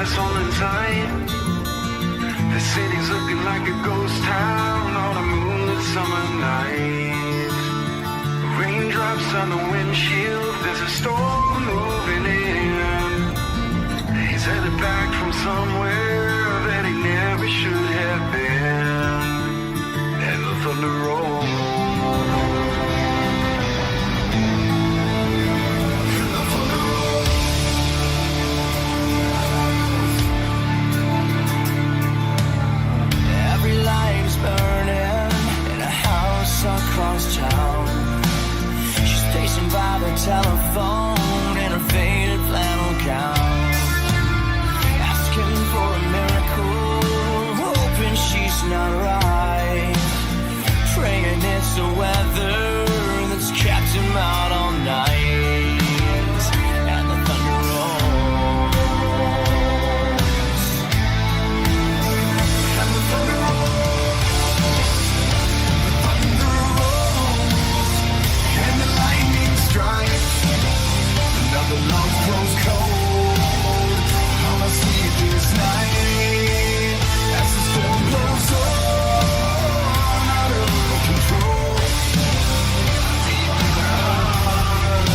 us holding tight. The city's looking like a ghost town on a moonlit summer night. Raindrops on the windshield, there's a storm moving in. He's headed back from somewhere that he never should have been. And the thunder rolls. Every light's burning in a house across town. She's pacing by the telephone in her faded flannel gown, asking for a miracle, hoping she's not right, praying it's the weather that's kept him out all night. And the thunder rolls, and the thunder rolls, the thunder rolls, and the lightning strikes. Another love grows cold on a sleepless night as the storm blows on out of control. Deep in the heart,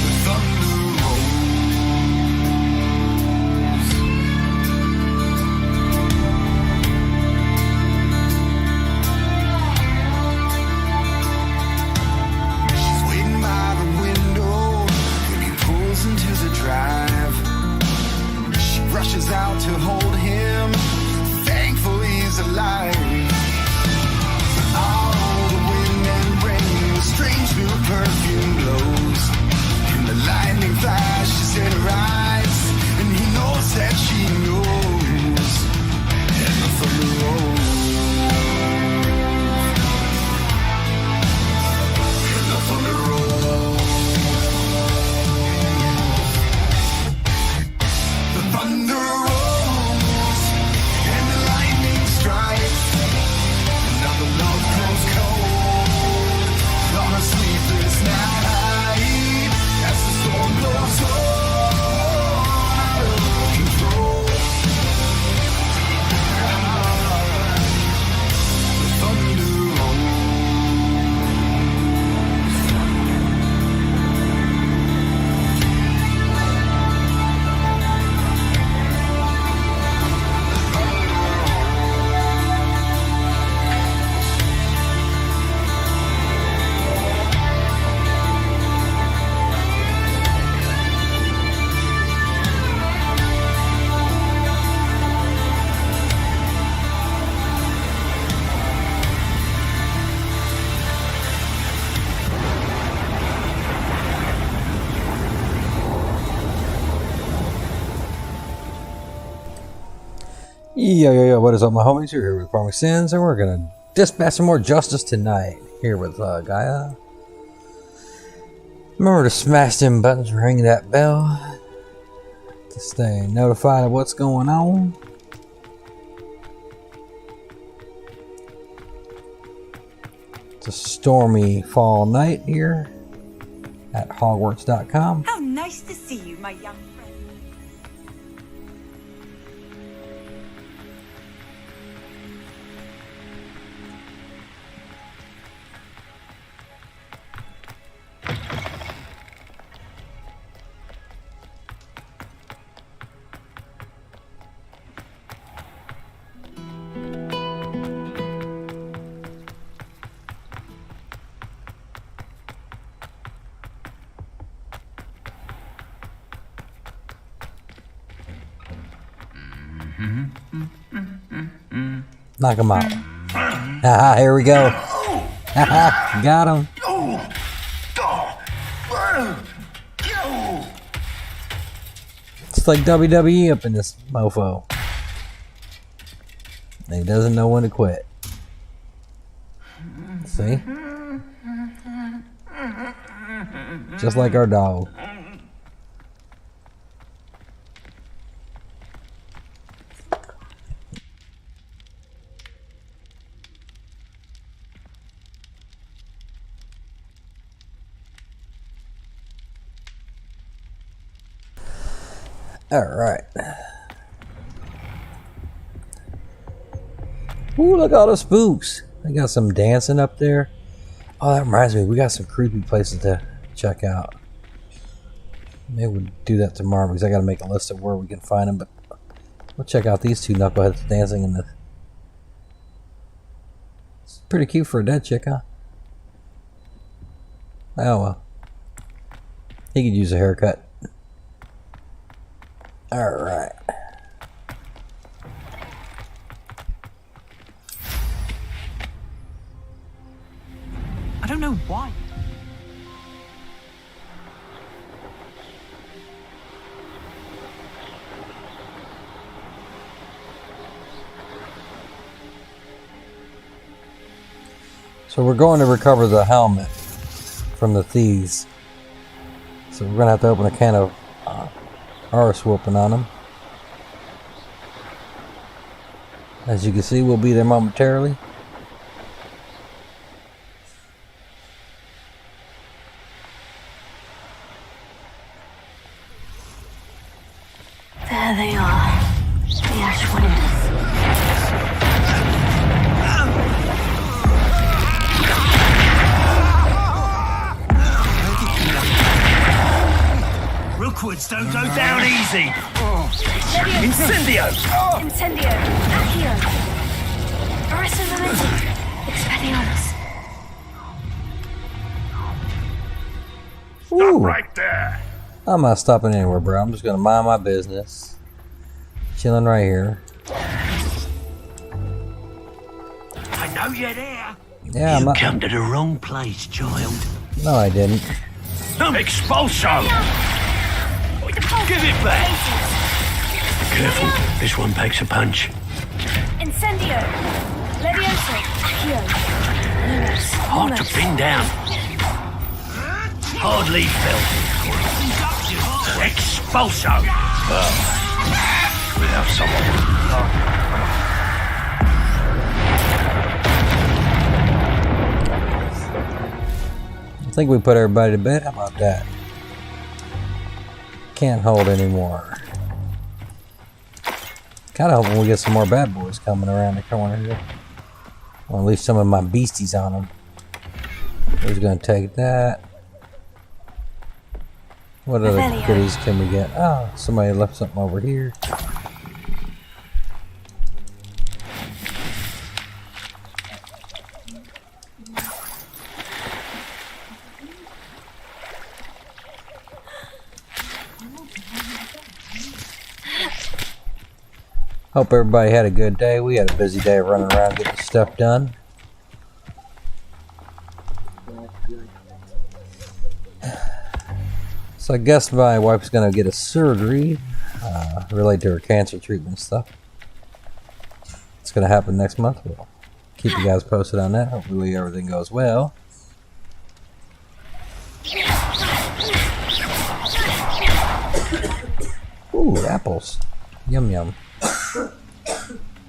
the thunder rolls. She's waiting by the window when he pulls into the drive. She rushes out to hold him, thankful he's alive. All the wind and rain, strange new perfume blows. In the lightning flashes in her eyes, and he knows that she knows. And the thunder rolls, and the thunder rolls. The thunder rolls, and the lightning strikes. Another love grows cold on a sleepless night as the storm blows on out of control. The thunder rolls. Yo, what is up, my homies? You're here with Farming Sinz, and we're gonna dispatch some more justice tonight here with Gaia. Remember to smash them buttons, ring that bell to stay notified of what's going on. It's a stormy fall night here at Hogwarts.com. How nice to see you, my young friend. Knock him out. Haha, here we go. Haha, got him. It's like WWE up in this mofo. And he doesn't know when to quit. See? Just like our dog. Alright. Ooh, look at all the spooks. They got some dancing up there. Oh, that reminds me, we got some creepy places to check out. Maybe we'll do that tomorrow because I gotta make a list of where we can find them, but we'll check out these two knuckleheads dancing in the... It's pretty cute for a dead chick, huh? Oh well. He could use a haircut. Alright. I don't know why. So we're going to recover the helmet from the thieves. So we're going to have to open a can of arse whooping on them. As you can see, we'll be there momentarily. There they are, the Ash Winders. Rookwoods don't go down easy. Incendio! Incendio! Accio! Arresto Momentum! Expelliarmus! Ooh. Right there. I'm not stopping anywhere, bro. I'm just going to mind my business. Chilling right here. I know you're there. Yeah, I'm not... come to the wrong place, child. No, I didn't. Expulso! Give it back! Careful, this one packs a punch. Incendio! Levioso! Accio! Lumos! Hard to pin down. Hardly felt. Expulso! We have someone. I think we put everybody to bed. How about that? Can't hold anymore. Kind of hoping we get some more bad boys coming around the corner here. Or at least some of my beasties on them. Who's gonna take that? What other goodies can we get? Oh, somebody left something over here. Hope everybody had a good day. We had a busy day running around getting stuff done. So I guess my wife's gonna get a surgery related to her cancer treatment stuff. It's gonna happen next month. We'll keep you guys posted on that. Hopefully everything goes well. Ooh, apples. Yum yum.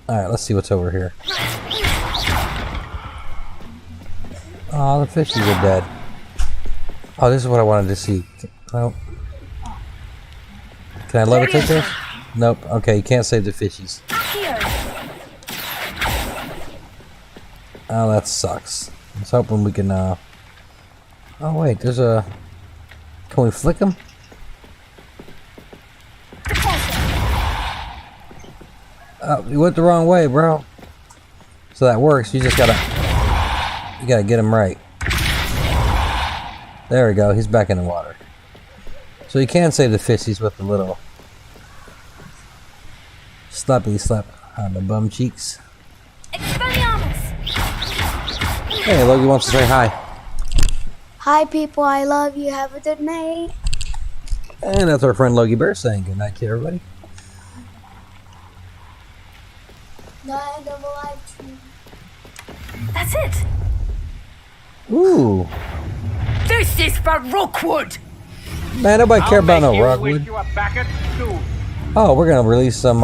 Alright, let's see what's over here. Oh, the fishies are dead. Oh, this is what I wanted to see. Well, can I levitate this? Nope. Okay, you can't save the fishies. Oh, that sucks. I was hoping we can, Oh, wait, there's a... Can we flick them? Oh, you went the wrong way, bro. So that works. You just gotta... You gotta get him right. There we go. He's back in the water. So you can save the fishies with a little... slappy slap on the bum cheeks. Hey, Logie wants to say hi. Hi people, I love you. Have a good night. And that's our friend Logie Bear saying good night to everybody. Night of a life. That's it! Ooh. This is for Rookwood! Man, nobody care about no Rockwood. Oh, we're gonna release some,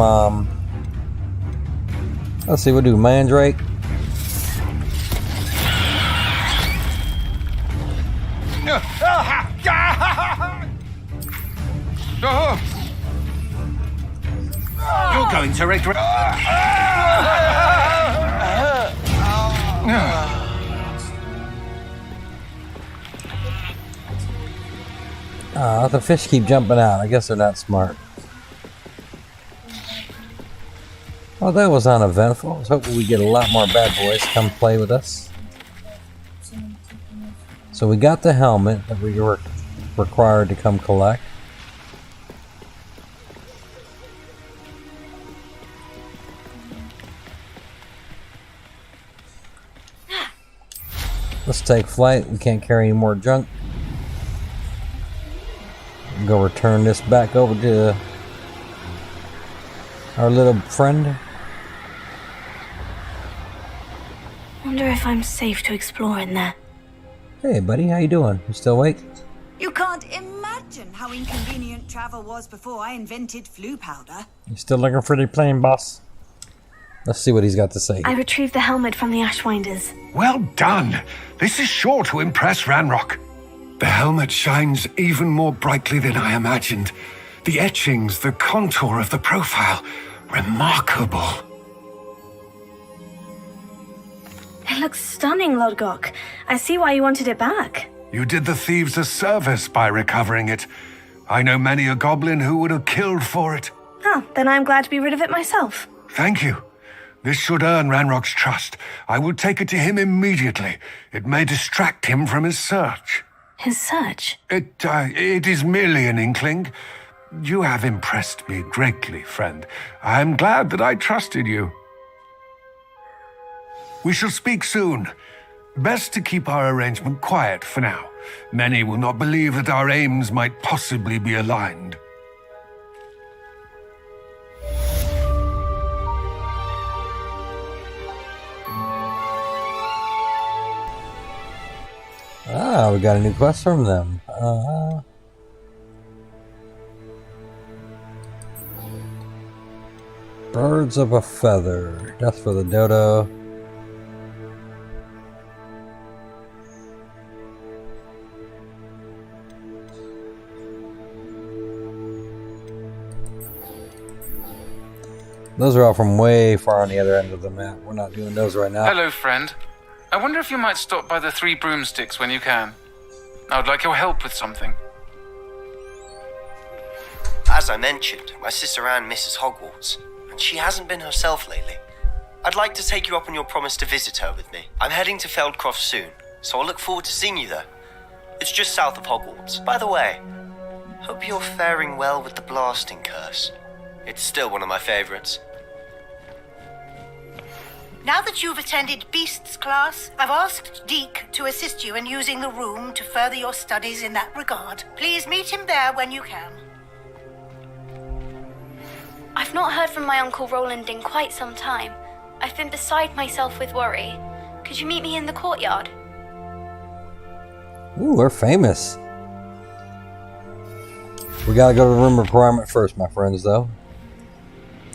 let's see, we'll do Mandrake. going to regret. The fish keep jumping out. I guess they're not smart. Well, that was uneventful. I was hoping we get a lot more bad boys come play with us. So we got the helmet that we were required to come collect. Let's take flight. We can't carry any more junk. Go return this back over to our little friend. Wonder if I'm safe to explore in there. Hey buddy, how you doing? You still awake? You can't imagine how inconvenient travel was before I invented flu powder. You still looking for the plane, boss? Let's see what he's got to say. I retrieved the helmet from the Ashwinders. Well done. This is sure to impress Ranrock. The helmet shines even more brightly than I imagined. The etchings, the contour of the profile, remarkable. It looks stunning, Lodgok. I see why you wanted it back. You did the thieves a service by recovering it. I know many a goblin who would have killed for it. Oh, then I'm glad to be rid of it myself. Thank you. This should earn Ranrock's trust. I will take it to him immediately. It may distract him from his search. His search? It is merely an inkling. You have impressed me greatly, friend. I am glad that I trusted you. We shall speak soon. Best to keep our arrangement quiet for now. Many will not believe that our aims might possibly be aligned. Ah, we got a new quest from them. Birds of a feather. Death for the dodo. Those are all from way far on the other end of the map. We're not doing those right now. Hello, friend. I wonder if you might stop by the Three Broomsticks when you can. I would like your help with something. As I mentioned, my sister Anne misses Hogwarts, and she hasn't been herself lately. I'd like to take you up on your promise to visit her with me. I'm heading to Feldcroft soon, so I'll look forward to seeing you there. It's just south of Hogwarts. By the way, hope you're faring well with the blasting curse. It's still one of my favorites. Now that you've attended Beasts class, I've asked Deke to assist you in using the room to further your studies in that regard. Please meet him there when you can. I've not heard from my Uncle Roland in quite some time. I've been beside myself with worry. Could you meet me in the courtyard? Ooh, we're famous. We gotta go to the room requirement first, my friends, though.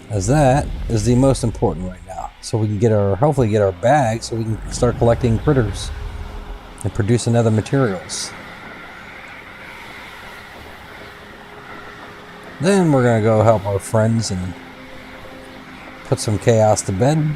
As that is the most important right now. So we can get our, hopefully get our bag so we can start collecting critters and producing other materials. Then we're gonna go help our friends and put some chaos to bed.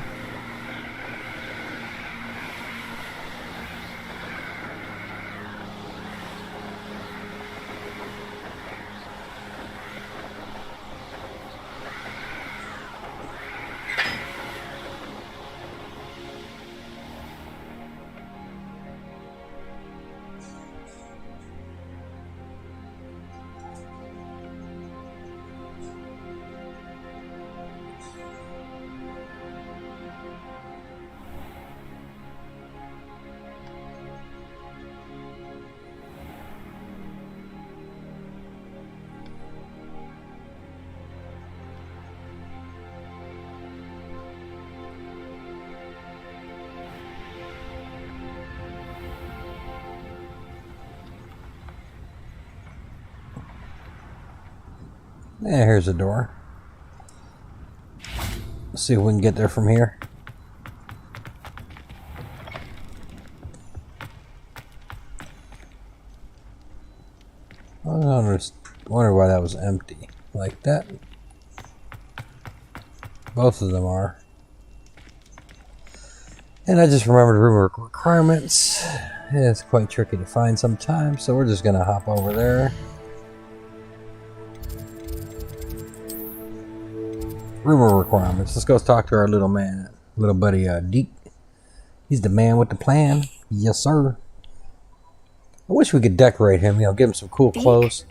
Yeah, here's a door. Let's see if we can get there from here. I wonder why that was empty like that. Both of them are. And I just remembered room requirements. It's quite tricky to find sometimes, so we're just gonna hop over there. Rumor requirements. Let's go talk to our little man, little buddy Deke. He's the man with the plan. Yes, sir. I wish we could decorate him, give him some cool clothes.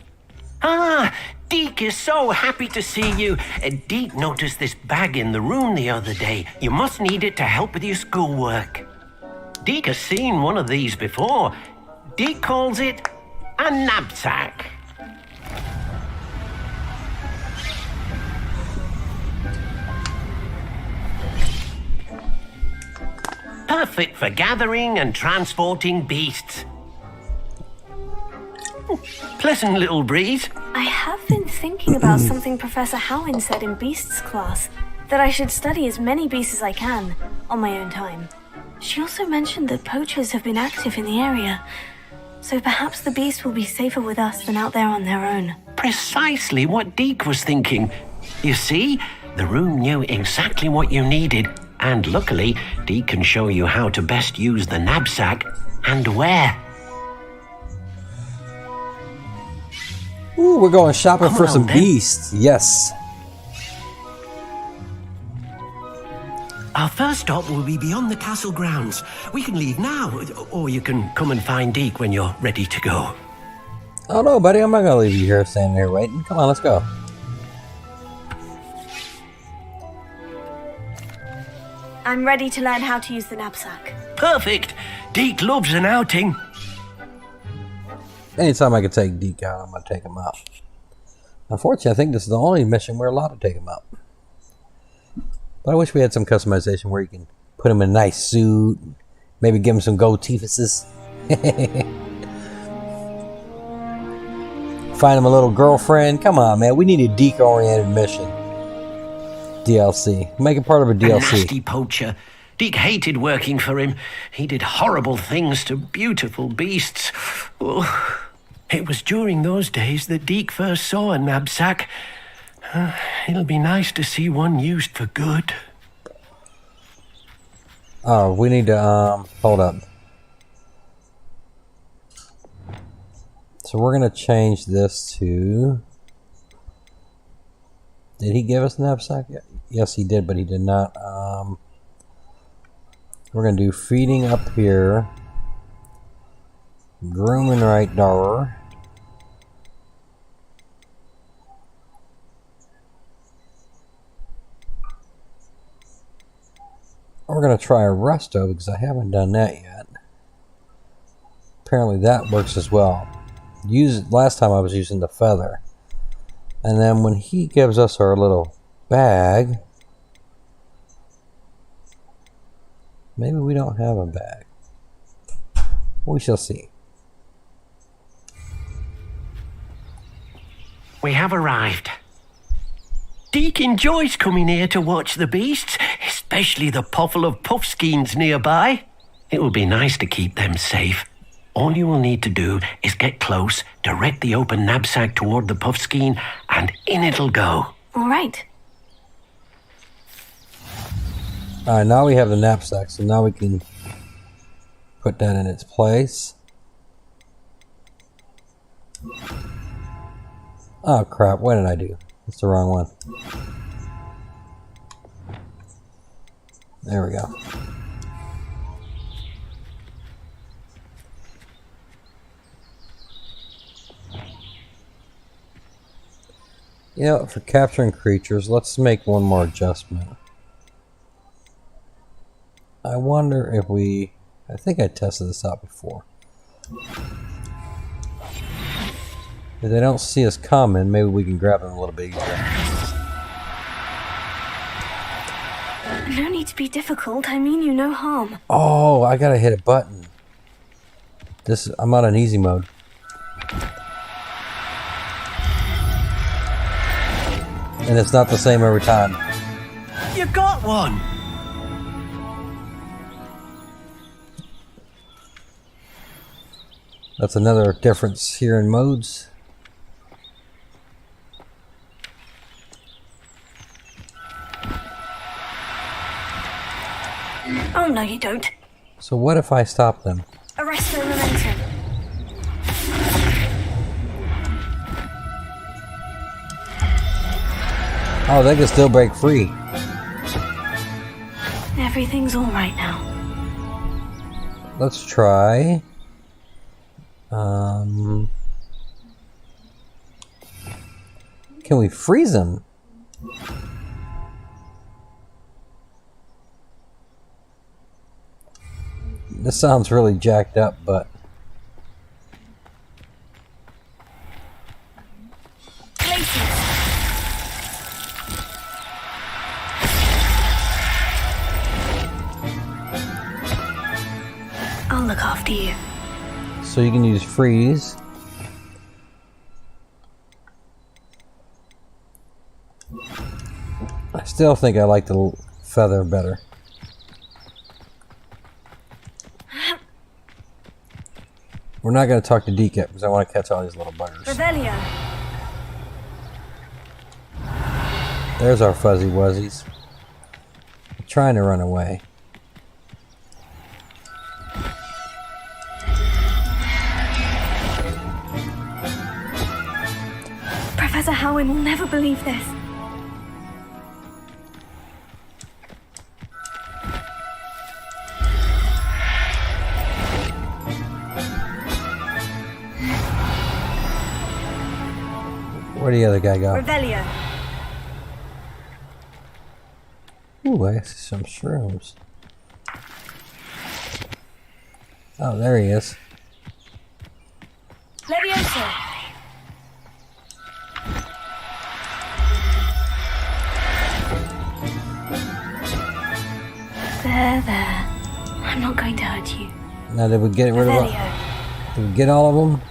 Ah, Deke is so happy to see you. Deke noticed this bag in the room the other day. You must need it to help with your schoolwork. Deke has seen one of these before. Deke calls it a knapsack. Perfect for gathering and transporting beasts. Pleasant little breeze. I have been thinking about something Professor Howin said in Beasts class, that I should study as many beasts as I can, on my own time. She also mentioned that poachers have been active in the area, so perhaps the beasts will be safer with us than out there on their own. Precisely what Deke was thinking. You see, the room knew exactly what you needed, and luckily, Deke can show you how to best use the knapsack and where. Ooh, we're going shopping for some beasts. Yes. Our first stop will be beyond the castle grounds. We can leave now, or you can come and find Deke when you're ready to go. Oh no, buddy, I'm not gonna leave you here standing here waiting. Come on, let's go. I'm ready to learn how to use the knapsack. Perfect! Deke loves an outing. Anytime I can take Deke out, I'm gonna take him out. Unfortunately, I think this is the only mission we're allowed to take him out. But I wish we had some customization where you can put him in a nice suit, maybe give him some gold teethuses. Find him a little girlfriend. Come on, man. We need a Deke-oriented mission. DLC. Make it part of a DLC. A nasty poacher. Deke hated working for him. He did horrible things to beautiful beasts. Oh, it was during those days that Deke first saw a knapsack. It'll be nice to see one used for good. Oh, we need to, hold up. So we're going to change this to... Did he give us a knapsack? Yes, he did, but he did not. We're going to do feeding up here. Grooming right there. We're going to try a resto because I haven't done that yet. Apparently that works as well. Last time I was using the feather. And then when he gives us our little bag, maybe we don't have a bag. We shall see. We have arrived. Deke enjoys coming here to watch the beasts, especially the puffle of puffskeins nearby. It will be nice to keep them safe. All you will need to do is get close, direct the open knapsack toward the puffskein, and in it'll go. All right. Alright, now we have the knapsack, so now we can put that in its place. Oh crap, what did I do? That's the wrong one. There we go. You know, for capturing creatures, let's make one more adjustment. I wonder if we... I think I tested this out before. If they don't see us coming, maybe we can grab them a little bit easier. No need to be difficult. I mean you no harm. Oh, I gotta hit a button. I'm on an easy mode. And it's not the same every time. You got one! That's another difference here in modes. Oh, no, you don't. So what if I stop them? Arrest their momentum. Oh, they can still break free. Everything's all right now. Let's try. Can we freeze them? This sounds really jacked up, but I'll look after you. so you can use freeze. I still think I like the feather better. We're not going to talk to Deke yet because I want to catch all these little buggers. Revelio. There's our fuzzy wuzzies. Trying to run away. Professor Howin will never believe this. Where'd the other guy go? Revelio. Ooh, I see some shrooms. Oh, there he is. Levioso. There. I'm not going to hurt you. Now, did we get rid of all? Did we get all of them?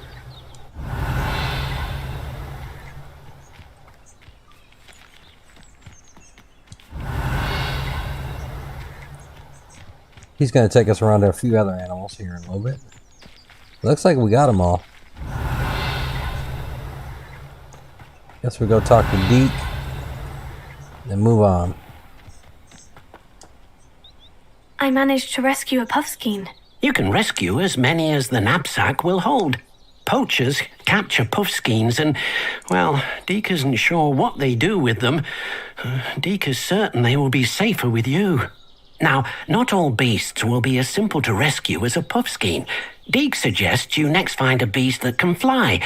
He's going to take us around to a few other animals here in a little bit. Looks like we got them all. Guess we go talk to Deke. Then move on. I managed to rescue a puffskein. You can rescue as many as the knapsack will hold. Poachers capture puffskeins and, well, Deke isn't sure what they do with them. Deke is certain they will be safer with you. Now, not all beasts will be as simple to rescue as a puffskein. Deke suggests you next find a beast that can fly.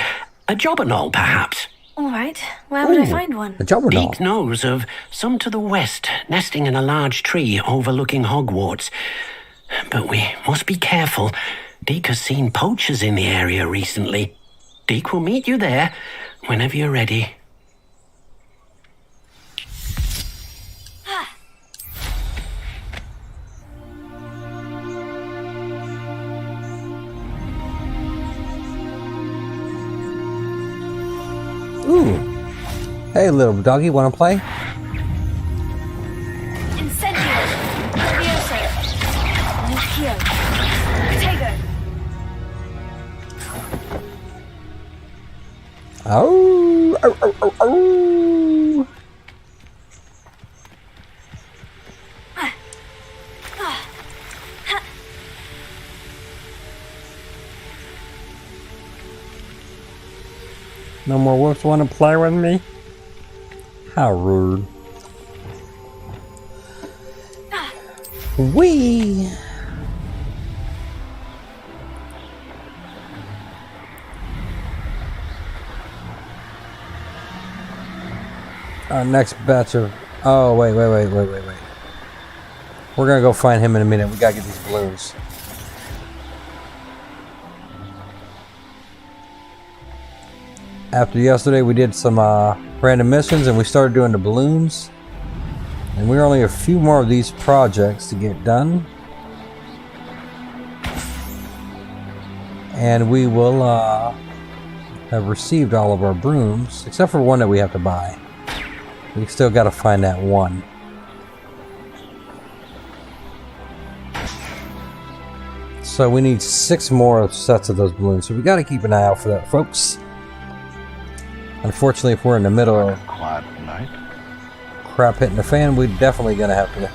A jobberknoll, perhaps. All right. Where would I find one? A jobberknoll. Deke knows of some to the west, nesting in a large tree overlooking Hogwarts. But we must be careful. Deke has seen poachers in the area recently. Deke will meet you there whenever you're ready. Ooh. Hey, little doggy, want to play? Incendio. Levioso. Lucio. Tego. Oh, oh, oh, oh, oh. No more wolves want to play with me? How rude. Wee. Our next batch of... Oh, wait. We're gonna go find him in a minute. We gotta get these balloons. After yesterday, we did some random missions and we started doing the balloons. And we're only a few more of these projects to get done. And we will have received all of our brooms, except for one that we have to buy. We still got to find that one. So we need 6 more sets of those balloons. So we got to keep an eye out for that, folks. Unfortunately, if we're in the middle of quiet night, crap hitting the fan, we're definitely going to have to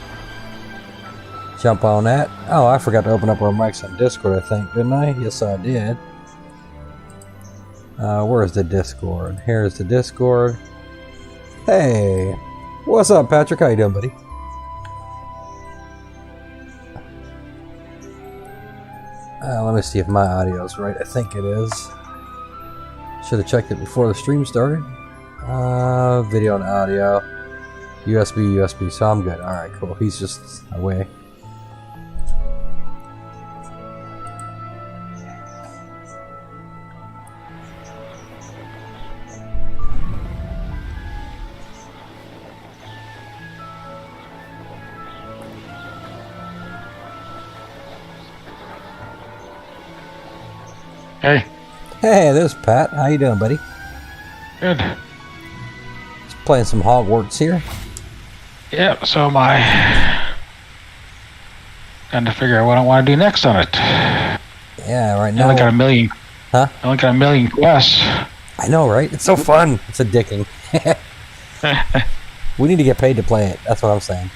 jump on that. Oh, I forgot to open up our mics on Discord, I think, didn't I? Yes, I did. Where's the Discord? Here's the Discord. Hey, what's up, Patrick? How you doing, buddy? Let me see if my audio is right. I think it is. Should have checked it before the stream started. Video and audio. USB, so I'm good. Alright, cool. He's just away. Hey. Hey, there's Pat. How you doing, buddy? Good. Just playing some Hogwarts here. Yeah, so am I. Trying to figure out what I want to do next on it. Yeah, right now. I only got a million. Huh? I only got a million quests. I know, right? It's so fun. It's addicting. We need to get paid to play it. That's what I'm saying.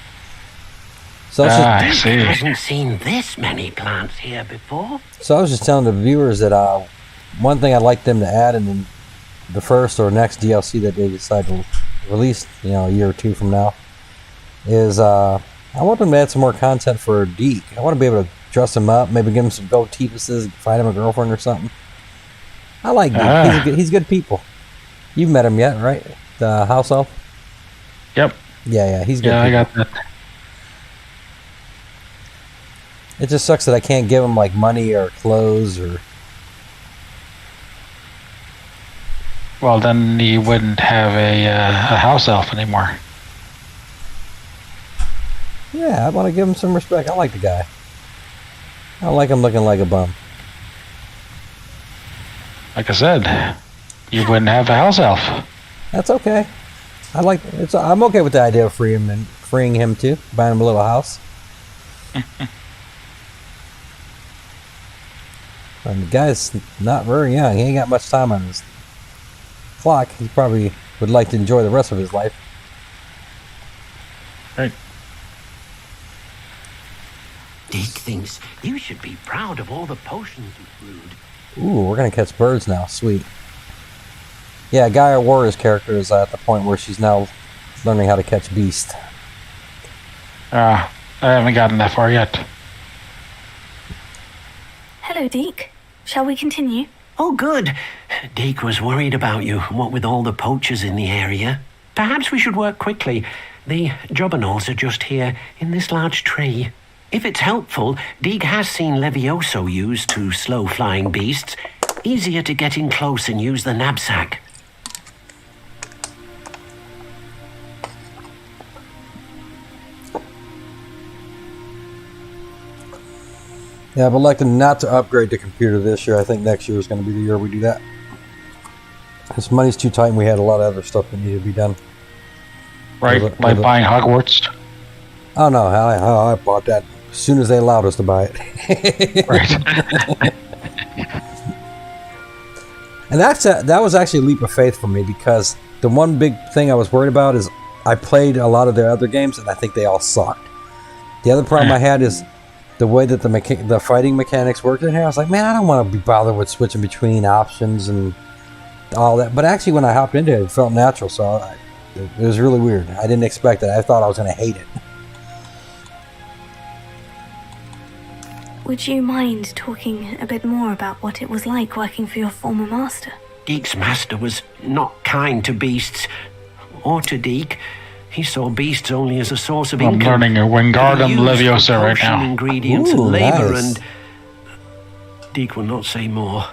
So I see. I haven't seen this many plants here before. So I was just telling the viewers that one thing I'd like them to add in the first or next DLC that they decide to release, a year or two from now, is I want them to add some more content for Deke. I want to be able to dress him up, maybe give him some gold teepuses, find him a girlfriend or something. I like Deke. He's good people. You've met him yet, right? The house elf? Yep. Yeah, he's good. Yeah, people. I got that. It just sucks that I can't give him like money or clothes or. Well, then you wouldn't have a house elf anymore. Yeah, I want to give him some respect. I like the guy. I don't like him looking like a bum. Like I said, you wouldn't have a house elf. That's okay. I'm okay with the idea of freeing him too, buying him a little house. And the guy's not very young. He ain't got much time on his clock. He probably would like to enjoy the rest of his life. Right. Deke thinks you should be proud of all the potions you brewed. Ooh, we're gonna catch birds now. Sweet. Yeah, Gaia Warrior's character is at the point where she's now learning how to catch beasts. I haven't gotten that far yet. Hello, Deke. Shall we continue? Oh, good. Deke was worried about you, what with all the poachers in the area. Perhaps we should work quickly. The jobberknolls are just here, in this large tree. If it's helpful, Deke has seen Levioso used to slow flying beasts. Easier to get in close and use the knapsack. Yeah, I've elected not to upgrade the computer this year. I think next year is going to be the year we do that. This money's too tight and we had a lot of other stuff that needed to be done. Right, like buying Hogwarts? Oh no, I bought that as soon as they allowed us to buy it. Right. And that was actually a leap of faith for me, because the one big thing I was worried about is I played a lot of their other games and I think they all sucked. The other problem I had is the way that the fighting mechanics worked in here. I was like, man, I don't want to be bothered with switching between options and all that. But actually, when I hopped into it, it felt natural. So it was really weird. I didn't expect it. I thought I was going to hate it. Would you mind talking a bit more about what it was like working for your former master? Deke's master was not kind to beasts, or to Deke. He saw beasts only as a source of income. I'm learning a Wingardium Leviosa right now. Ingredients and labor, and Deke will not say more.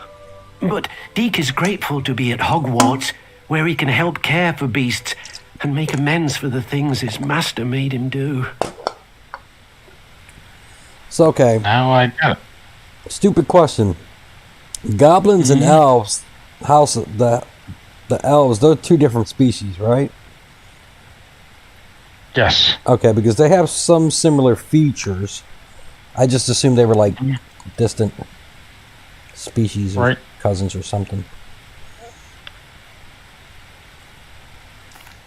But Deke is grateful to be at Hogwarts, where he can help care for beasts and make amends for the things his master made him do. So, okay. Now I got it. Stupid question. Goblins and elves, the elves, they're two different species, right? Yes. Okay, because they have some similar features. I just assumed they were like distant species or cousins or something.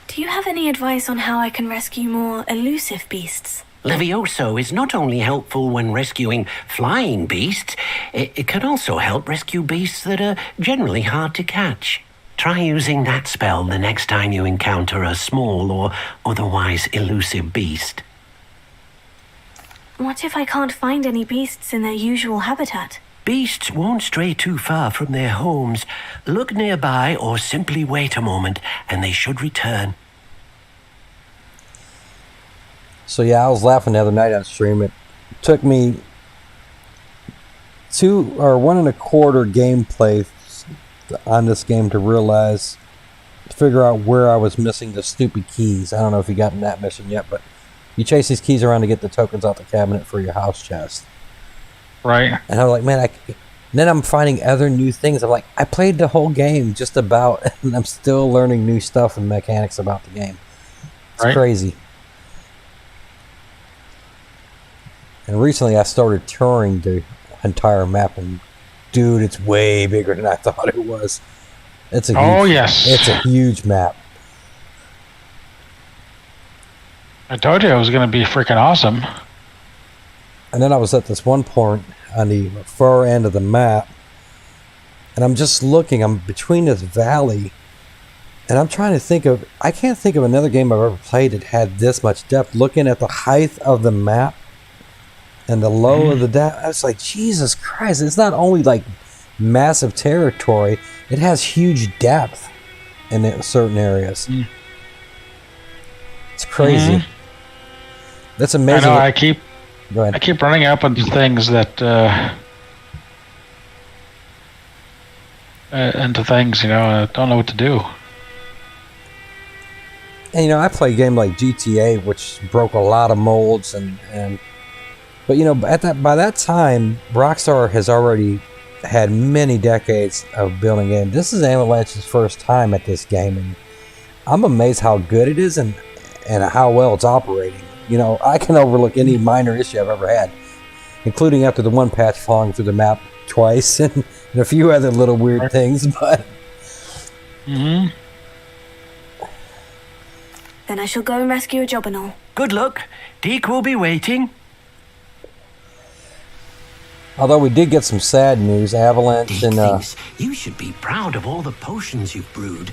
Do you have any advice on how I can rescue more elusive beasts? Levioso is not only helpful when rescuing flying beasts, it can also help rescue beasts that are generally hard to catch. Try using that spell the next time you encounter a small or otherwise elusive beast. What if I can't find any beasts in their usual habitat? Beasts won't stray too far from their homes. Look nearby or simply wait a moment and they should return. So yeah, I was laughing the other night on stream. It took me 1 1/4 gameplay on this game to figure out where I was missing the stupid keys. I don't know if you gotten that mission yet, but you chase these keys around to get the tokens out the cabinet for your house chest. Right. And I was like, man, then I'm finding other new things. I'm like, I played the whole game just about, and I'm still learning new stuff and mechanics about the game. It's crazy. And recently I started touring the entire map, and dude, it's way bigger than I thought it was. It's a it's a huge map. I told you it was going to be freaking awesome. And then I was at this one point on the far end of the map, and I'm just looking. I'm between this valley, and I'm trying to think of. I can't think of another game I've ever played that had this much depth. Looking at the height of the map and the low of the depth, I was like, Jesus Christ! It's not only like massive territory; it has huge depth in certain areas. It's crazy. That's amazing. I know. I keep running up into things that and I don't know what to do. And I play a game like GTA, which broke a lot of molds, but by that time, Rockstar has already had many decades of building games. This is Avalanche's first time at this game, and I'm amazed how good it is and how well it's operating. I can overlook any minor issue I've ever had, including after the one patch falling through the map twice and a few other little weird things, but... Then I shall go and rescue a Jobberknoll. Good luck. Deke will be waiting. Although we did get some sad news, Avalanche Deke and... thinks you should be proud of all the potions you've brewed.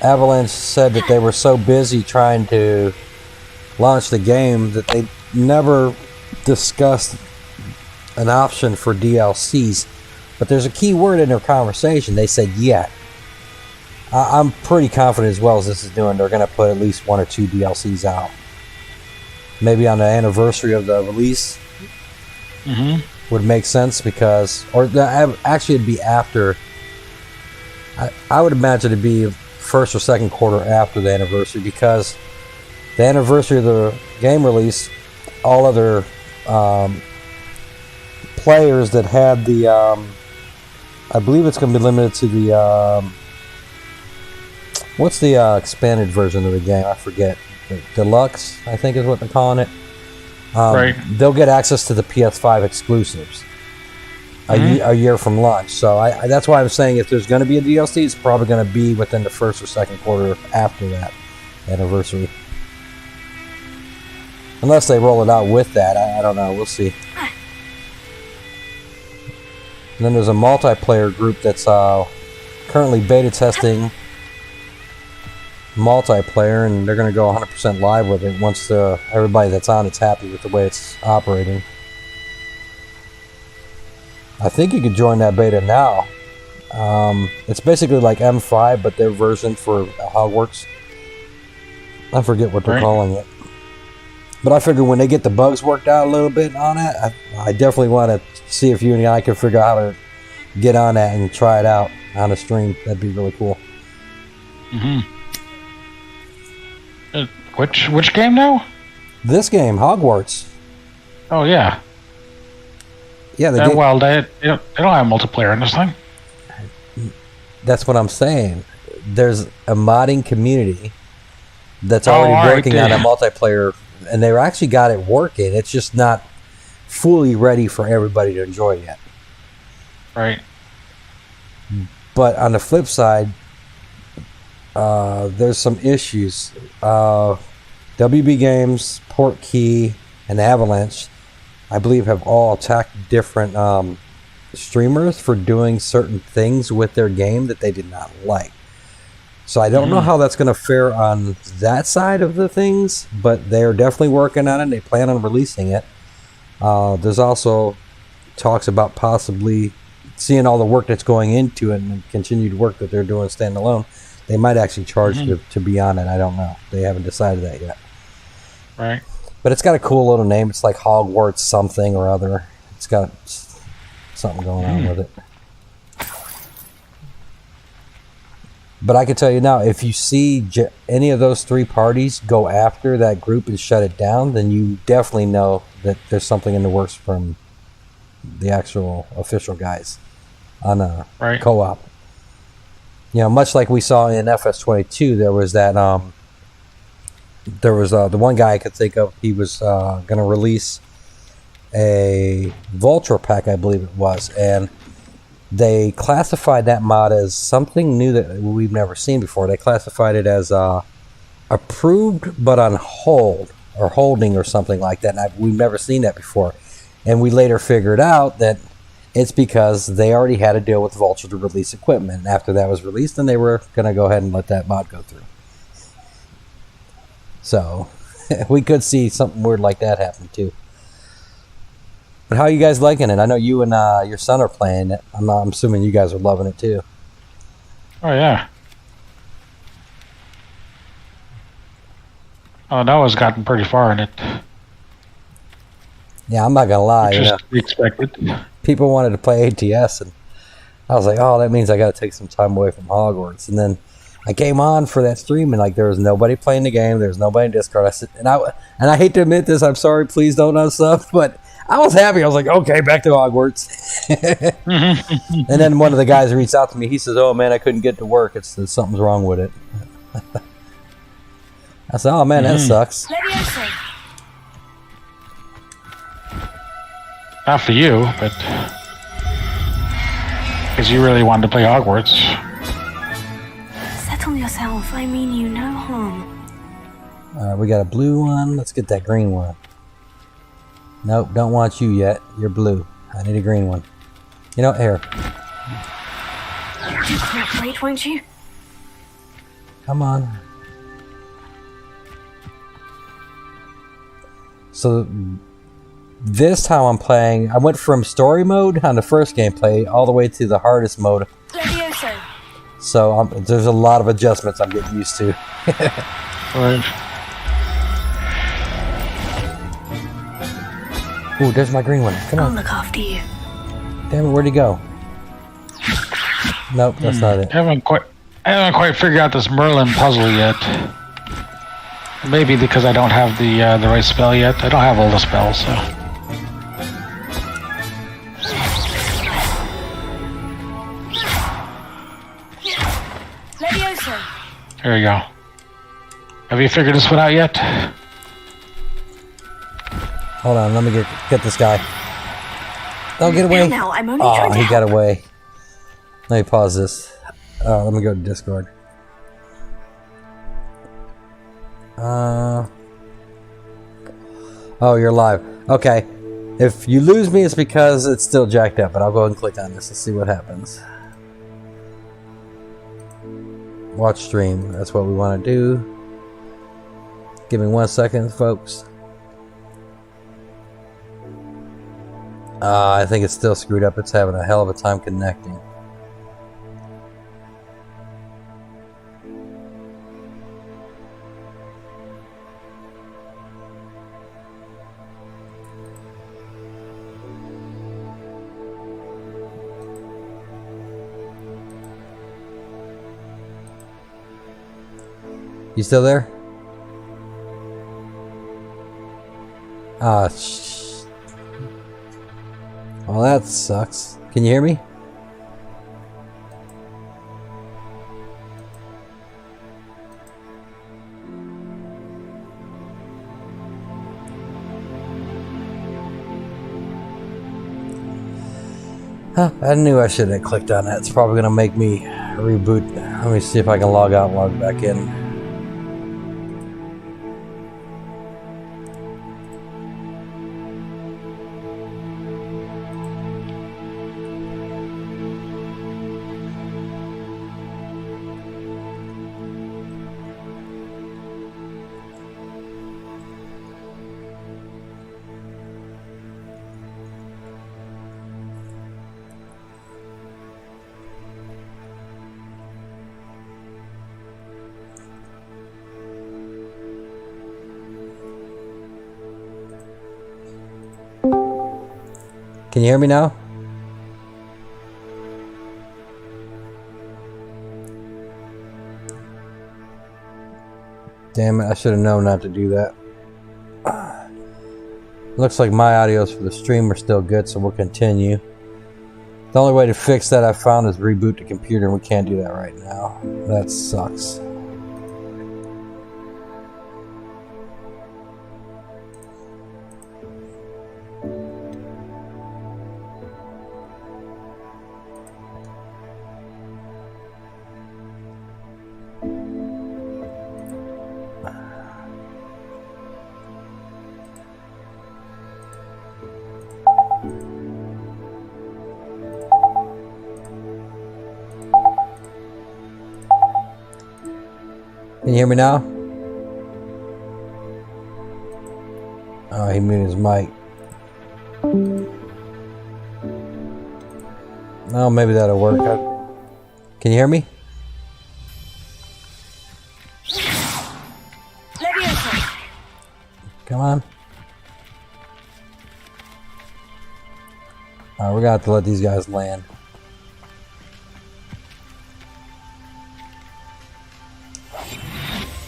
Avalanche said that they were so busy trying to launch the game that they never discussed an option for DLCs. But there's a key word in their conversation. They said yet. I'm pretty confident, as well as this is doing, they're going to put at least 1 or 2 DLCs out. Maybe on the anniversary of the release. Would make sense because... actually, it'd be after... I would imagine it'd be first or second quarter after the anniversary, because the anniversary of the game release, all other players that had the I believe it's going to be limited to the what's the expanded version of the game? I forget. The Deluxe, I think is what they're calling it. They'll get access to the PS5 exclusives a year from launch. So that's why I'm saying if there's going to be a DLC, it's probably going to be within the first or second quarter after that anniversary. Unless they roll it out with that. I don't know. We'll see. And then there's a multiplayer group that's currently beta testing multiplayer, and they're going to go 100% live with it once everybody that's on it's happy with the way it's operating. I think you could join that beta now. It's basically like M5, but their version for Hogwarts. I forget what they're calling it. But I figure when they get the bugs worked out a little bit on it, I definitely want to see if you and I can figure out how to get on that and try it out on a stream. That'd be really cool. Which game now? This game, Hogwarts. Oh, yeah. Yeah, they don't have multiplayer in this thing. That's what I'm saying. There's a modding community that's already working on a multiplayer, and they actually got it working. It's just not fully ready for everybody to enjoy yet. Right. But on the flip side, there's some issues. WB Games, Portkey, and Avalanche, I believe, have all attacked different streamers for doing certain things with their game that they did not like. So I don't know how that's going to fare on that side of the things, but they're definitely working on it. They plan on releasing it. There's also talks about possibly seeing all the work that's going into it and the continued work that they're doing standalone. They might actually charge to be on it. I don't know. They haven't decided that yet. Right. But it's got a cool little name. It's like Hogwarts something or other. It's got something going on with it. But I can tell you now, if you see any of those three parties go after that group and shut it down, then you definitely know that there's something in the works from the actual official guys on a co-op. You know, much like we saw in FS22, there was that the one guy I could think of. He was going to release a Vulture pack, I believe it was, and they classified that mod as something new that we've never seen before. They classified it as approved but on hold or holding or something like that. And we've never seen that before. And we later figured out that it's because they already had to deal with Vulture to release equipment. And after that was released, then they were going to go ahead and let that mod go through. So we could see something weird like that happen too. But how are you guys liking it? I know you and your son are playing it. I'm assuming you guys are loving it too. Oh, yeah. Oh, Noah's gotten pretty far in it. Yeah, I'm not going to lie. Just expected. People wanted to play ATS, and I was like, oh, that means I got to take some time away from Hogwarts. And then I came on for that stream, and like there was nobody playing the game. There was nobody in Discord. I said, and I hate to admit this. I'm sorry. Please don't unsub. But I was happy. I was like, okay, back to Hogwarts. And then one of the guys reached out to me. He says, oh, man, I couldn't get to work. Something's wrong with it. I said, oh, man, that sucks. Not for you, but because you really wanted to play Hogwarts. Settle yourself. I mean you no harm. Alright, we got a blue one. Let's get that green one. Nope, don't want you yet. You're blue. I need a green one. You know, here. You cooperate, won't you? Come on. So this how I'm playing. I went from story mode on the first gameplay all the way to the hardest mode. So there's a lot of adjustments I'm getting used to. Right. Ooh, there's my green one. Come on. I'll look after you. Damn it, where'd he go? Nope, that's not it. I haven't quite figured out this Merlin puzzle yet. Maybe because I don't have the right spell yet. I don't have all the spells, so. There we go. Have you figured this one out yet? Hold on, let me get this guy. Don't get away. Now, I'm only Oh, he got away. Let me pause this. Let me go to Discord. Oh, you're live. Okay. If you lose me, it's because it's still jacked up, but I'll go ahead and click on this and see what happens. Watch stream. That's what we want to do. Give me 1 second, folks. I think it's still screwed up. It's having a hell of a time connecting. You still there? Well, that sucks. Can you hear me? Huh, I knew I should have clicked on that. It's probably going to make me reboot. Let me see if I can log out and log back in. Can you hear me now? Damn it, I should have known not to do that. Looks like my audios for the stream are still good, so we'll continue. The only way to fix that I found is reboot the computer, and we can't do that right now. That sucks. Can you hear me now? Oh, he muted his mic. Oh, maybe that'll work. Can you hear me? Come on. Alright, we're gonna have to let these guys land.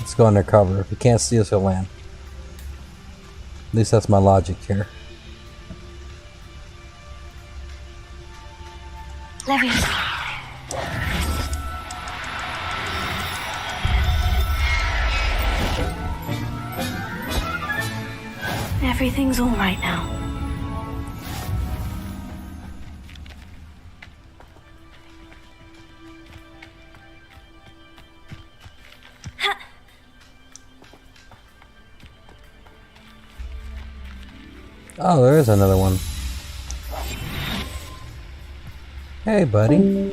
Let's go under cover. If he can't see us, he'll land. At least that's my logic here. Everything's all right now. Oh, there is another one. Hey, buddy.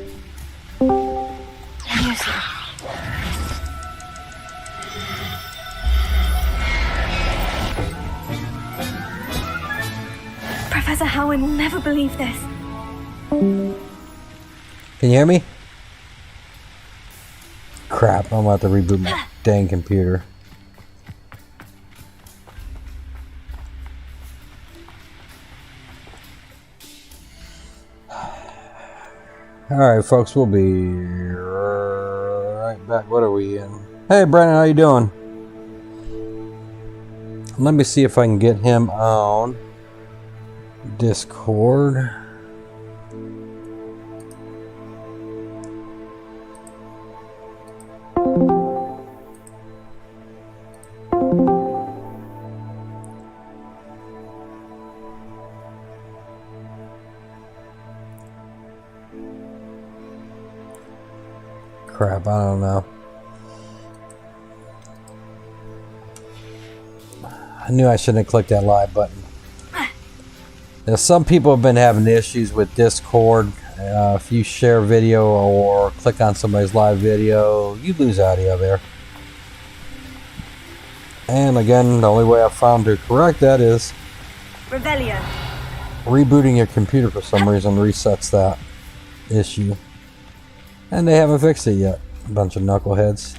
Professor Howin will never believe this. Can you hear me? Crap, I'm about to reboot my dang computer. Alright, folks, we'll be right back. What are we in? Hey, Brandon, how you doing? Let me see if I can get him on Discord. Crap, I don't know. I knew I shouldn't have clicked that live button. Now, some people have been having issues with Discord. If you share video or click on somebody's live video, you lose audio there. And again, the only way I've found to correct that is Rebellion. Rebooting your computer for some reason resets that issue. And they haven't fixed it yet. A bunch of knuckleheads.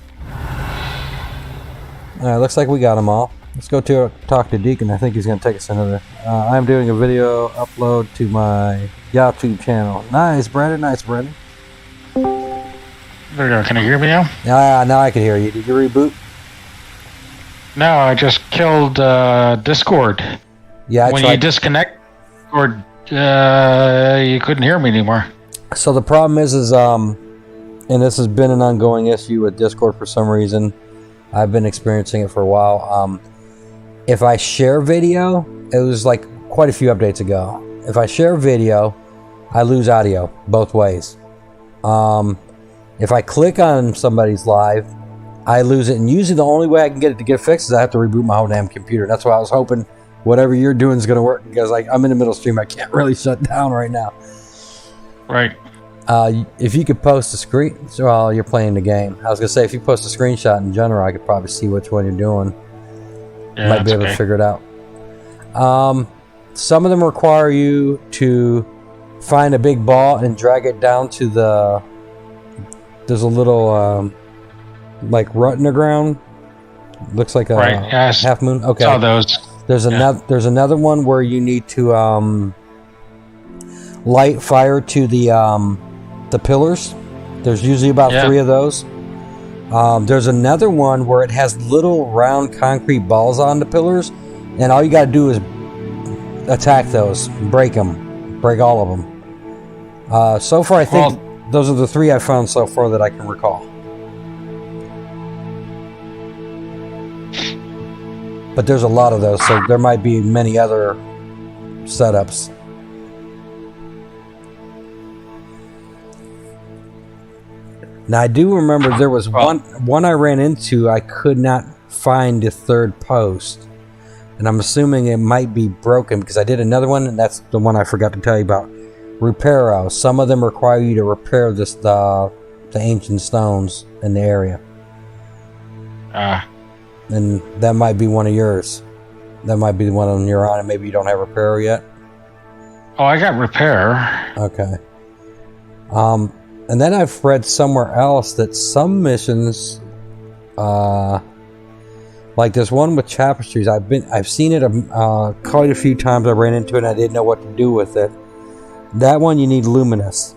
Alright, looks like we got them all. Let's go to talk to Deacon. I think he's going to take us another. I'm doing a video upload to my YouTube channel. Nice, Brandon. Nice, Brandon. There we go. Can you hear me now? Yeah, now I can hear you. Did you reboot? No, I just killed Discord. Yeah, when you disconnect, or you couldn't hear me anymore. So the problem is and this has been an ongoing issue with Discord for some reason. I've been experiencing it for a while. If I share video, it was like quite a few updates ago. If I share video, I lose audio both ways. If I click on somebody's live, I lose it. And usually the only way I can get it to get fixed is I have to reboot my whole damn computer. That's why I was hoping whatever you're doing is going to work, because like I'm in the middle of stream. I can't really shut down right now. Right. If you could post a screen while you're playing the game. I was going to say, if you post a screenshot in general, I could probably see which one you're doing. Yeah, might be able to figure it out. Some of them require you to find a big ball and drag it down to the... There's a little like rut in the ground. Looks like a half moon. Okay. Saw those. There's another one where you need to light fire to the pillars. There's usually about 3 of those. There's another one where it has little round concrete balls on the pillars, and all you got to do is attack those, break all of them. So far, I think those are the 3 I found so far that I can recall. But there's a lot of those, so there might be many other setups. Now, I do remember there was one I ran into. I could not find the 3rd post. And I'm assuming it might be broken because I did another one, and that's the one I forgot to tell you about. Reparo. Some of them require you to repair the ancient stones in the area. And that might be one of yours. That might be the one on you're on, and maybe you don't have repair yet. Oh, I got repair. Okay. And then I've read somewhere else that some missions, like there's one with tapestries. I've seen it quite a few times. I ran into it and I didn't know what to do with it. That one you need luminous.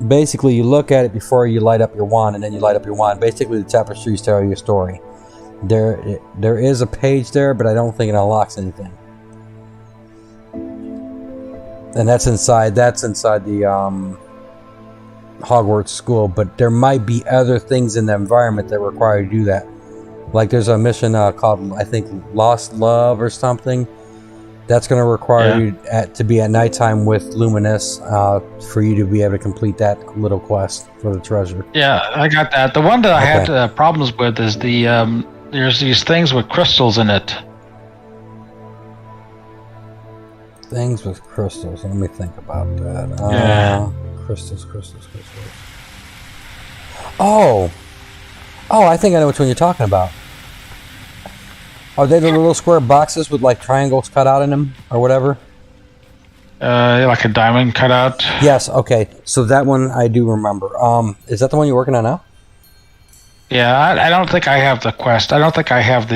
Basically, you look at it before you light up your wand, and then you light up your wand. Basically, the tapestries tell you a story. There is a page there, but I don't think it unlocks anything. And that's inside the Hogwarts school, but there might be other things in the environment that require you to do that. Like there's a mission called, I think, Lost Love or something. That's going to require you to be at nighttime with luminous for you to be able to complete that little quest for the treasure. Yeah, I got that. The one that I had problems with is there's these things with crystals in it. Things with crystals. Let me think about that. Crystals. Oh, I think I know which one you're talking about. Are they the little square boxes with like triangles cut out in them or whatever? Like a diamond cut out. Yes. Okay. So that one I do remember. Is that the one you're working on now? Yeah, I don't think I have the quest. I don't think I have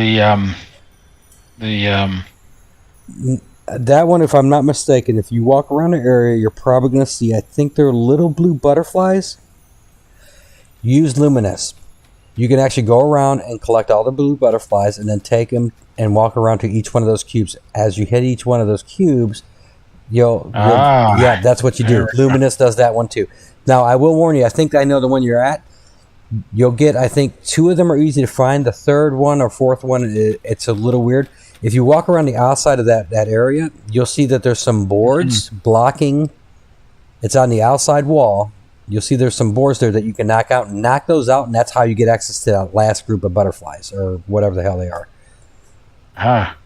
That one, if I'm not mistaken, if you walk around the area, you're probably going to see, I think they're little blue butterflies. Use luminous. You can actually go around and collect all the blue butterflies and then take them and walk around to each one of those cubes. As you hit each one of those cubes, that's what you do. Luminous does that one too. Now, I will warn you, I think I know the one you're at. You'll get, I think, 2 of them are easy to find. The 3rd one or 4th one, it's a little weird. If you walk around the outside of that area, you'll see that there's some boards blocking. It's on the outside wall. You'll see there's some boards there that you can knock out. Knock those out, and that's how you get access to that last group of butterflies, or whatever the hell they are.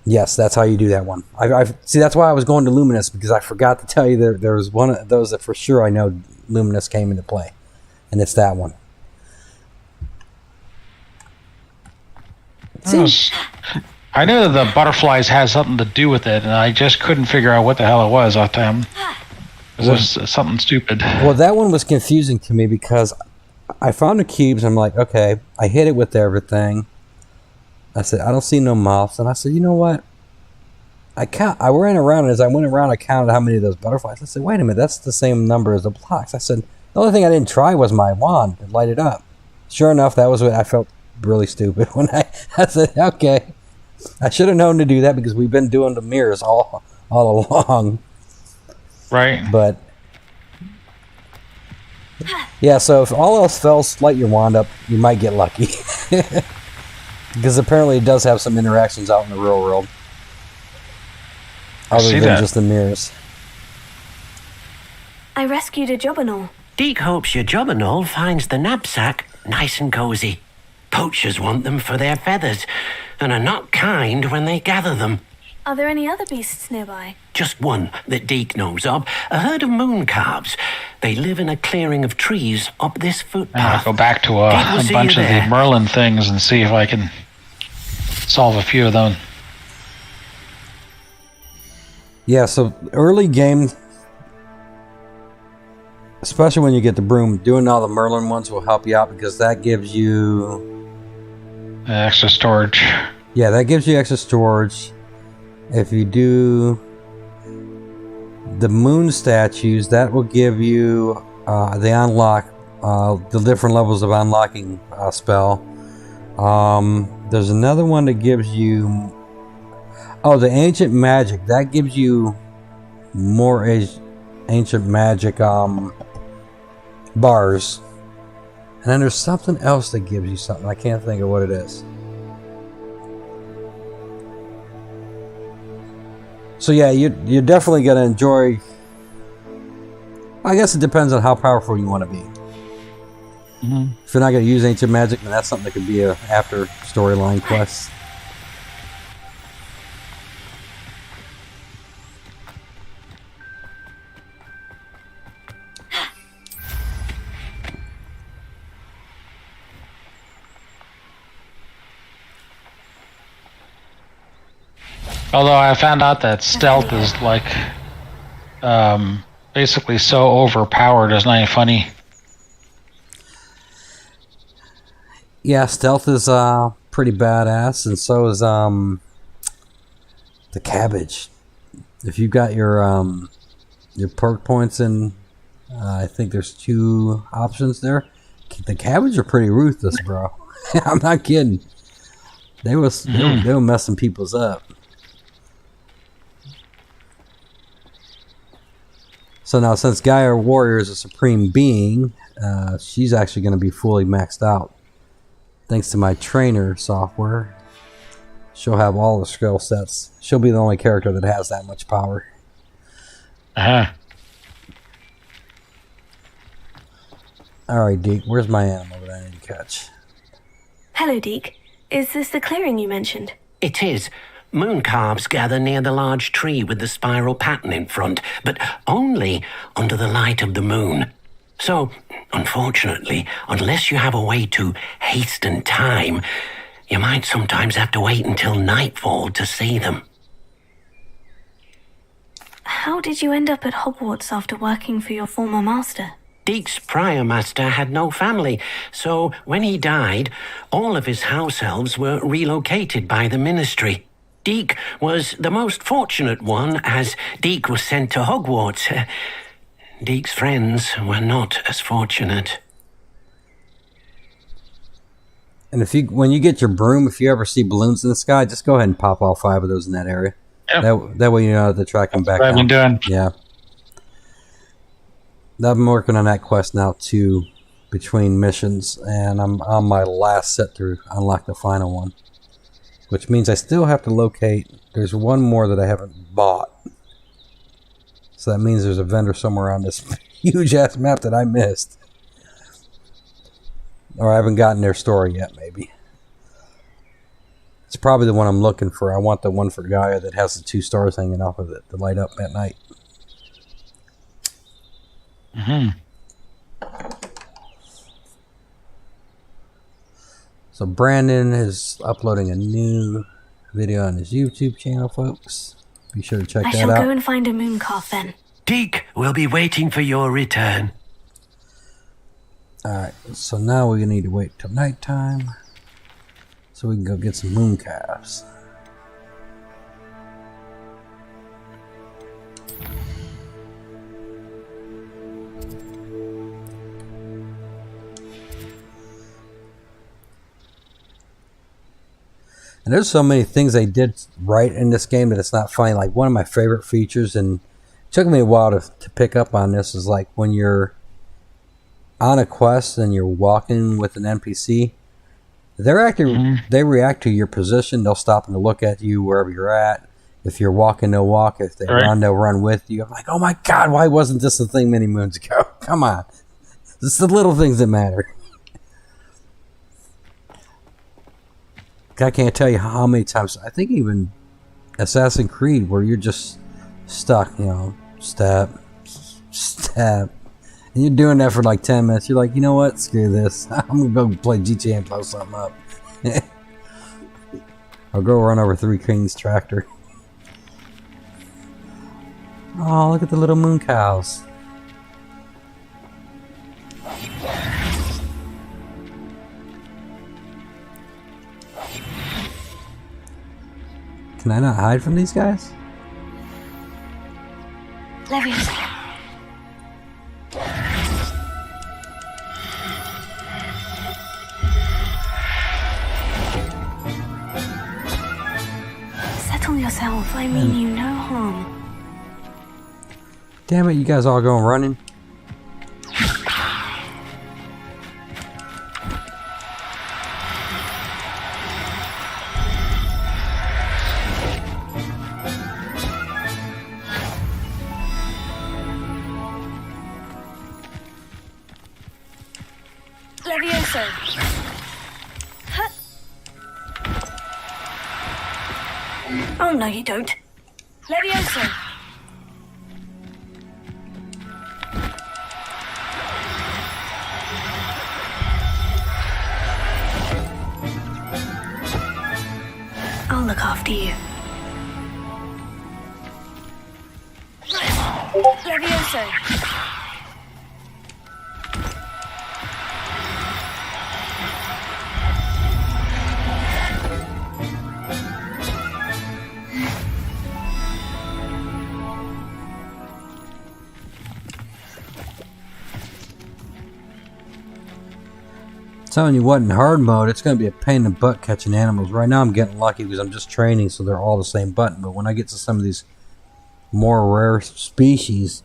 Yes, that's how you do that one. I see, that's why I was going to Luminous, because I forgot to tell you there was one of those that for sure I know Luminous came into play. And it's that one. I knew that the butterflies had something to do with it, and I just couldn't figure out what the hell it was off time. It was something stupid. Well, that one was confusing to me because I found the cubes, and I'm like, okay, I hit it with everything. I said, I don't see no moths. And I said, you know what? I ran around, and as I went around, I counted how many of those butterflies. I said, wait a minute, that's the same number as the blocks. I said, the only thing I didn't try was my wand to light it up. Sure enough, that was what I felt really stupid when I said, okay. I should have known to do that because we've been doing the mirrors all along. Right. But yeah, so if all else fails, light your wand up. You might get lucky. Because apparently it does have some interactions out in the real world. Other than just the mirrors. I rescued a Jobberknoll. Deke hopes your Jobberknoll finds the knapsack nice and cozy. Poachers want them for their feathers, and are not kind when they gather them. Are there any other beasts nearby? Just one that Deke knows of, a herd of moon calves. They live in a clearing of trees up this footpath. I'll go back to a bunch of the Merlin things and see if I can solve a few of them. Yeah, so early game, especially when you get the broom, doing all the Merlin ones will help you out because that gives you extra storage. Yeah, that gives you extra storage. If you do the moon statues, that will give you the unlock, the different levels of unlocking spell. There's another one that gives you, the ancient magic, that gives you more ancient magic bars. And then there's something else that gives you something. I can't think of what it is. So yeah, you're definitely going to enjoy. I guess it depends on how powerful you want to be. Mm-hmm. If you're not going to use ancient magic, then that's something that could be a after storyline quest. Although I found out that stealth is like basically so overpowered, it's not even funny. Yeah, stealth is pretty badass, and so is the cabbage. If you got your perk points in, I think there's 2 options there. The cabbage are pretty ruthless, bro. I'm not kidding. They were messing people's up. So now, since Gaia Warrior is a supreme being, she's actually going to be fully maxed out. Thanks to my trainer software, she'll have all the skill sets. She'll be the only character that has that much power. Uh-huh. Alright, Deke, where's my animal that I need to catch? Hello, Deke. Is this the clearing you mentioned? It is. Moon calves gather near the large tree with the spiral pattern in front, but only under the light of the moon. So, unfortunately, unless you have a way to hasten time, you might sometimes have to wait until nightfall to see them. How did you end up at Hogwarts after working for your former master? Deke's prior master had no family, so when he died, all of his house elves were relocated by the ministry. Deke was the most fortunate one, as Deke was sent to Hogwarts. Deke's friends were not as fortunate. And when you get your broom, if you ever see balloons in the sky, just go ahead and pop all 5 of those in that area. Yep. That way you know to track them back. That's what I've been doing. Yeah. I've been working on that quest now too, between missions, and I'm on my last set to unlock the final one. Which means I still have to locate. There's one more that I haven't bought. So that means there's a vendor somewhere on this huge ass map that I missed. Or I haven't gotten their story yet, maybe. It's probably the one I'm looking for. I want the one for Gaia that has the 2 stars hanging off of it to light up at night. Mm-hmm. So Brandon is uploading a new video on his YouTube channel, folks. Be sure to check that out. I shall go and find a moon calf then. Deke will be waiting for your return. Alright, so now we need to wait till nighttime so we can go get some moon calves. And there's so many things they did right in this game that it's not funny. Like, one of my favorite features, and it took me a while to pick up on this, is like when you're on a quest and you're walking with an NPC, they react to your position. They'll stop and to look at you wherever you're at. If you're walking, they'll walk. If they run, they'll run with you. I'm like, oh my God, why wasn't this a thing many moons ago? Come on. It's the little things that matter. I can't tell you how many times, I think even Assassin's Creed, where you're just stuck, step, and you're doing that for like 10 minutes. You're like, you know what, screw this. I'm going to go play GTA and blow something up. I'll go run over 3 Kings tractor. Oh, look at the little moon cows. Can I not hide from these guys? Leviosa. Settle yourself. I mean you no harm. Damn it, you guys all going running? Leviosa. Huh. Oh no, you don't. Leviosa. I'll look after you. Leviosa. Telling you what, in hard mode, it's going to be a pain in the butt catching animals. Right now I'm getting lucky because I'm just training, so they're all the same button. But when I get to some of these more rare species,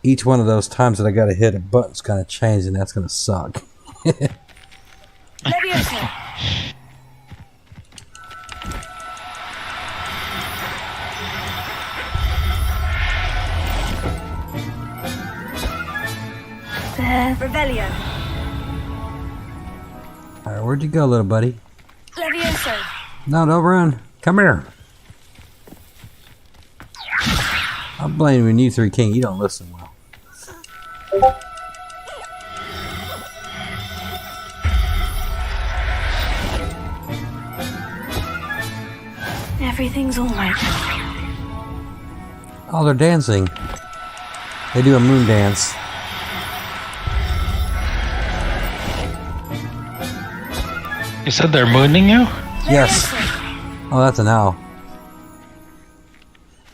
each one of those times that I got to hit a button's going to change, and that's going to suck. Leviosa. There. Revelio. Alright, where'd you go, little buddy? Leviosa. No, don't run. Come here. I'm blaming you three, King. You don't listen well. Everything's alright. Oh, they're dancing. They do a moon dance. You said they're mooning you? Yes. Oh, that's an owl.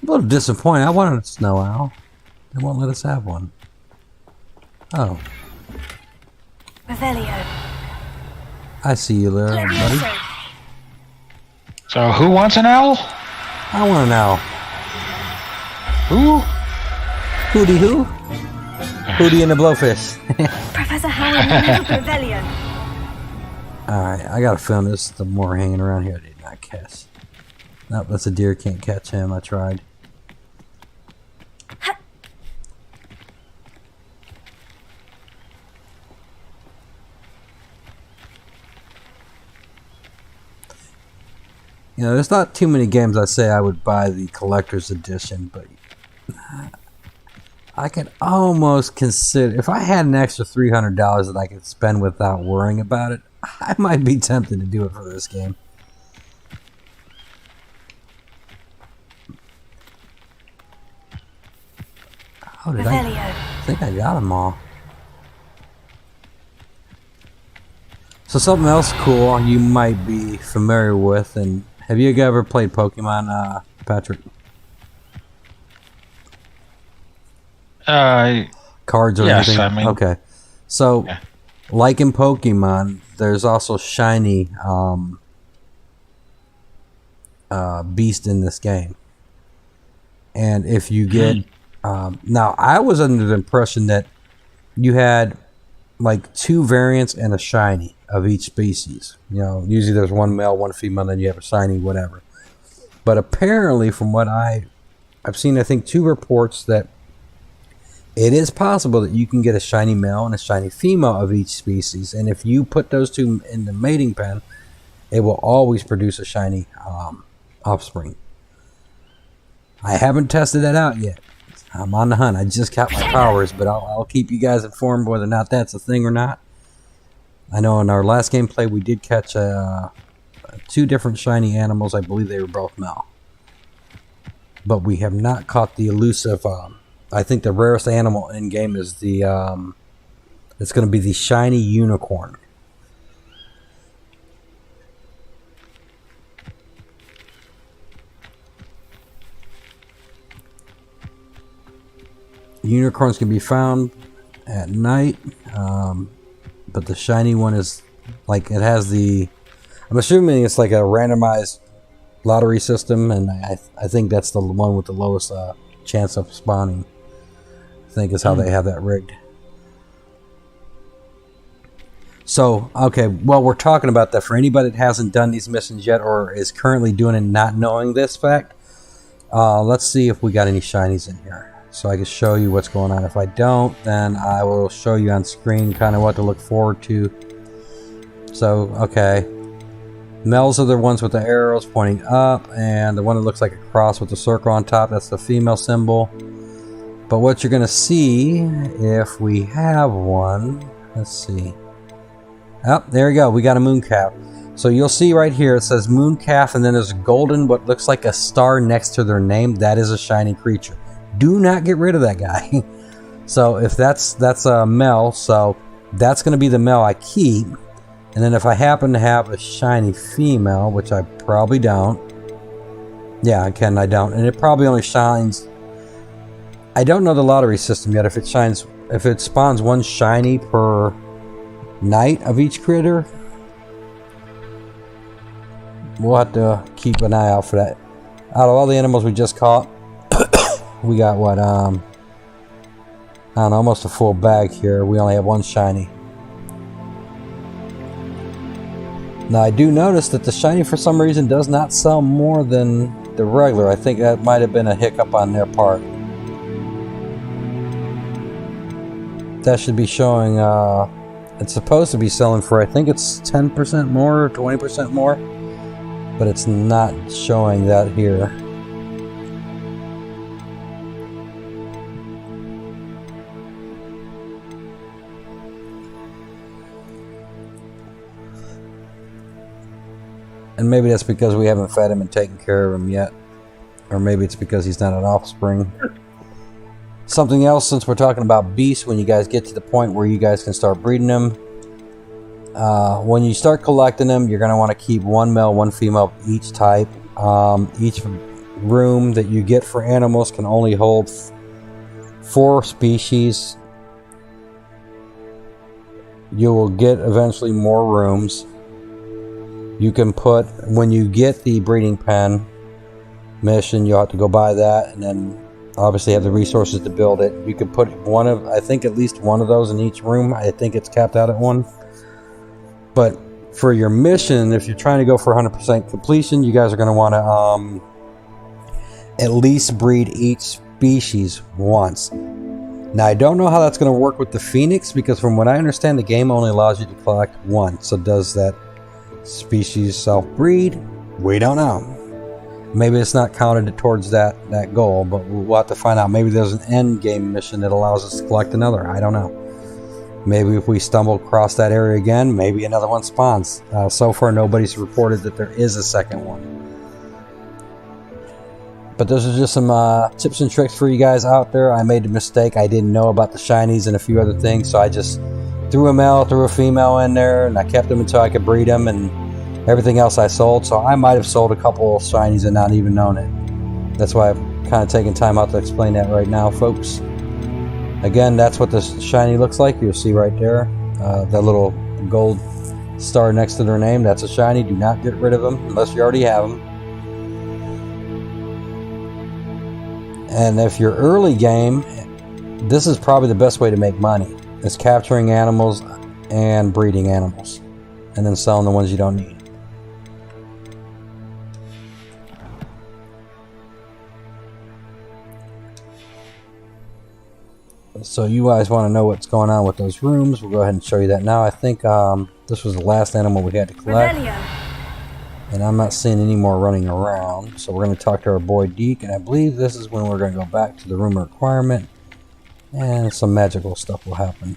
I'm a little disappointed. I wanted a snow owl. They won't let us have one. Oh. Revelio. I see you, little buddy. So who wants an owl? I want an owl. Who? Hootie who? Hootie and the Blowfish. Professor Howard, Revelio. Alright, I gotta film this. The more hanging around here I did not catch. Nope, that's a deer. Can't catch him. I tried. You know, there's not too many games I say I would buy the collector's edition, but I could almost consider, if I had an extra $300 that I could spend without worrying about it, I might be tempted to do it for this game. Oh, did I think I got them all. So something else cool you might be familiar with, and have you ever played Pokemon, Patrick? Cards or yes, anything? I mean, okay. So, yeah. Like in Pokemon, there's also shiny beast in this game. And if you get... now, I was under the impression that you had like 2 variants and a shiny of each species. You know, usually there's one male, one female, then you have a shiny, whatever. But apparently, from what I've seen, I think 2 reports that it is possible that you can get a shiny male and a shiny female of each species, and if you put those 2 in the mating pen, it will always produce a shiny offspring. I haven't tested that out yet. I'm on the hunt. I just got my powers, but I'll keep you guys informed whether or not that's a thing or not. I know in our last gameplay we did catch 2 different shiny animals. I believe they were both male. But we have not caught the elusive... I think the rarest animal in game is the it's going to be the shiny unicorn. Unicorns can be found at night, but the shiny one is like, it has the, I'm assuming it's like a randomized lottery system, and I think that's the one with the lowest chance of spawning. I think is how they have that rigged. So, okay, well, we're talking about that. For anybody that hasn't done these missions yet or is currently doing it not knowing this fact, let's see if we got any shinies in here. So I can show you what's going on. If I don't, then I will show you on screen kind of what to look forward to. So, okay. Males are the ones with the arrows pointing up, and the one that looks like a cross with the circle on top, that's the female symbol. But what you're going to see, if we have one, let's see. Oh, there we go. We got a mooncalf. So you'll see right here, it says mooncalf, and then there's a golden, what looks like a star next to their name. That is a shiny creature. Do not get rid of that guy. So if that's a male, so that's going to be the male I keep. And then if I happen to have a shiny female, which I probably don't. Yeah, I don't. And it probably only shines. I don't know the lottery system yet. If it spawns one shiny per night of each critter, we'll have to keep an eye out for that. Out of all the animals we just caught, we got what, I don't know, almost a full bag here. We only have one shiny. Now I do notice that the shiny for some reason does not sell more than the regular. I think that might have been a hiccup on their part. That should be showing, it's supposed to be selling for, I think it's 10% more or 20% more, but it's not showing that here. And maybe that's because we haven't fed him and taken care of him yet. Or maybe it's because he's not an offspring. Something else, since we're talking about beasts, when you guys get to the point where you guys can start breeding them, when you start collecting them, you're going to want to keep one male, one female of each type. Each room that you get for animals can only hold 4 species. You will get eventually more rooms. You can put, when you get the breeding pen mission, you'll have to go buy that, and then obviously have the resources to build it. You can put one of, I think at least one of those in each room. I think it's capped out at 1. But for your mission, if you're trying to go for 100% completion, you guys are going to want to at least breed each species once. Now, I don't know how that's going to work with the Phoenix, because from what I understand, the game only allows you to collect 1. So does that species self-breed? We don't know. Maybe it's not counted towards that goal, but we'll have to find out. Maybe there's an end game mission that allows us to collect another. I don't know. Maybe if we stumble across that area again, maybe another one spawns. So far, nobody's reported that there is a second one. But those are just some tips and tricks for you guys out there. I made a mistake. I didn't know about the shinies and a few other things, so I just threw a male, threw a female in there, and I kept them until I could breed them, and everything else I sold. So I might have sold a couple of shinies and not even known it. That's why I've kind of taken time out to explain that right now, folks. Again, that's what this shiny looks like. You'll see right there, that little gold star next to their name. That's a shiny. Do not get rid of them unless you already have them. And if you're early game, this is probably the best way to make money. Is capturing animals and breeding animals, and then selling the ones you don't need. So you guys want to know what's going on with those rooms. We'll go ahead and show you that now. I think this was the last animal we had to collect. Rebellion. And I'm not seeing any more running around. So we're going to talk to our boy Deke. And I believe this is when we're going to go back to the room requirement. And some magical stuff will happen.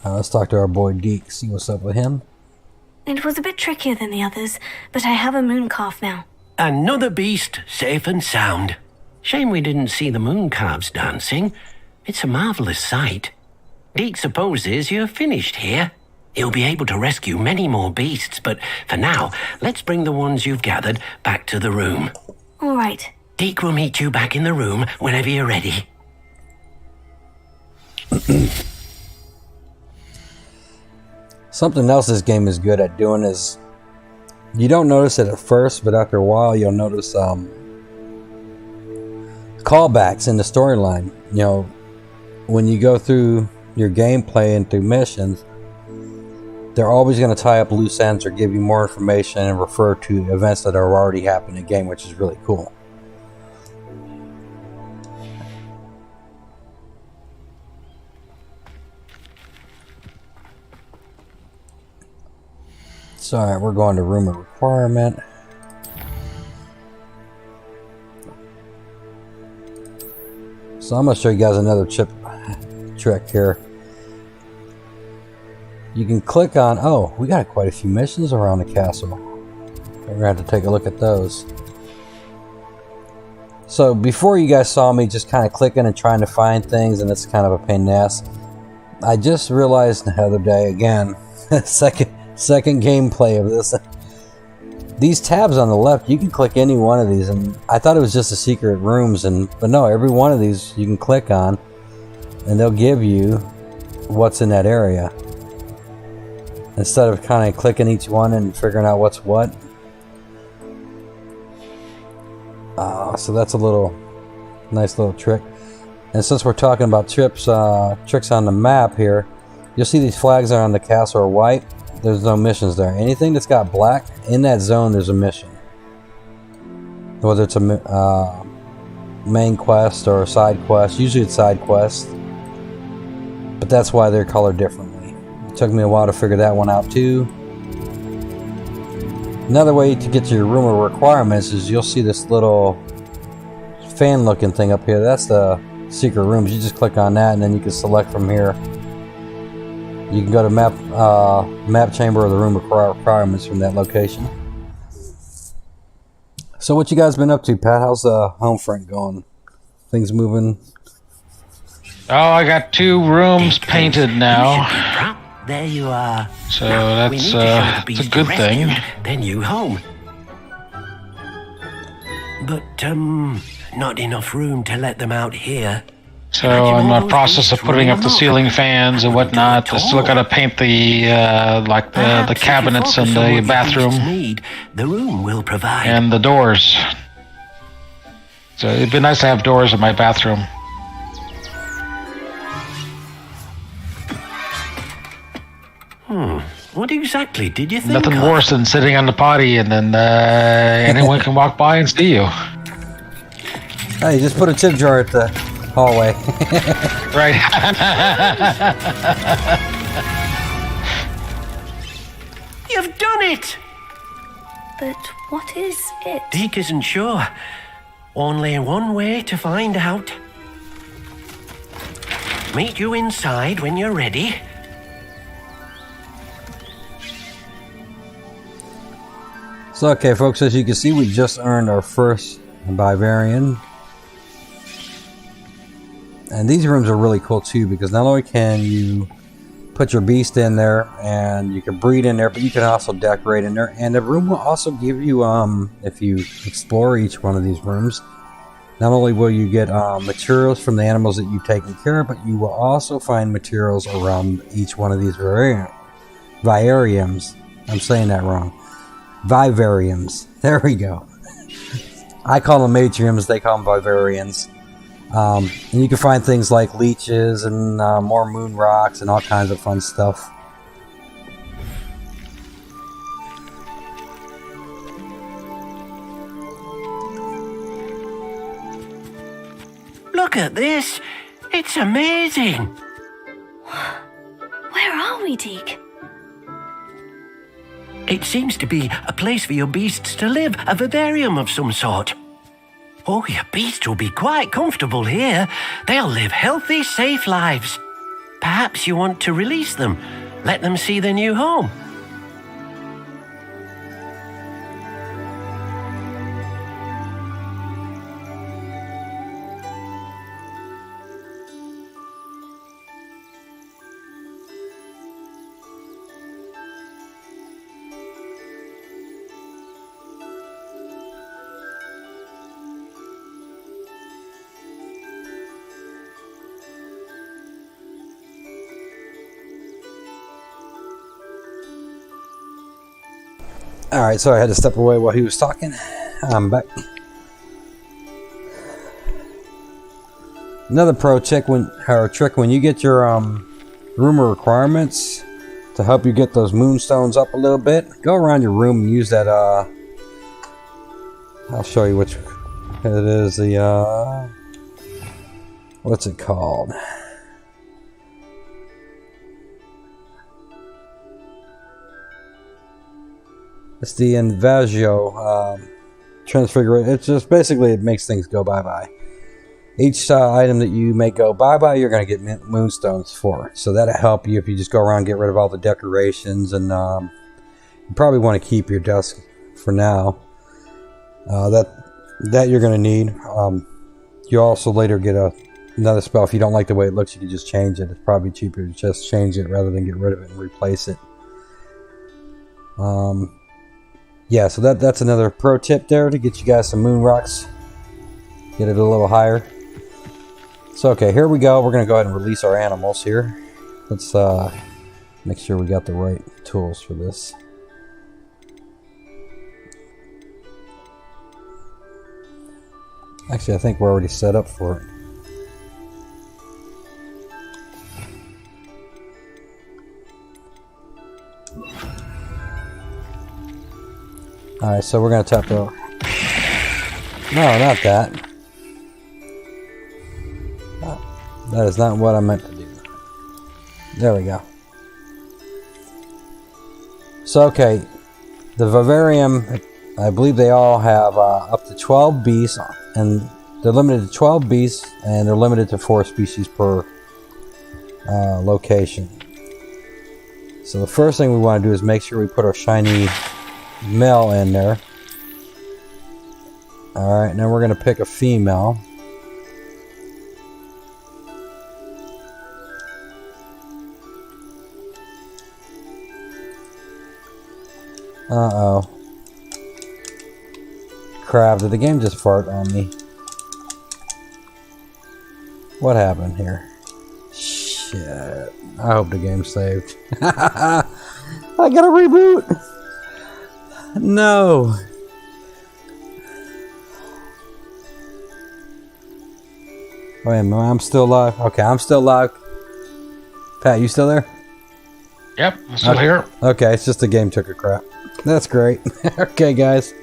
Let's talk to our boy Deke, see what's up with him. It was a bit trickier than the others, but I have a moon calf now. Another beast, safe and sound. Shame we didn't see the moon calves dancing. It's a marvelous sight. Deke supposes you're finished here. He'll be able to rescue many more beasts, but for now, let's bring the ones you've gathered back to the room. All right. Deke will meet you back in the room whenever you're ready. Something else this game is good at doing is, you don't notice it at first, but after a while you'll notice callbacks in the storyline. You know, when you go through your gameplay and through missions, they're always going to tie up loose ends or give you more information and refer to events that are already happening in the game, which is really cool. So, alright, we're going to room of requirement. So I'm going to show you guys another trick here. You can click on, oh, we got quite a few missions around the castle. We're going to have to take a look at those. So before you guys saw me just kind of clicking and trying to find things, and it's kind of a pain in the ass, I just realized the other day, again, second gameplay of this. These tabs on the left, you can click any one of these, and I thought it was just the secret rooms, but no, every one of these you can click on, and they'll give you what's in that area. Instead of kind of clicking each one and figuring out what's what. So that's a nice little trick. And since we're talking about tricks on the map here, you'll see these flags that are on the castle are white. There's no missions there. Anything that's got black in that zone, there's a mission. Whether it's a main quest or a side quest. Usually it's side quest, but that's why they're colored differently. It took me a while to figure that one out too. Another way to get to your room of requirements is you'll see this little fan looking thing up here. That's the secret rooms. You just click on that and then you can select from here. You can go to map chamber or the room requirements from that location. So what you guys been up to, Pat? How's the home front going? Things moving? Oh, I got 2 rooms painted now. There you are. So that's a good thing. Then you home. But not enough room to let them out here. So I'm in the process of putting up the ceiling fans and whatnot. I still gotta paint the the cabinets in the bathroom the room will provide. and the doors. So it'd be nice to have doors in my bathroom. What exactly did you think? Nothing worse than sitting on the potty and then anyone can walk by and see you. Hey, just put a tip jar at the hallway. Right. You've done it! But what is it? Deke isn't sure. Only one way to find out. Meet you inside when you're ready. So, okay, folks, as you can see, we just earned our first Bavarian. And these rooms are really cool, too, because not only can you put your beast in there, and you can breed in there, but you can also decorate in there. And the room will also give you, if you explore each one of these rooms, not only will you get materials from the animals that you've taken care of, but you will also find materials around each one of these vivariums. I'm saying that wrong. Vivariums. There we go. I call them atriums, they call them vivarians. And you can find things like leeches and more moon rocks and all kinds of fun stuff. Look at this. It's amazing. Where are we, Deke? It seems to be a place for your beasts to live, a vivarium of some sort. Oh, your beasts will be quite comfortable here. They'll live healthy, safe lives. Perhaps you want to release them, let them see their new home. Alright, so I had to step away while he was talking. I'm back. Another pro trick when you get your room requirements to help you get those moonstones up a little bit, go around your room and use that I'll show you which it is, the what's it called? It's the Invaggio Transfiguration. It's just basically it makes things go bye-bye. Each item that you make go bye-bye, you're going to get moonstones for. So that'll help you if you just go around and get rid of all the decorations. And you probably want to keep your desk for now. That you're going to need. You also later get another spell. If you don't like the way it looks, you can just change it. It's probably cheaper to just change it rather than get rid of it and replace it. Yeah, so that's another pro tip there to get you guys some moon rocks. Get it a little higher. So okay, here we go. We're going to go ahead and release our animals here. Let's make sure we got the right tools for this. Actually, I think we're already set up for it. Alright, so we're going to tap the... No, not that. That is not what I meant to do. There we go. So, okay. The Vivarium, I believe they all have up to 12 beasts, and they're limited to 12 beasts, and they're limited to 4 species per location. So the first thing we want to do is make sure we put our shiny male in there. Alright, now we're going to pick a female. Uh-oh. Crap, did the game just fart on me? What happened here? Shit. I hope the game's saved. I gotta reboot! No! Wait a minute, I'm still alive. Okay, I'm still alive. Pat, you still there? Yep, I'm still here. Okay, it's just the game took a crap. That's great. Okay, guys.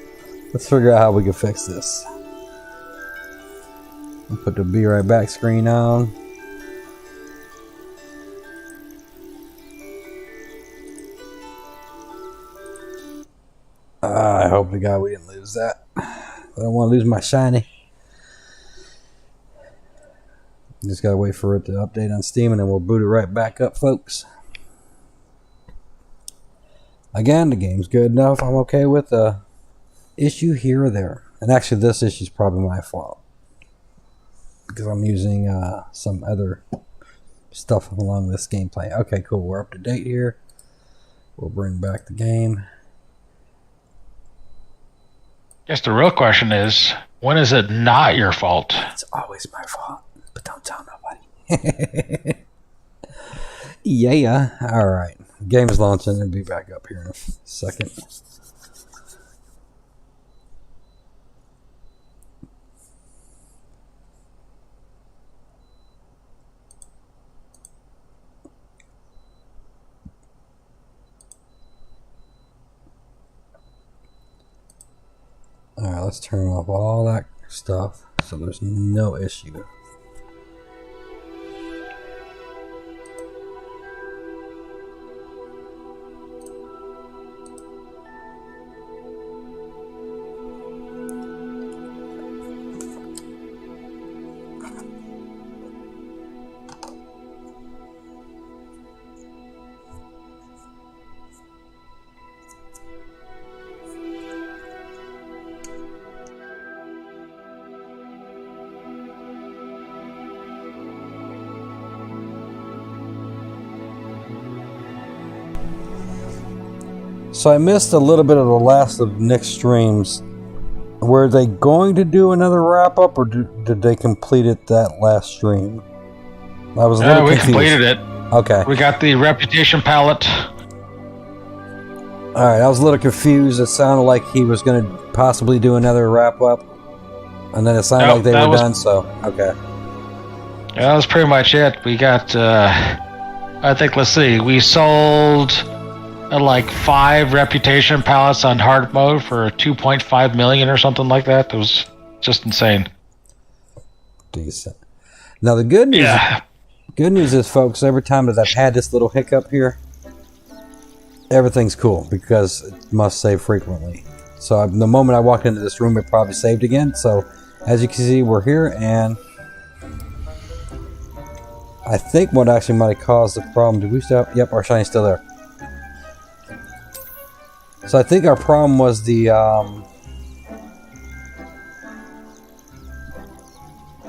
Let's figure out how we can fix this. I'll put the Be Right Back screen on. I hope to God we didn't lose that. I don't want to lose my shiny. Just gotta wait for it to update on Steam and then we'll boot it right back up, folks. Again, the game's good enough. I'm okay with a issue here or there. And actually this issue is probably my fault. Because I'm using some other stuff along this gameplay. Okay, cool. We're up to date here. We'll bring back the game. Guess the real question is, when is it not your fault? It's always my fault, but don't tell nobody. Yeah. All right. Game's launching and be back up here in a second. Alright, let's turn off all that stuff so there's no issue. So I missed a little bit of the last of Nick's streams. Were they going to do another wrap up, or did they complete it that last stream? I was a little confused. We completed it. Okay. We got the reputation palette. Alright, I was a little confused. It sounded like he was going to possibly do another wrap-up. And then it sounded like they were done, so, okay. Yeah, that was pretty much it. We got, I think, let's see, we sold like 5 reputation pallets on hard mode for 2.5 million or something like that. It was just insane. Decent. Now the good news is, folks, every time that I've had this little hiccup here, everything's cool because it must save frequently. So the moment I walked into this room, it probably saved again. So as you can see, we're here, and I think what actually might have caused the problem. Did we still? Yep, our shiny's still there. So I think our problem was the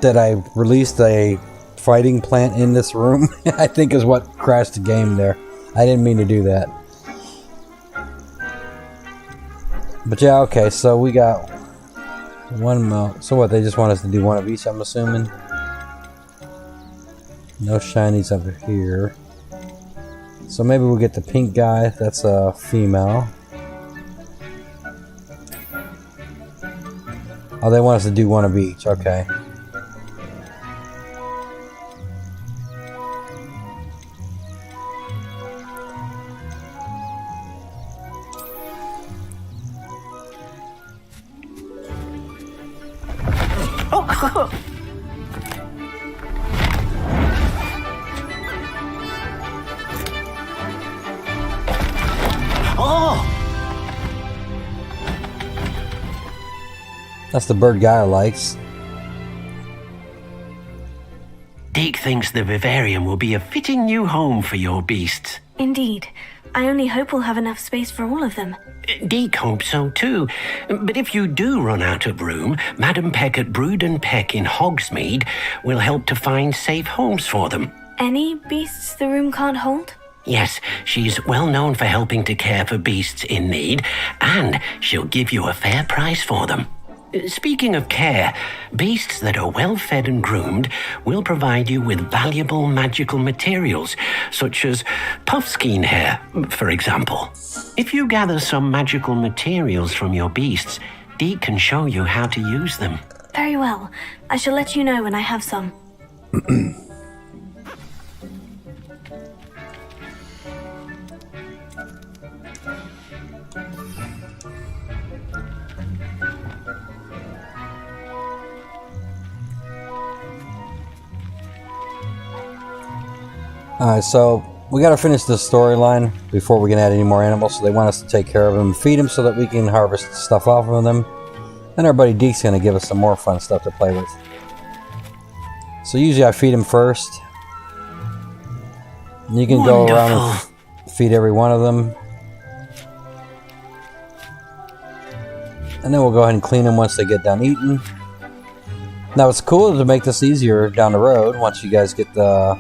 that I released a fighting plant in this room. I think is what crashed the game there. I didn't mean to do that. But yeah, okay, so we got one milk. So what, they just want us to do one of each, I'm assuming? No shinies over here. So maybe we'll get the pink guy. That's a female. Oh, they want us to do one of each. Okay. That's the bird Gaia likes. Deke thinks the vivarium will be a fitting new home for your beasts. Indeed. I only hope we'll have enough space for all of them. Deke hopes so too. But if you do run out of room, Madam Peck at Brood and Peck in Hogsmeade will help to find safe homes for them. Any beasts the room can't hold? Yes, she's well known for helping to care for beasts in need, and she'll give you a fair price for them. Speaking of care, beasts that are well fed and groomed will provide you with valuable magical materials, such as puffskein hair, for example. If you gather some magical materials from your beasts, Deke can show you how to use them. Very well. I shall let you know when I have some. Alright, so we gotta finish this storyline before we can add any more animals, so they want us to take care of them, feed them so that we can harvest stuff off of them. Then our buddy Deke's gonna give us some more fun stuff to play with. So usually I feed them first. And you can go around and feed every one of them. And then we'll go ahead and clean them once they get done eating. Now it's cool to make this easier down the road once you guys get the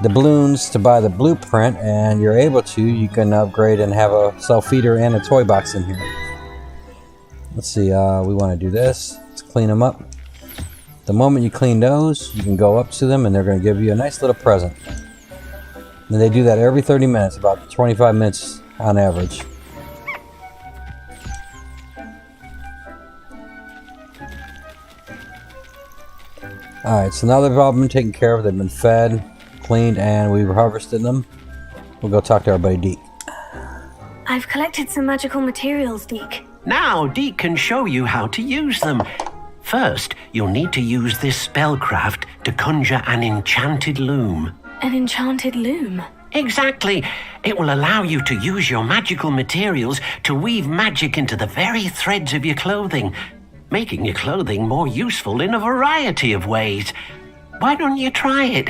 balloons to buy the blueprint, and you're able to, you can upgrade and have a self-feeder and a toy box in here. Let's see, we want to do this. Let's clean them up. The moment you clean those, you can go up to them and they're going to give you a nice little present. And they do that every 30 minutes, about 25 minutes on average. Alright, so now they've all been taken care of, they've been fed, cleaned, and we've harvested them. We'll go talk to our buddy Deke. I've collected some magical materials, Deke. Now Deke can show you how to use them. First, you'll need to use this spellcraft to conjure an enchanted loom. An enchanted loom? Exactly. It will allow you to use your magical materials to weave magic into the very threads of your clothing, making your clothing more useful in a variety of ways. Why don't you try it?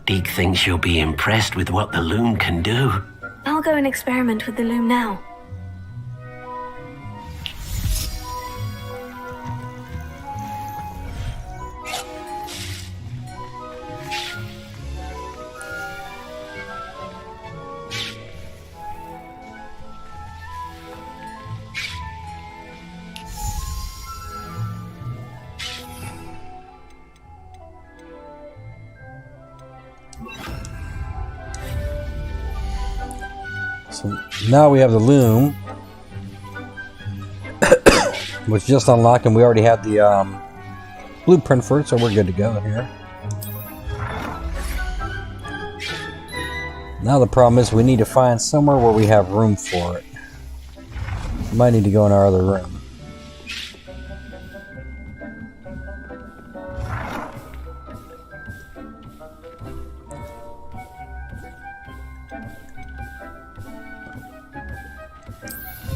Deke thinks you'll be impressed with what the loom can do. I'll go and experiment with the loom now. So now we have the loom, which just unlocked, and we already had the blueprint for it, so we're good to go here. Now the problem is we need to find somewhere where we have room for it. We might need to go in our other room.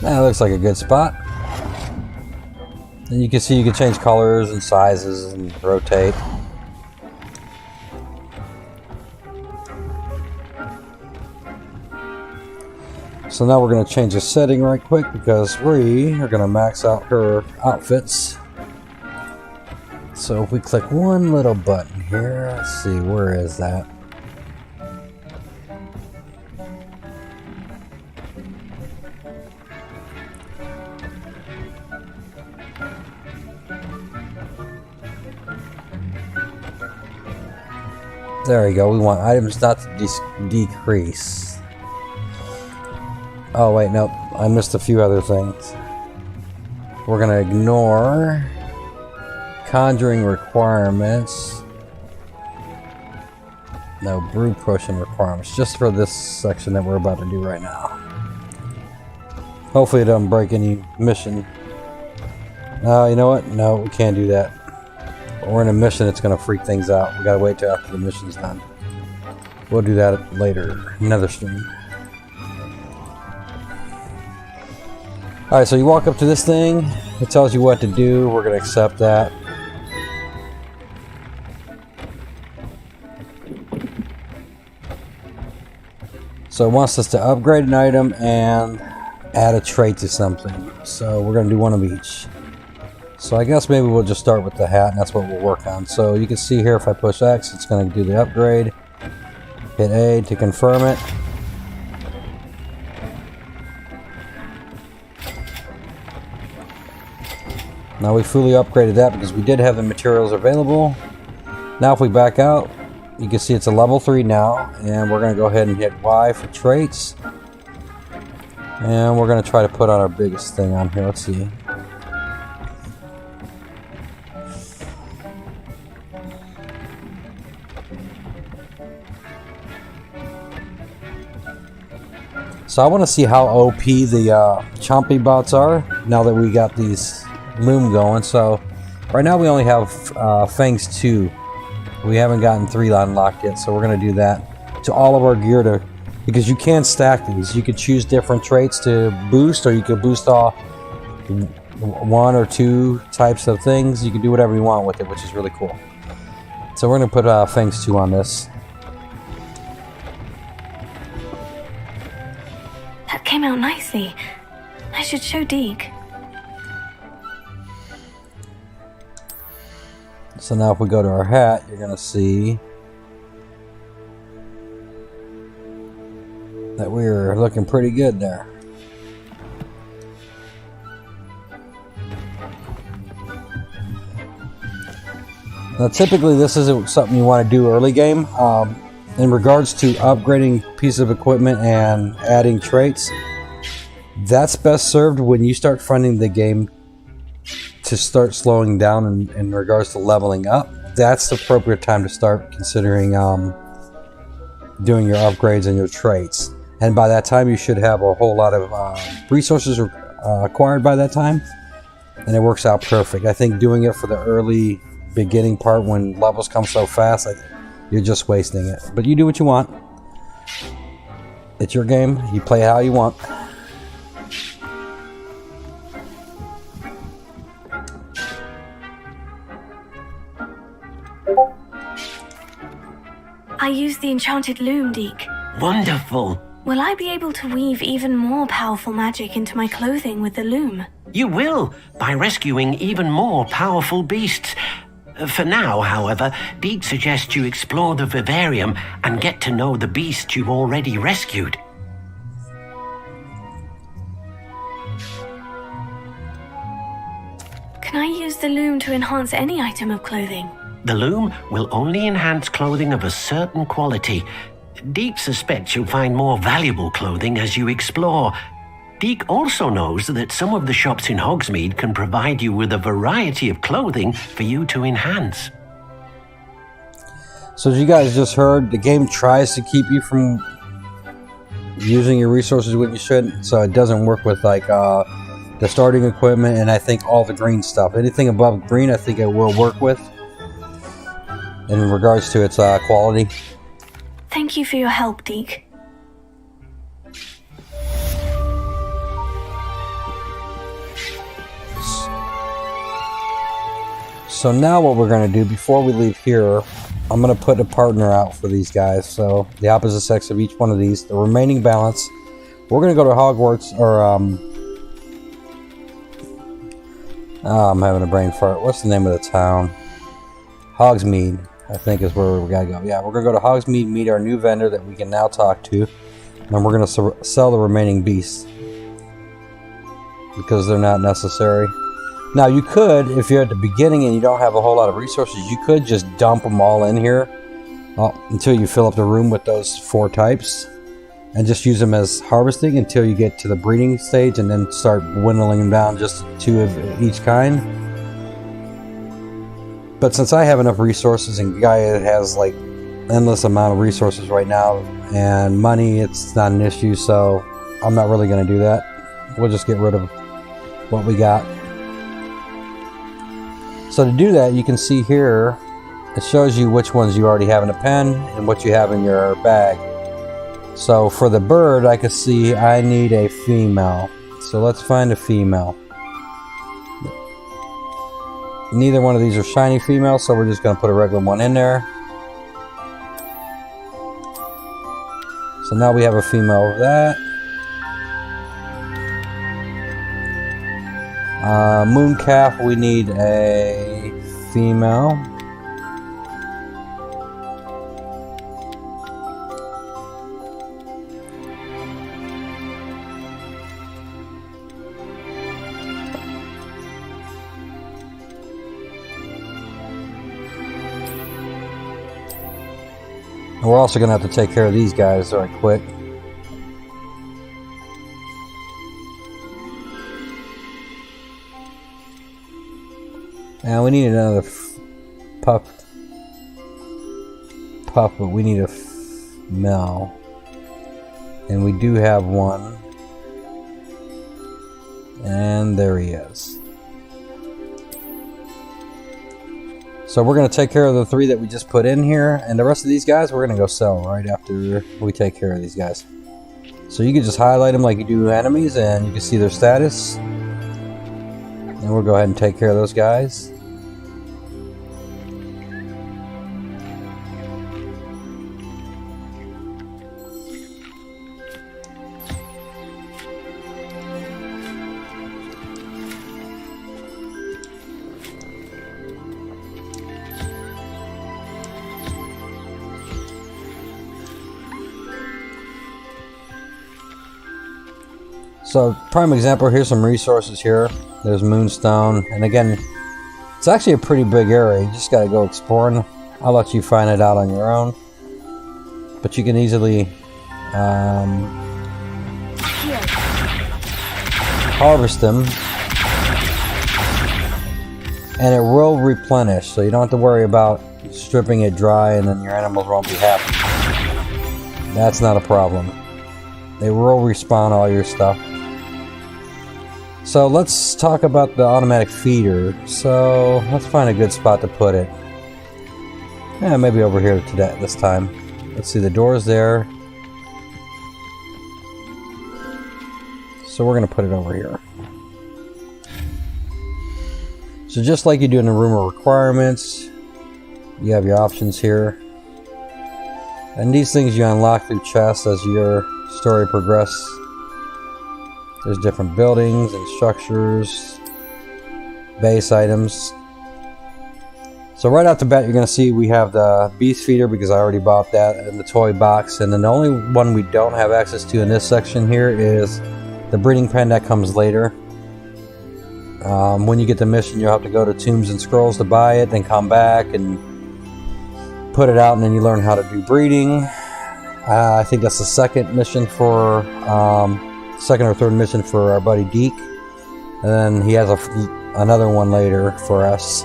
That looks like a good spot. And you can see you can change colors and sizes and rotate. So now we're going to change the setting right quick because we are going to max out her outfits. So if we click one little button here, let's see, where is that? There we go. We want items not to decrease. Oh wait, nope. I missed a few other things. We're gonna ignore conjuring requirements. No, brew potion requirements. Just for this section that we're about to do right now. Hopefully it doesn't break any mission. You know what? No, we can't do that. We're in a mission, it's going to freak things out. We got to wait till after the mission's done. We'll do that later, another stream. Alright, so you walk up to this thing. It tells you what to do. We're going to accept that. So it wants us to upgrade an item and add a trait to something. So we're going to do one of each. So I guess maybe we'll just start with the hat, and that's what we'll work on. So you can see here, if I push X, it's going to do the upgrade. Hit A to confirm it. Now we fully upgraded that because we did have the materials available. Now if we back out, you can see it's a level 3 now, and we're going to go ahead and hit Y for traits. And we're going to try to put on our biggest thing on here. Let's see. So I want to see how OP the chompy bots are now that we got these loom going. So right now we only have Fangs 2. We haven't gotten 3 unlocked yet, so we're going to do that to all of our gear because you can stack these. You could choose different traits to boost, or you could boost all 1 or 2 types of things. You can do whatever you want with it, which is really cool. So we're going to put Fangs 2 on this. That came out nicely. I should show Deke. So now if we go to our hat, you're going to see that we're looking pretty good there. Now typically this isn't something you want to do early game. In regards to upgrading pieces of equipment and adding traits, that's best served when you start finding the game to start slowing down in regards to leveling up. That's the appropriate time to start considering doing your upgrades and your traits. And by that time you should have a whole lot of resources acquired by that time, and it works out perfect. I think doing it for the early beginning part when levels come so fast, you're just wasting it. But you do what you want. It's your game. You play how you want. I used the enchanted loom, Deke. Wonderful. Will I be able to weave even more powerful magic into my clothing with the loom? You will, by rescuing even more powerful beasts. For now, however, Deke suggests you explore the vivarium and get to know the beasts you've already rescued. Can I use the loom to enhance any item of clothing? The loom will only enhance clothing of a certain quality. Deke suspects you'll find more valuable clothing as you explore. Deke also knows that some of the shops in Hogsmeade can provide you with a variety of clothing for you to enhance. So as you guys just heard, the game tries to keep you from using your resources when you should, so it doesn't work with like the starting equipment and I think all the green stuff. Anything above green I think it will work with in regards to its quality. Thank you for your help, Deke. So now what we're going to do before we leave here, I'm going to put a partner out for these guys. So the opposite sex of each one of these. The remaining balance, we're going to go to Hogwarts, or I'm having a brain fart. What's the name of the town? Hogsmeade, I think is where we got to go. Yeah, we're going to go to Hogsmeade, meet our new vendor that we can now talk to. And we're going to sell the remaining beasts, because they're not necessary. Now you could, if you're at the beginning and you don't have a whole lot of resources, you could just dump them all in here until you fill up the room with those 4 types and just use them as harvesting until you get to the breeding stage and then start dwindling them down just to 2 of each kind. But since I have enough resources and Gaia has like endless amount of resources right now and money, it's not an issue, so I'm not really going to do that. We'll just get rid of what we got. So to do that, you can see here, it shows you which ones you already have in a pen and what you have in your bag. So for the bird, I can see I need a female. So let's find a female. Neither one of these are shiny females, so we're just going to put a regular one in there. So now we have a female of that. Mooncalf, we need a female. And we're also going to have to take care of these guys right quick. And we need another pup, but we need a male. And we do have one. And there he is. So we're going to take care of the 3 that we just put in here. And the rest of these guys we're going to go sell right after we take care of these guys. So you can just highlight them like you do enemies and you can see their status. And we'll go ahead and take care of those guys. So, prime example, here's some resources here. There's Moonstone, and again, it's actually a pretty big area. You just gotta go exploring. I'll let you find it out on your own. But you can easily harvest them. And it will replenish, so you don't have to worry about stripping it dry and then your animals won't be happy. That's not a problem. They will respawn all your stuff. So let's talk about the automatic feeder. So let's find a good spot to put it. Yeah, maybe over here today, this time. Let's see, the door's there. So we're going to put it over here. So just like you do in the room of requirements, you have your options here. And these things you unlock through chests as your story progresses. There's different buildings and structures, base items. So right off the bat, you're going to see we have the beast feeder because I already bought that in the toy box. And then the only one we don't have access to in this section here is the breeding pen that comes later. When you get the mission, you'll have to go to Tombs and Scrolls to buy it, then come back and put it out, and then you learn how to do breeding. I think that's the second mission for, second or third mission for our buddy Deke. And then he has another one later for us.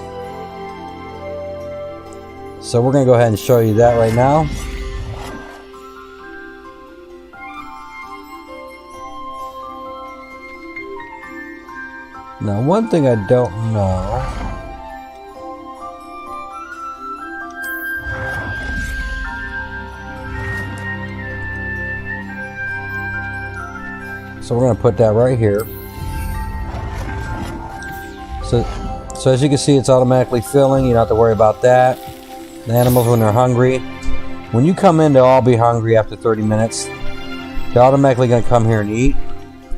So we're going to go ahead and show you that right now. Now, one thing I don't know. So we're going to put that right here. So as you can see, it's automatically filling. You don't have to worry about that. The animals, when they're hungry, when you come in, they'll all be hungry after 30 minutes. They're automatically going to come here and eat.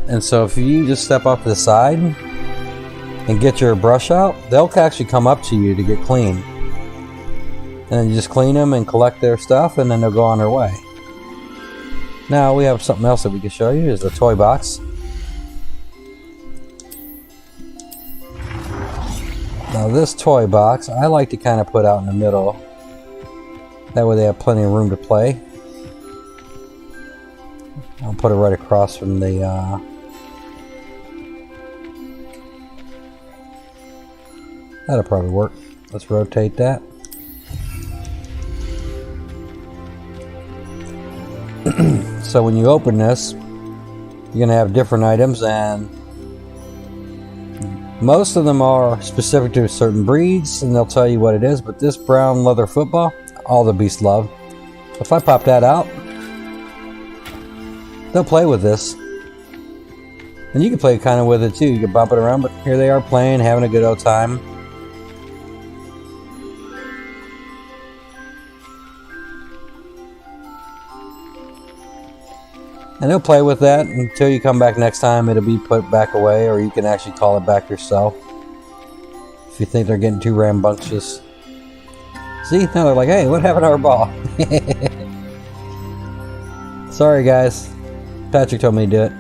And so if you just step off to the side and get your brush out, they'll actually come up to you to get clean. And then you just clean them and collect their stuff, and then they'll go on their way. Now we have something else that we can show you, is the toy box. Now this toy box, I like to kind of put out in the middle. That way they have plenty of room to play. I'll put it right across from the... That'll probably work. Let's rotate that. So when you open this, you're going to have different items, and most of them are specific to certain breeds, and they'll tell you what it is. But this brown leather football, all the beasts love. If I pop that out, they'll play with this. And you can play kind of with it too. You can bump it around, but here they are playing, having a good old time. And they'll play with that until you come back next time. It'll be put back away, or you can actually call it back yourself if you think they're getting too rambunctious. See, now they're like, hey, what happened to our ball? Sorry guys, Patrick told me to do it.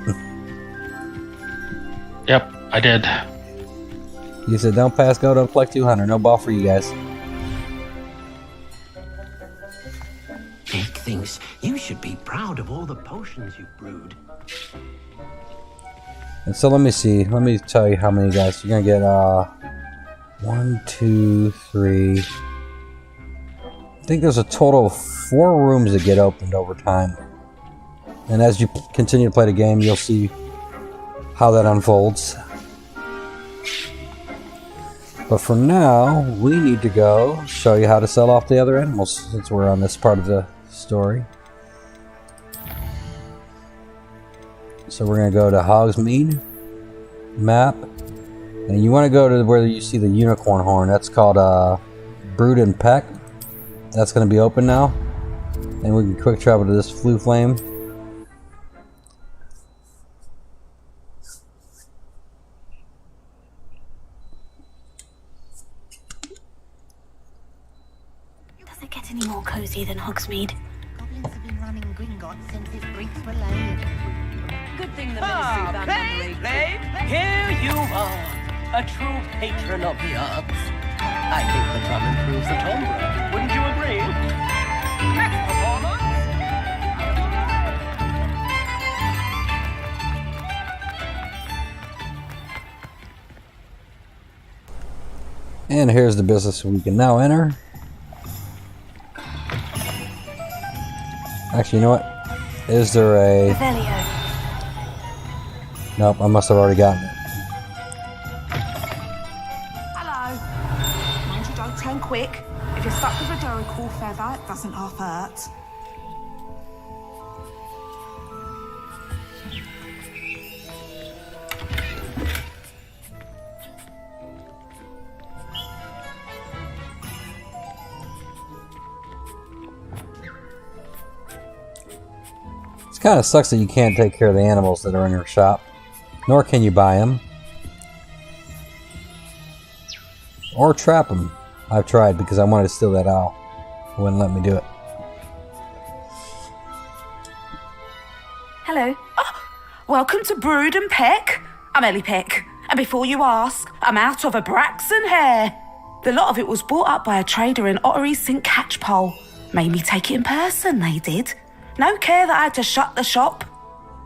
Yep, I did. He said don't pass go, don't collect 200. No ball for you guys. Jake thinks you should be proud of all the potions you've brewed. And so let me see. Let me tell you how many guys. You're going to get 1, 2, 3. I think there's a total of 4 rooms that get opened over time. And as you continue to play the game, you'll see how that unfolds. But for now, we need to go show you how to sell off the other animals, since we're on this part of the story. So we're going to go to Hogsmeade map, and you want to go to where you see the unicorn horn. That's called Brood and Peck. That's going to be open now, and we can quick travel to this Flue Flame. Does it get any more cozy than Hogsmeade? Goblins have been running Gringotts since its bricks were laid. Good thing the Play, here you are, a true patron of the arts. I think the drum improves the timbre. Wouldn't you agree? Next performance. And here's the business we can now enter. Actually, you know what? Is there a... Revelio. Nope, I must have already gotten it. Hello. Mind you don't turn quick. If you're stuck with a Duracool feather, it doesn't half hurt. It kind of sucks that you can't take care of the animals that are in your shop, nor can you buy them or trap them. I've tried because I wanted to steal that owl. It wouldn't let me do it. Hello. Welcome to Brood and Peck. I'm Ellie Peck, and before you ask, I'm out of a Braxton hair. The lot of it was bought up by a trader in Ottery's St. Catchpole. Made me take it in person, they did. No care that I had to shut the shop.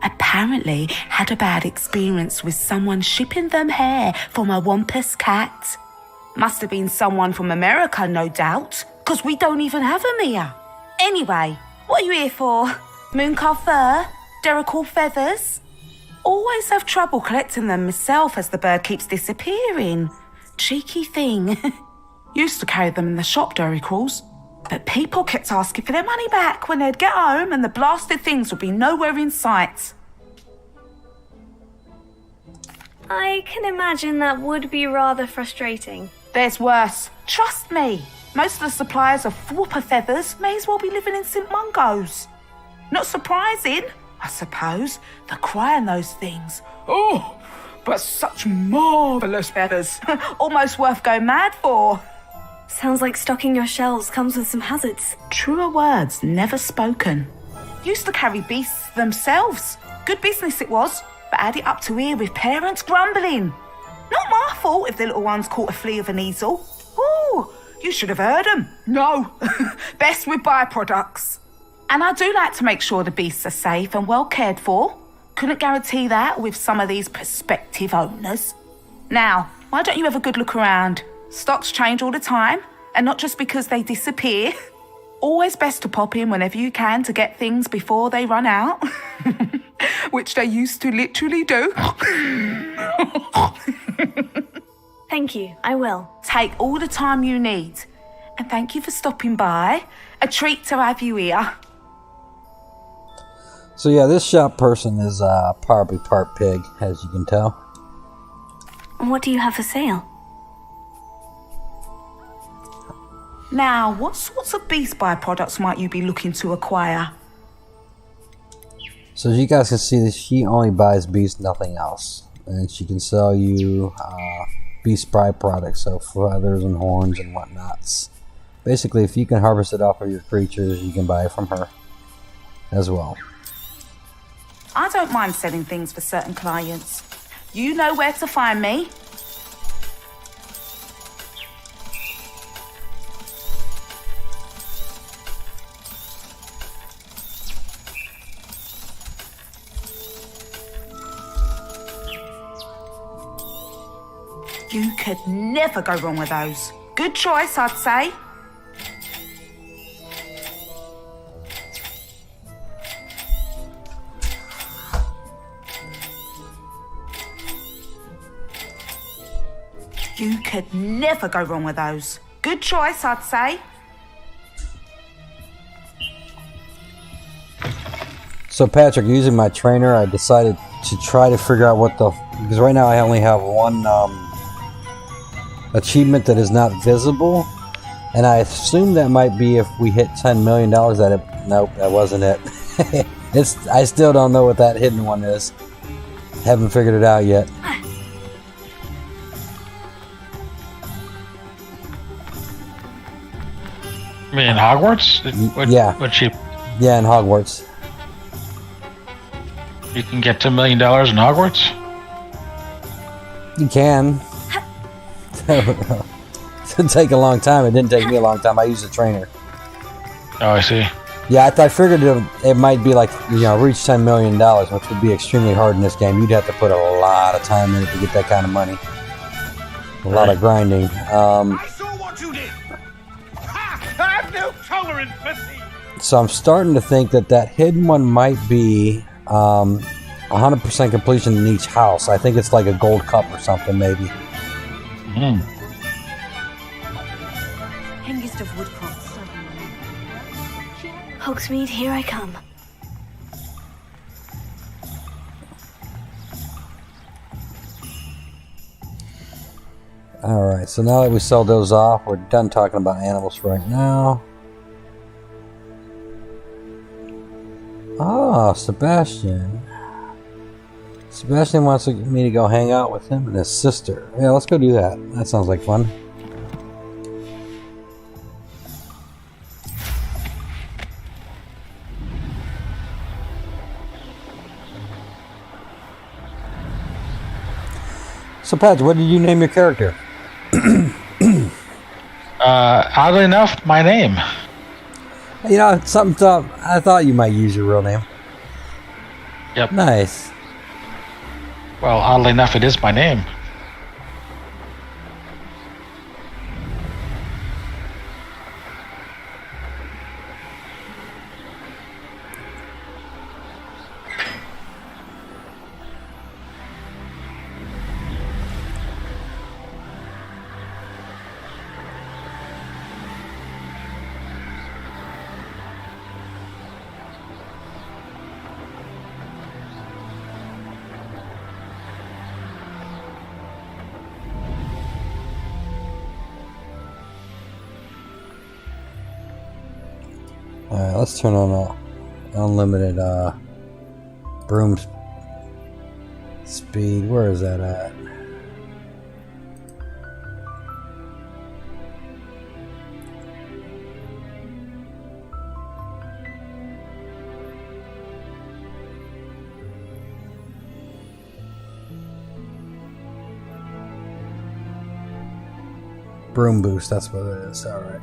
Apparently had a bad experience with someone shipping them hair from a wampus cat. Must have been someone from America, no doubt, because we don't even have them here. Anyway, what are you here for? Mooncar fur? Derrickle feathers? Always have trouble collecting them myself as the bird keeps disappearing. Cheeky thing. Used to carry them in the shop, Derrickles. But people kept asking for their money back when they'd get home and the blasted things would be nowhere in sight. I can imagine that would be rather frustrating. There's worse. Trust me. Most of the suppliers of whooper feathers may as well be living in St. Mungo's. Not surprising, I suppose, the cry on those things. Oh, but such marvellous feathers. Almost worth going mad for. Sounds like stocking your shelves comes with some hazards. Truer words never spoken. Used to carry beasts themselves. Good business it was, but had it up to here with parents grumbling. Not my fault if the little ones caught a flea of an easel. Ooh, you should have heard them. No, best with byproducts. And I do like to make sure the beasts are safe and well cared for. Couldn't guarantee that with some of these prospective owners. Now, why don't you have a good look around? Stocks change all the time, and not just because they disappear. Always best to pop in whenever you can to get things before they run out. Which they used to literally do. Thank you, I will. Take all the time you need. And thank you for stopping by. A treat to have you here. So yeah, this shop person is probably part pig, as you can tell. What do you have for sale? Now, what sorts of beast byproducts might you be looking to acquire? So as you guys can see, she only buys beast, nothing else. And she can sell you beast byproducts, so feathers and horns and whatnots. Basically, if you can harvest it off of your creatures, you can buy it from her as well. I don't mind selling things for certain clients. You know where to find me. You could never go wrong with those. Good choice, I'd say. You could never go wrong with those. Good choice, I'd say. So Patrick, using my trainer, I decided to try to figure out what the... Because right now I only have one achievement that is not visible. And I assume that might be if we hit $10 million that it... Nope, that wasn't it. I still don't know what that hidden one is. Haven't figured it out yet. I mean, in Hogwarts? Yeah. What cheap? Yeah, in Hogwarts. You can get $10 million in Hogwarts? You can. It'll take a long time. It didn't take me a long time. I used a trainer. Oh, I see. Yeah, I figured it might be like, reach $10 million, which would be extremely hard in this game. You'd have to put a lot of time in it to get that kind of money. A lot of grinding. I saw what you did. I have no tolerance for thieves. So I'm starting to think that hidden one might be 100% completion in each house. I think it's like a gold cup or something, maybe. Hengist of Woodcroft. Hogsmeade, here I come. Alright, so now that we sold those off, we're done talking about animals right now. Oh, Sebastian. Sebastian wants me to go hang out with him and his sister. Yeah, let's go do that. That sounds like fun. So, Patrick, what did you name your character? Oddly enough, my name. You know, something. I thought you might use your real name. Yep. Nice. Well, oddly enough, it is my name. Alright, let's turn on unlimited broom speed. Where is that at? Broom boost, that's what it is. Alright.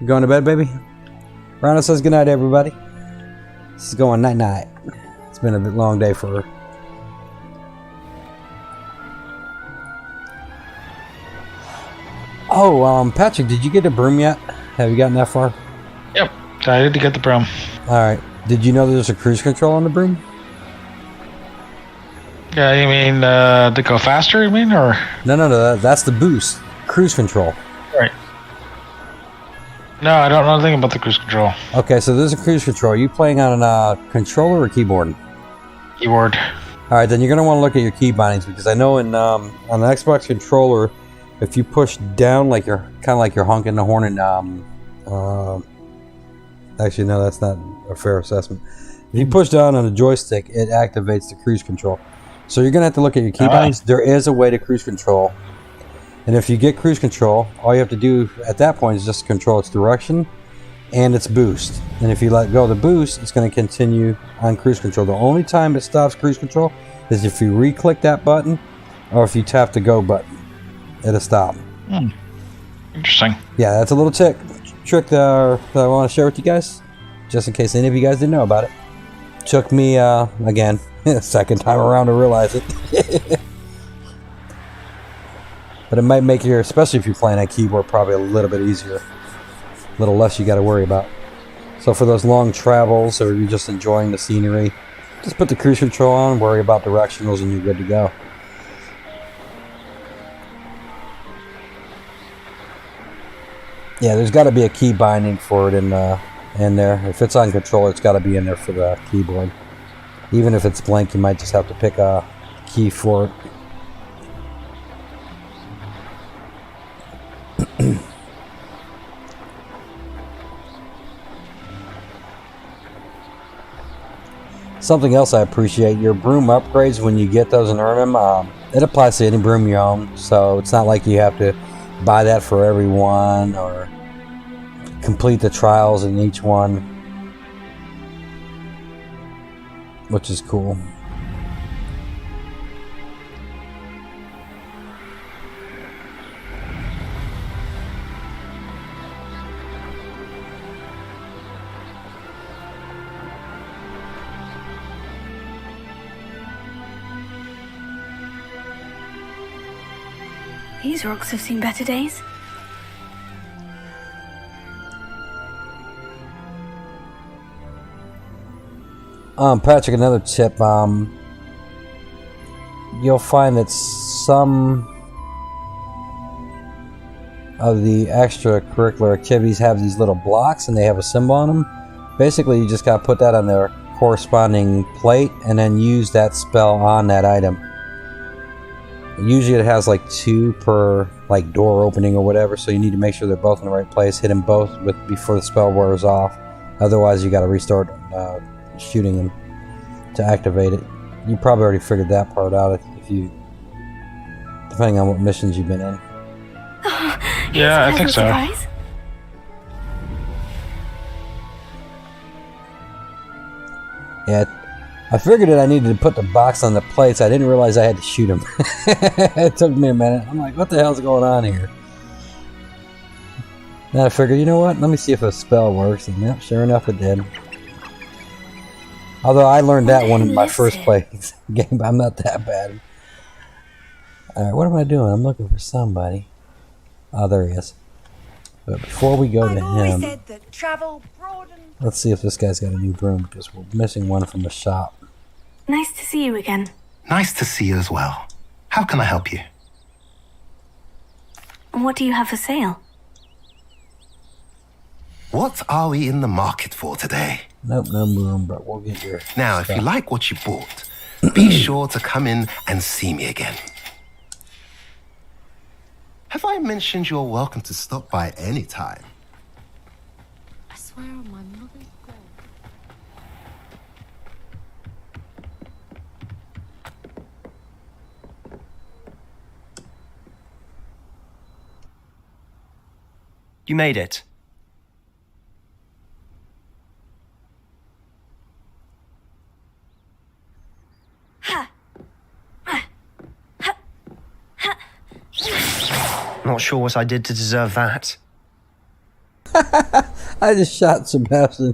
You going to bed, baby? Rhino says goodnight, everybody. This is going night-night. It's been a bit long day for her. Oh, Patrick, did you get a broom yet? Have you gotten that far? Yep, I need to get the broom. Alright. Did you know there's a cruise control on the broom? Yeah, you mean to go faster, you mean? Or No, that's the boost. Cruise control. Right. No, I don't know anything about the cruise control. Okay, so there's a cruise control. Are you playing on a controller or keyboard? Keyboard. Alright, then you're going to want to look at your key bindings, because I know in on the Xbox controller, if you push down, like you're kind of like you're honking the horn, and actually no, that's not a fair assessment. If you push down on the joystick, it activates the cruise control. So you're going to have to look at your key bindings. There is a way to cruise control. And if you get cruise control, all you have to do at that point is just control its direction and its boost. And if you let go of the boost, it's going to continue on cruise control. The only time it stops cruise control is if you re-click that button or if you tap the go button. It'll stop. Interesting. Yeah, that's a little trick that I want to share with you guys, just in case any of you guys didn't know about it. Took me, again, second time around to realize it. But it might make your, especially if you're playing on keyboard, probably a little bit easier. A little less you got to worry about. So for those long travels, or you're just enjoying the scenery, just put the cruise control on, worry about directionals, and you're good to go. Yeah, there's got to be a key binding for it in there. If it's on controller, it's got to be in there for the keyboard. Even if it's blank, you might just have to pick a key for it. Something else I appreciate, your broom upgrades when you get those and earn them, it applies to any broom you own, so it's not like you have to buy that for every one or complete the trials in each one, which is cool. These rocks have seen better days. Patrick, another tip. You'll find that some of the extracurricular activities have these little blocks and they have a symbol on them. Basically, you just got to put that on their corresponding plate and then use that spell on that item. Usually it has like 2 per like door opening or whatever, so you need to make sure they're both in the right place. Hit them both before the spell wears off. Otherwise, you got to restart shooting them to activate it. You probably already figured that part out if you, depending on what missions you've been in. Yeah, I think so. Surprise? Yeah, I figured I needed to put the box on the plates. I didn't realize I had to shoot them. It took me a minute. I'm like, what the hell's going on here? Then I figured, you know what? Let me see if a spell works. And yep, sure enough, it did. Although I learned that one in my first play game, I'm not that bad. Alright, what am I doing? I'm looking for somebody. Oh, there he is. But before we go to him, let's see if this guy's got a new broom, because we're missing one from the shop. Nice to see you again. Nice to see you as well. How can I help you? What do you have for sale? What are we in the market for today? Nope, no broom, but we'll get your Now, stuff. if you like what you bought, be sure to come in and see me again. Have I mentioned you're welcome to stop by any time? I swear on my mother's God. You made it. Not sure what I did to deserve that. I just shot Sebastian.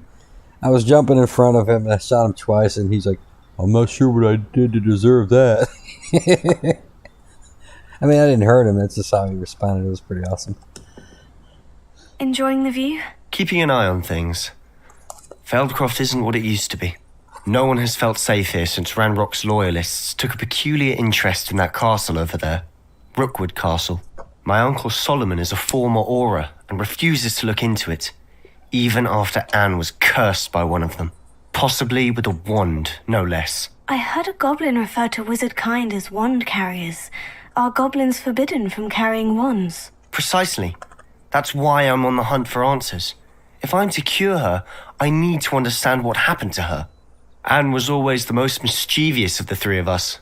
I was jumping in front of him and I shot him twice, and he's like, I'm not sure what I did to deserve that. I mean, I didn't hurt him. That's just how he responded. It was pretty awesome. Enjoying the view? Keeping an eye on things. Feldcroft isn't what it used to be. No one has felt safe here since Ranrock's loyalists took a peculiar interest in that castle over there. Rookwood Castle. My uncle Solomon is a former Auror and refuses to look into it, even after Anne was cursed by one of them. Possibly with a wand, no less. I heard a goblin refer to wizard kind as wand carriers. Are goblins forbidden from carrying wands? Precisely. That's why I'm on the hunt for answers. If I'm to cure her, I need to understand what happened to her. Anne was always the most mischievous of the three of us.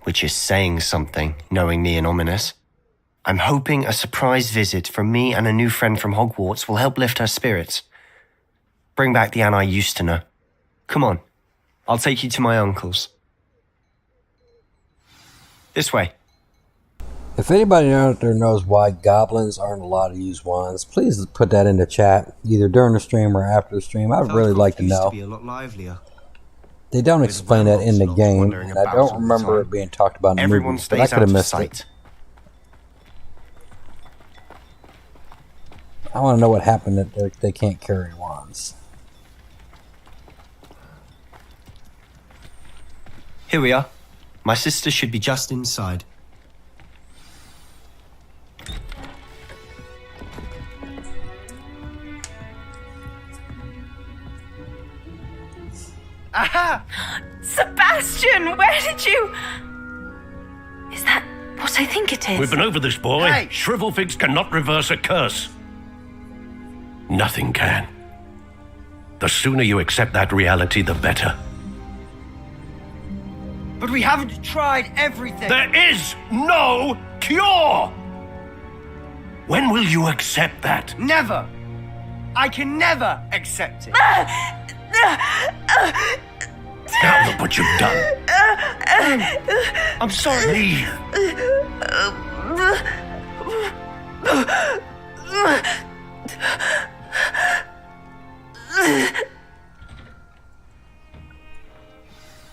Which is saying something, knowing me and ominous. I'm hoping a surprise visit from me and a new friend from Hogwarts will help lift her spirits. Bring back the Anne I used to know. Come on, I'll take you to my uncle's. This way. If anybody out there knows why goblins aren't allowed to use wands, please put that in the chat, either during the stream or after the stream. I'd really like to know. Be a lot livelier. They don't explain that in the game, and I don't remember it being talked about in the movies, but I could have missed it. I want to know what happened that they can't carry wands. Here we are. My sister should be just inside. Aha! Sebastian, where did you... Is that what I think it is? We've been over this, boy. Hey. Shrivelfigs cannot reverse a curse. Nothing can. The sooner you accept that reality, the better. But we haven't tried everything. There is no cure! When will you accept that? Never. I can never accept it. Now look what you've done. I'm sorry. Leave.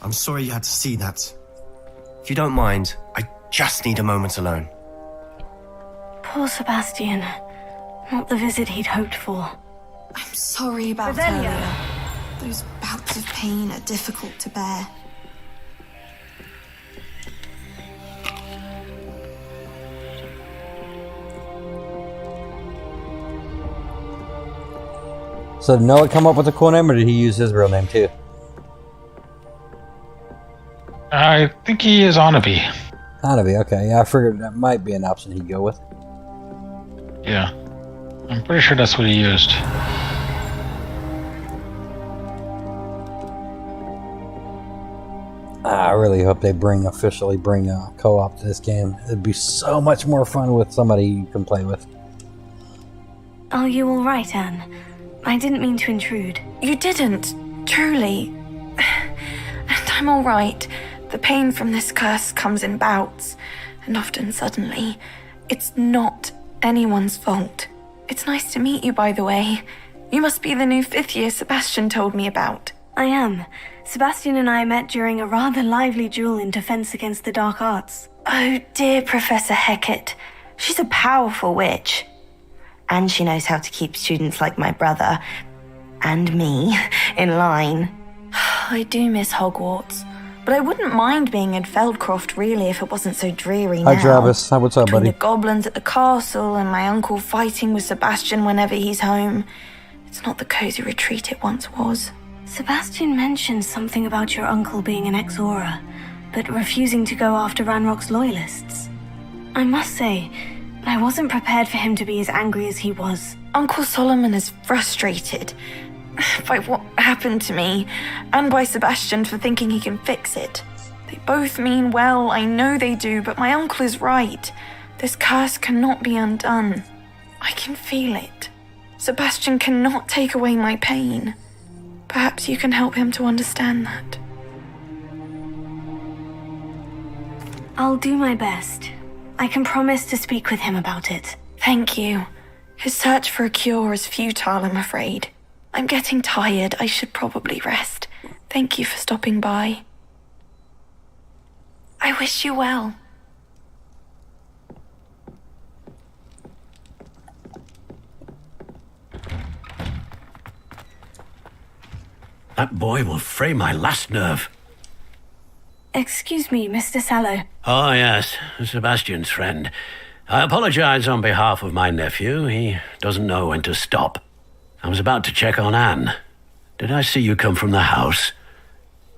I'm sorry you had to see that. If you don't mind, I just need a moment alone. Poor Sebastian. Not the visit he'd hoped for. I'm sorry about earlier. Those bouts of pain are difficult to bear. So did Noah come up with a cool name, or did he use his real name too? I think he is Anavi. Anavi, okay. Yeah, I figured that might be an option he'd go with. Yeah. I'm pretty sure that's what he used. I really hope they officially bring a co-op to this game. It'd be so much more fun with somebody you can play with. Are you all right, Anne? I didn't mean to intrude. You didn't, truly. And I'm all right. The pain from this curse comes in bouts, and often suddenly. It's not anyone's fault. It's nice to meet you, by the way. You must be the new 5th year Sebastian told me about. I am. Sebastian and I met during a rather lively duel in Defense Against the Dark Arts. Oh dear, Professor Hecat. She's a powerful witch. And she knows how to keep students like my brother, and me, in line. I do miss Hogwarts, but I wouldn't mind being in Feldcroft really if it wasn't so dreary now. Hi, Travis. What's up, Between buddy? the goblins at the castle and my uncle fighting with Sebastian whenever he's home. It's not the cozy retreat it once was. Sebastian mentioned something about your uncle being an ex-Aura, but refusing to go after Ranrock's loyalists. I must say, I wasn't prepared for him to be as angry as he was. Uncle Solomon is frustrated by what happened to me, and by Sebastian for thinking he can fix it. They both mean well, I know they do, but my uncle is right. This curse cannot be undone. I can feel it. Sebastian cannot take away my pain. Perhaps you can help him to understand that. I'll do my best. I can promise to speak with him about it. Thank you. His search for a cure is futile, I'm afraid. I'm getting tired. I should probably rest. Thank you for stopping by. I wish you well. That boy will fray my last nerve. Excuse me, Mr. Sallow. Oh, yes, Sebastian's friend. I apologize on behalf of my nephew. He doesn't know when to stop. I was about to check on Anne. Did I see you come from the house?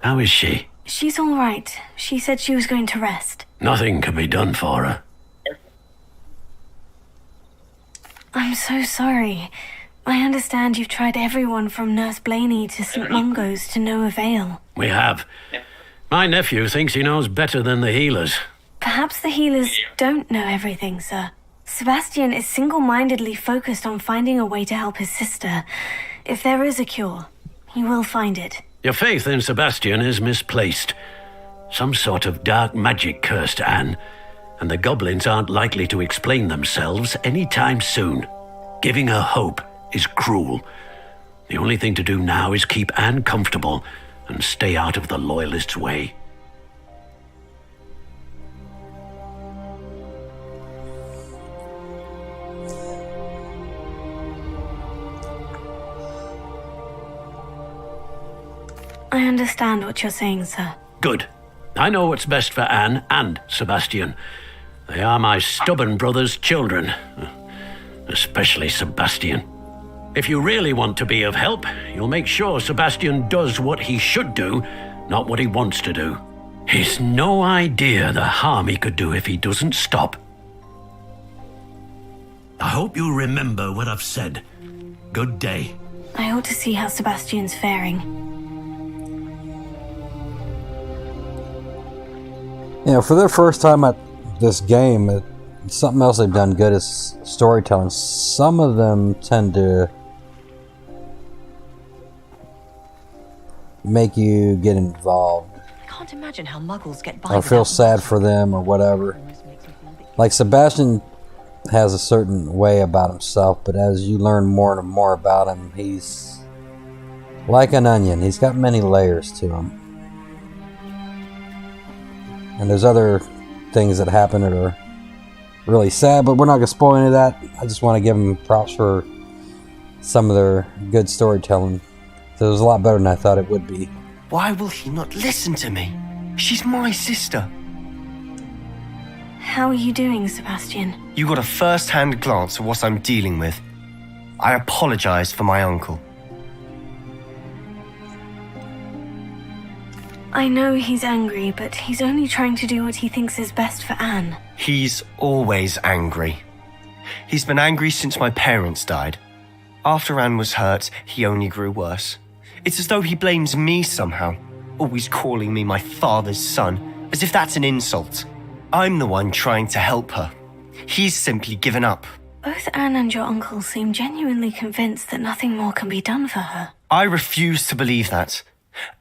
How is she? She's all right. She said she was going to rest. Nothing can be done for her. I'm so sorry. I understand you've tried everyone from Nurse Blaney to St. Mungo's to no avail. We have. My nephew thinks he knows better than the healers. Perhaps the healers don't know everything, sir. Sebastian is single-mindedly focused on finding a way to help his sister. If there is a cure, he will find it. Your faith in Sebastian is misplaced. Some sort of dark magic cursed Anne, and the goblins aren't likely to explain themselves anytime soon. Giving her hope is cruel. The only thing to do now is keep Anne comfortable and stay out of the Loyalists' way. I understand what you're saying, sir. Good. I know what's best for Anne and Sebastian. They are my stubborn brother's children. Especially Sebastian. If you really want to be of help, you'll make sure Sebastian does what he should do, not what he wants to do. He's no idea the harm he could do if he doesn't stop. I hope you remember what I've said. Good day. I ought to see how Sebastian's faring. You know, for their first time at this game, something else they've done good is storytelling. Some of them tend to make you get involved. I can't imagine how muggles get by. Or feel sad for them or whatever. Like Sebastian has a certain way about himself, but as you learn more and more about him, he's like an onion. He's got many layers to him. And there's other things that happen that are really sad, but we're not going to spoil any of that. I just want to give them props for some of their good storytelling. So it was a lot better than I thought it would be. Why will he not listen to me? She's my sister. How are you doing, Sebastian? You got a first-hand glance at what I'm dealing with. I apologize for my uncle. I know he's angry, but he's only trying to do what he thinks is best for Anne. He's always angry. He's been angry since my parents died. After Anne was hurt, he only grew worse. It's as though he blames me somehow, always calling me my father's son, as if that's an insult. I'm the one trying to help her. He's simply given up. Both Anne and your uncle seem genuinely convinced that nothing more can be done for her. I refuse to believe that.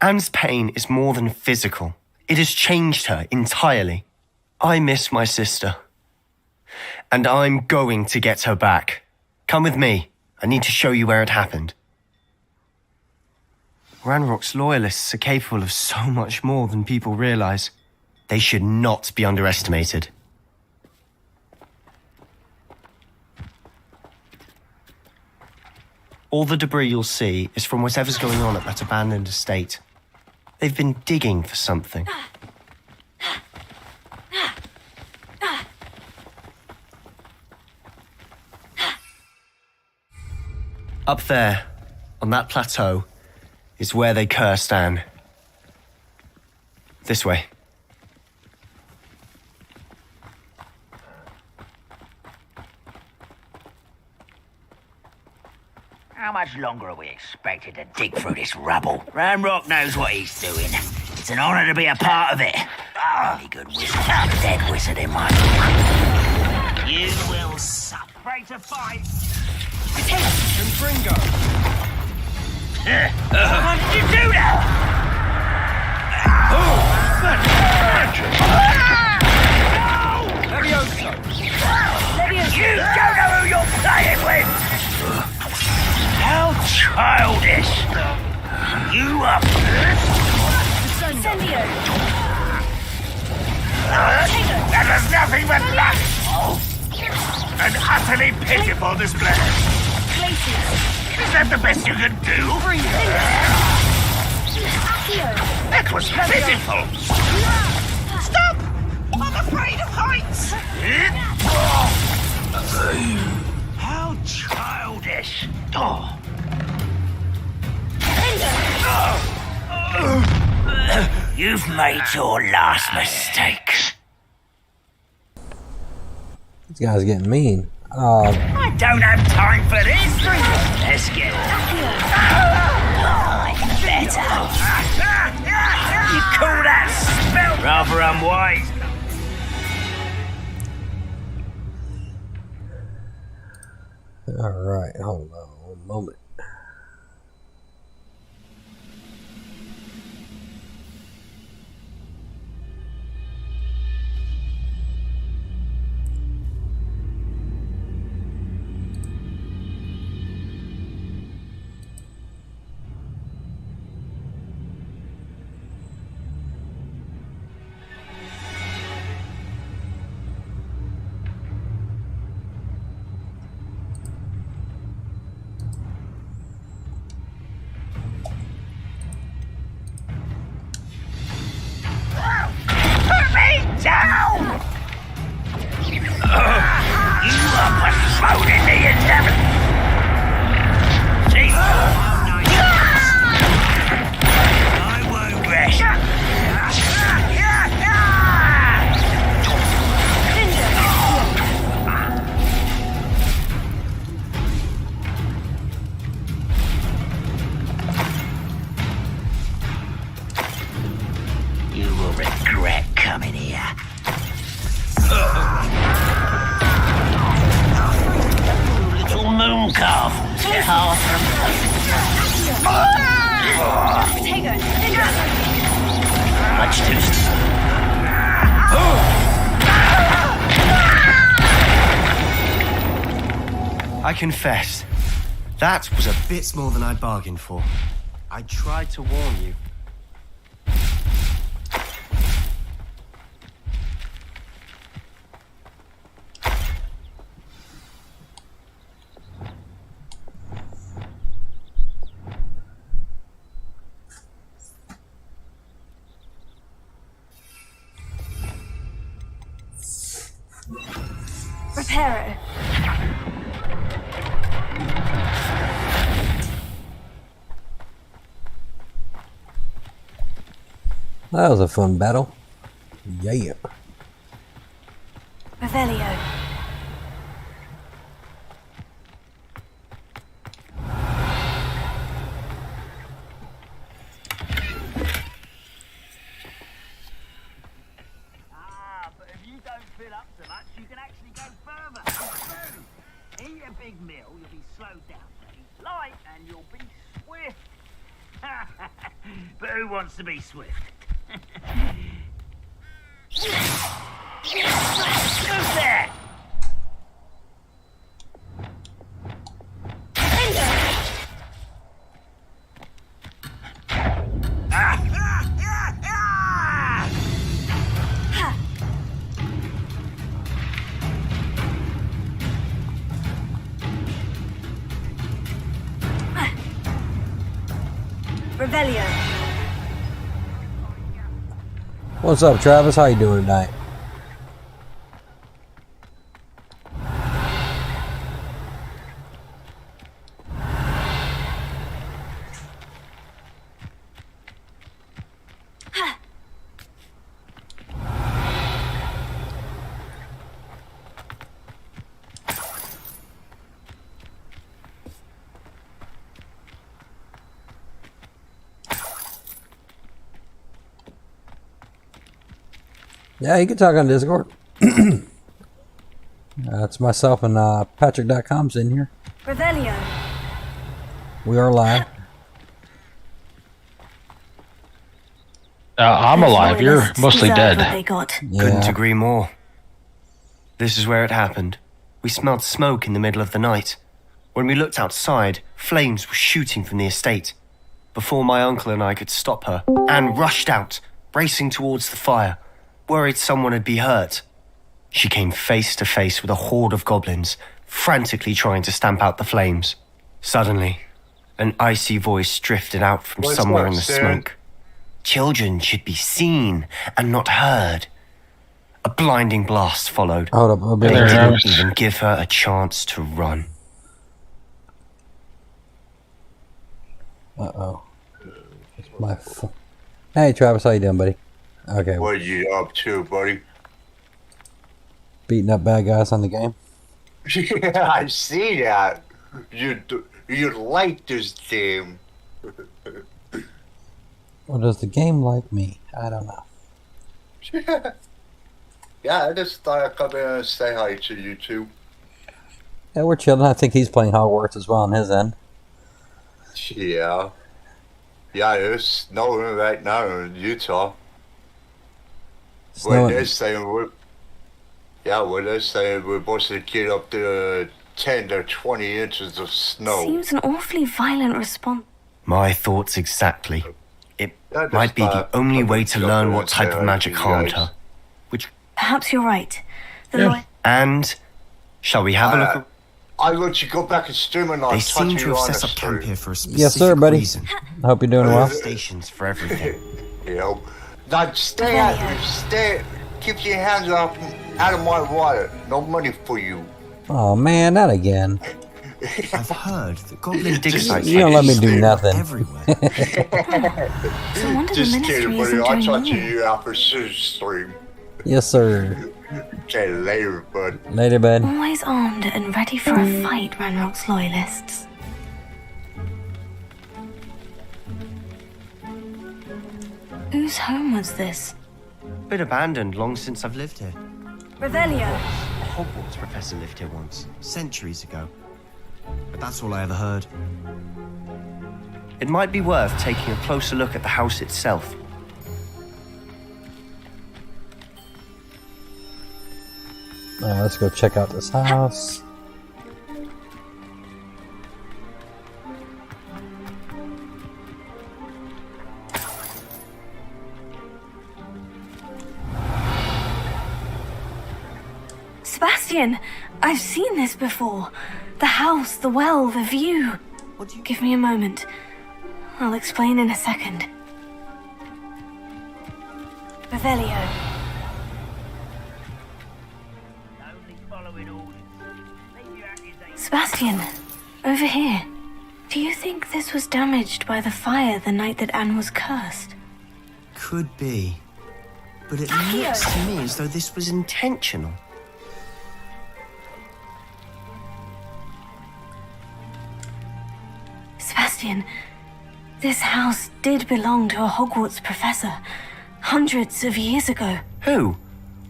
Anne's pain is more than physical. It has changed her entirely. I miss my sister. And I'm going to get her back. Come with me. I need to show you where it happened. Ranrock's loyalists are capable of so much more than people realize. They should not be underestimated. All the debris you'll see is from whatever's going on at that abandoned estate. They've been digging for something. Up there, on that plateau, is where they cursed Anne. This way. How much longer are we expected to dig through this rubble? Ranrock knows what he's doing. It's an honor to be a part of it. Only good wizard, dead wizard in my book. You will suck. Ready to fight? And Bringo. How did you do that? Levioso. You don't know who you're playing with! How childish! You are Incendio. That was nothing but luck! An utterly pitiful display. Is that the best you could do? That was pitiful! Stop! I'm afraid of heights! How childish! Oh. You've made your last mistake. This guy's getting mean. I don't have time for this. Let's get better. You call that spell? Rather unwise. Alright, hold on one moment. Down! You are postponing the inevitable! See? I won't rest. You will regret coming here. Little moon calf. Much too I confess, that was a bit more than I'd bargained for. I tried to warn you. Reparo. That was a fun battle. Yeah. Revelio. But if you don't fill up so much, you can actually go further. Eat a big meal, you'll be slowed down. Eat light, and you'll be swift. But who wants to be swift? Who's there? Revelio. What's up, Travis? How you doing tonight? Yeah, you can talk on Discord. It's myself and Patrick.com's in here. Revelio. We are live. I'm alive. You're mostly dead. Couldn't agree more. This is where it happened. We smelled smoke in the middle of the night. When we looked outside, flames were shooting from the estate. Before my uncle and I could stop her, Anne rushed out, racing towards the fire, worried someone would be hurt. She came face to face with a horde of goblins, frantically trying to stamp out the flames. Suddenly, an icy voice drifted out from somewhere in the smoke. Children should be seen and not heard. A blinding blast followed. Hold up, They didn't even give her a chance to run. Uh-oh. It's my phone. Hey, Travis, how you doing, buddy? Okay. What you up to, buddy? Beating up bad guys on the game. Yeah, I see that. You like this game. Or does the game like me? I don't know. Yeah, I just thought I'd come in and say hi to you two. Yeah, we're chilling. I think he's playing Hogwarts as well on his end. Yeah. Yeah, it's snowing right now in Utah. When they're saying we're supposed to get up to 10 to 20 inches of snow. Seems an awfully violent response. My thoughts exactly. It might be the only way to learn what type of magic harmed her. Perhaps you're right. And shall we have a look? I'll let you go back and stream and I'll They touch seem you to have on set the up camp stream. here for a specific Yes, sir, buddy. reason. I hope you're doing well. Stations for everything. You know, now keep your hands out of my water. No money for you. Oh man, not again. I've heard that goblin dig sites You don't let me do nothing. Just kidding, buddy. I'll talk to you after stream. Yes, sir. Okay, later, bud. Later, bud. Always armed and ready for a fight, Ranrock's loyalists. Whose home was this? Been abandoned long since I've lived here. Revelio. A Hogwarts professor lived here once, centuries ago. But that's all I ever heard. It might be worth taking a closer look at the house itself. Let's go check out this house. Sebastian, I've seen this before. The house, the well, the view. Give me a moment. I'll explain in a second. Revelio. Sebastian, over here. Do you think this was damaged by the fire the night that Anne was cursed? Could be. But it looks to me as though this was intentional. Sebastian, this house did belong to a Hogwarts professor hundreds of years ago. Who?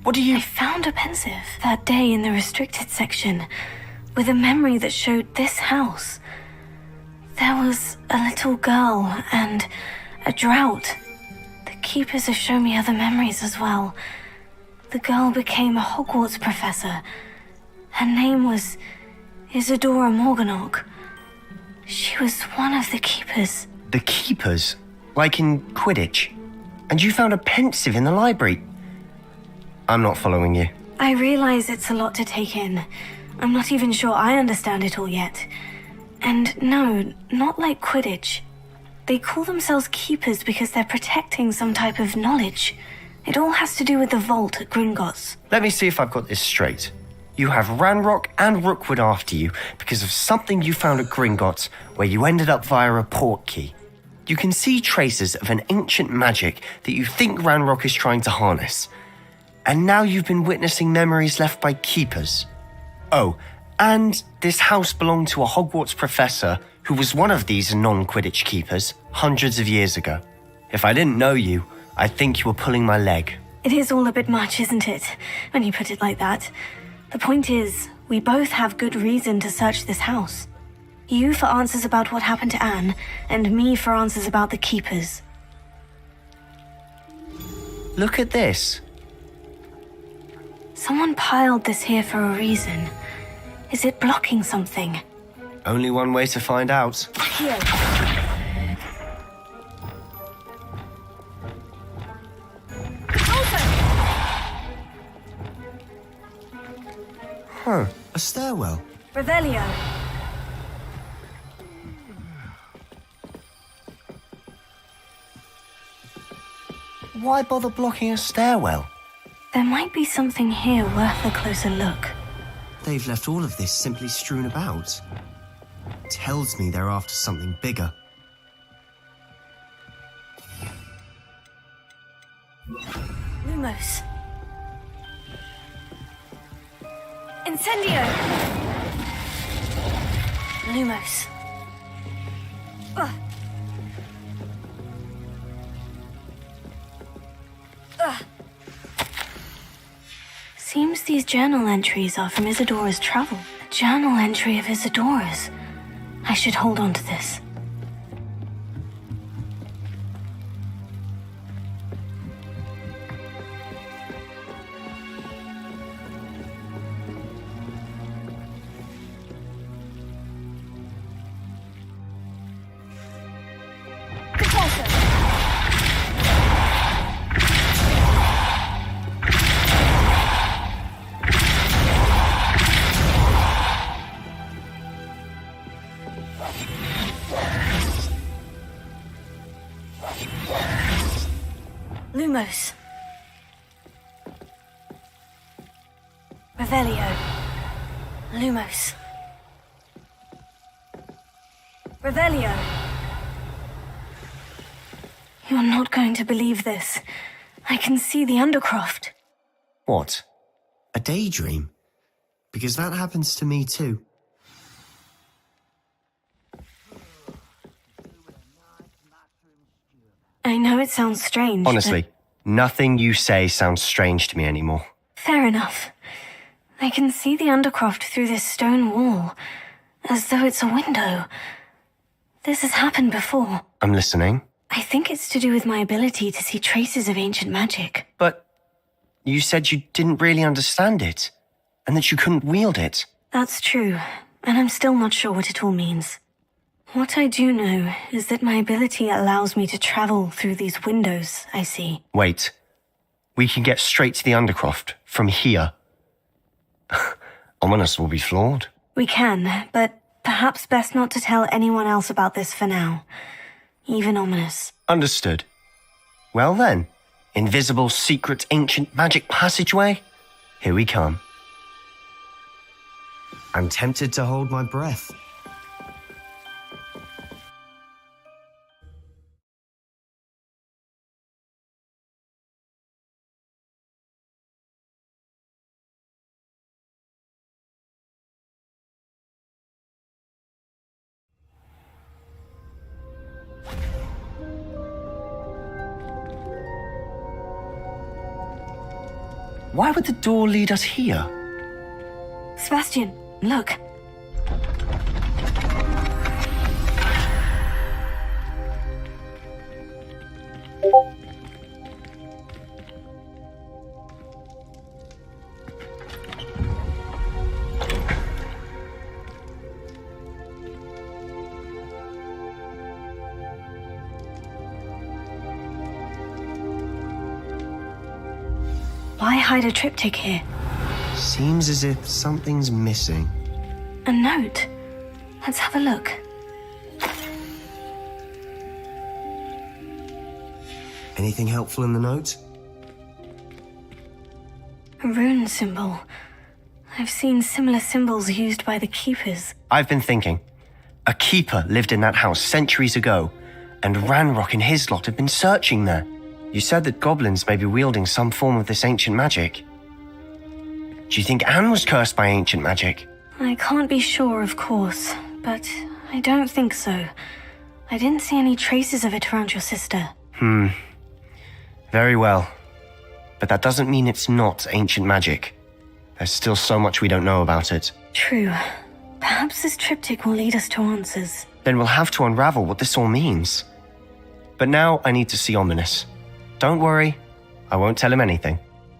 What do you... I found a pensive that day in the restricted section with a memory that showed this house. There was a little girl and a drought. The keepers have shown me other memories as well. The girl became a Hogwarts professor. Her name was Isadora Morganach. She was one of the keepers. The keepers? Like in Quidditch? And you found a pensive in the library? I'm not following you. I realize it's a lot to take in. I'm not even sure I understand it all yet. And no, not like Quidditch. They call themselves keepers because they're protecting some type of knowledge. It all has to do with the vault at Gringotts. Let me see if I've got this straight. You have Ranrock and Rookwood after you because of something you found at Gringotts where you ended up via a port key. You can see traces of an ancient magic that you think Ranrock is trying to harness. And now you've been witnessing memories left by keepers. Oh, and this house belonged to a Hogwarts professor who was one of these non-Quidditch keepers hundreds of years ago. If I didn't know you, I'd think you were pulling my leg. It is all a bit much, isn't it, when you put it like that? The point is, we both have good reason to search this house. You for answers about what happened to Anne, and me for answers about the keepers. Look at this. Someone piled this here for a reason. Is it blocking something? Only one way to find out. Here. Huh, a stairwell. Revelio. Why bother blocking a stairwell? There might be something here worth a closer look. They've left all of this simply strewn about. Tells me they're after something bigger. Lumos. Incendio! Lumos. Ugh. Ugh. Seems these journal entries are from Isadora's travel. A journal entry of Isadora's. I should hold on to this. Lumos. Revelio. Lumos. Revelio. You're not going to believe this. I can see the Undercroft. What? A daydream? Because that happens to me too. I know it sounds strange. Honestly, nothing you say sounds strange to me anymore. Fair enough. I can see the Undercroft through this stone wall, as though it's a window. This has happened before. I'm listening. I think it's to do with my ability to see traces of ancient magic. But you said you didn't really understand it, and that you couldn't wield it. That's true, and I'm still not sure what it all means. What I do know is that my ability allows me to travel through these windows I see. Wait. We can get straight to the Undercroft from here. Ominous will be flawed. We can, but perhaps best not to tell anyone else about this for now. Even Ominous. Understood. Well then, invisible, secret, ancient magic passageway? Here we come. I'm tempted to hold my breath. Why would the door lead us here? Sebastian, look. Why hide a triptych here? Seems as if something's missing. A note. Let's have a look. Anything helpful in the note? A rune symbol. I've seen similar symbols used by the keepers. I've been thinking. A keeper lived in that house centuries ago, and Ranrock and his lot have been searching there. You said that goblins may be wielding some form of this ancient magic. Do you think Anne was cursed by ancient magic? I can't be sure, of course, but I don't think so. I didn't see any traces of it around your sister. Very well. But that doesn't mean it's not ancient magic. There's still so much we don't know about it. True. Perhaps this triptych will lead us to answers. Then we'll have to unravel what this all means. But now I need to see Ominous. Don't worry, I won't tell him anything.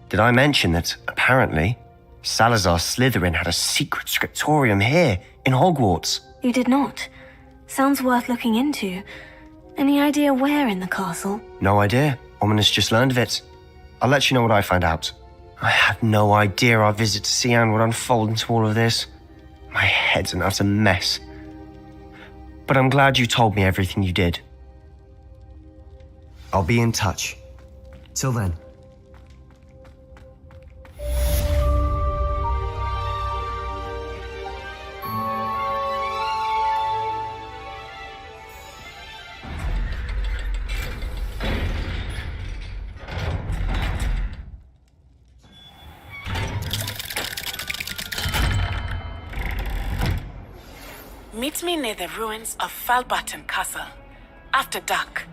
Did I mention that, apparently, Salazar Slytherin had a secret scriptorium here, in Hogwarts? You did not. Sounds worth looking into. Any idea where in the castle? No idea. Ominous just learned of it. I'll let you know what I find out. I had no idea our visit to see Anne would unfold into all of this. My head's an utter mess. But I'm glad you told me everything you did. I'll be in touch. Till then. Meet me near the ruins of Falbarton Castle. After dark.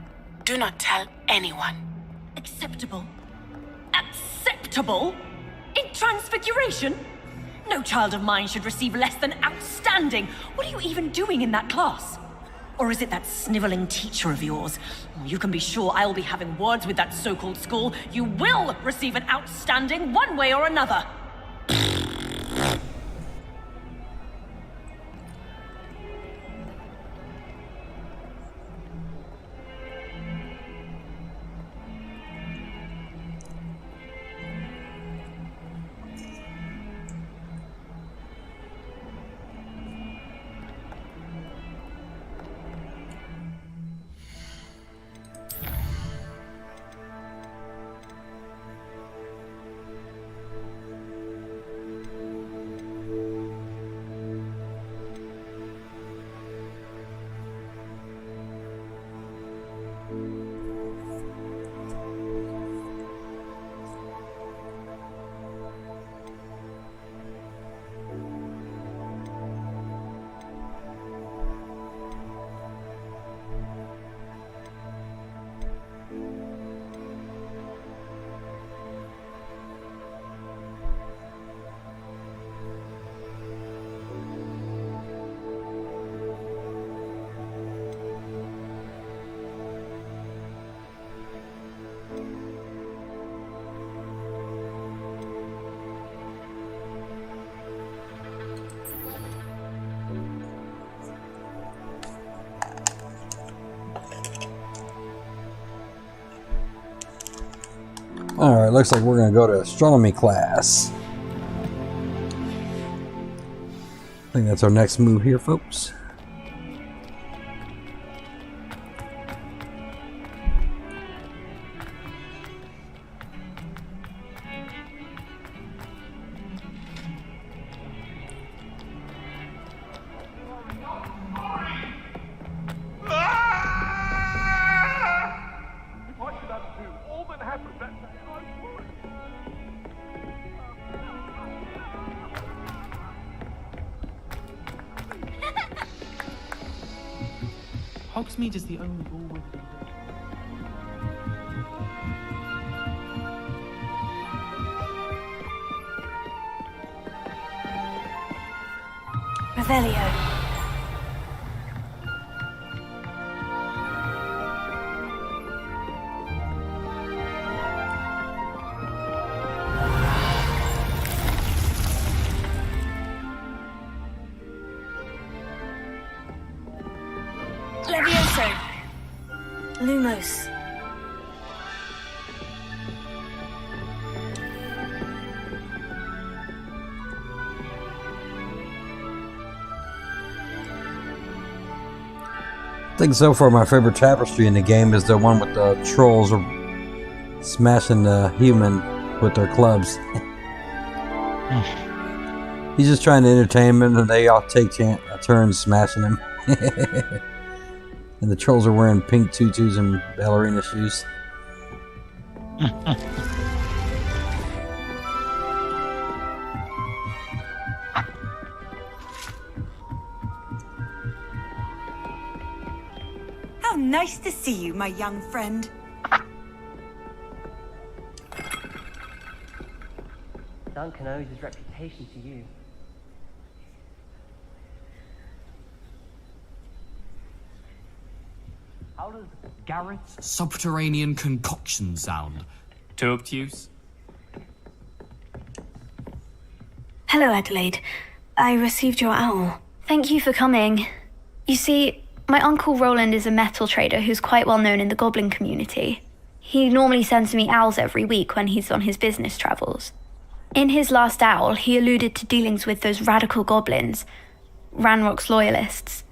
Do not tell anyone. Acceptable. Acceptable? In Transfiguration? No child of mine should receive less than outstanding. What are you even doing in that class? Or is it that sniveling teacher of yours? You can be sure I'll be having words with that so-called school. You will receive an outstanding one way or another. Alright, looks like we're going to go to astronomy class. I think that's our next move here, folks. Hogsmeade is the only ball with Revelio. Levioso. Lumos. I think so far my favorite tapestry in the game is the one with the trolls smashing the human with their clubs. He's just trying to entertain them, and they all take turns smashing him. And the trolls are wearing pink tutus and ballerina shoes. How nice to see you, my young friend. Duncan owes his reputation to you. How does Garrett's Subterranean concoction sound? Too obtuse? Hello, Adelaide. I received your owl. Thank you for coming. You see, my Uncle Roland is a metal trader who's quite well known in the goblin community. He normally sends me owls every week when he's on his business travels. In his last owl, he alluded to dealings with those radical goblins, Ranrock's loyalists.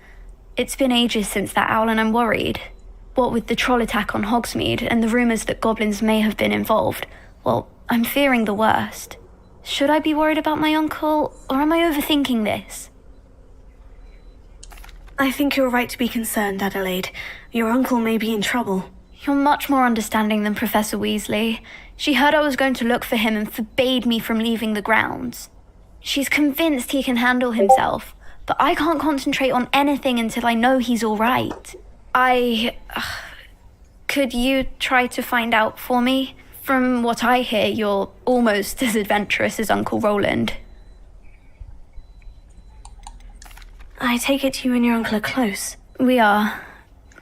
It's been ages since that owl, and I'm worried. What with the troll attack on Hogsmeade and the rumours that goblins may have been involved, well, I'm fearing the worst. Should I be worried about my uncle, or am I overthinking this? I think you're right to be concerned, Adelaide. Your uncle may be in trouble. You're much more understanding than Professor Weasley. She heard I was going to look for him and forbade me from leaving the grounds. She's convinced he can handle himself, but I can't concentrate on anything until I know he's all right. Could you try to find out for me? From what I hear, you're almost as adventurous as Uncle Roland. I take it you and your uncle are close. We are.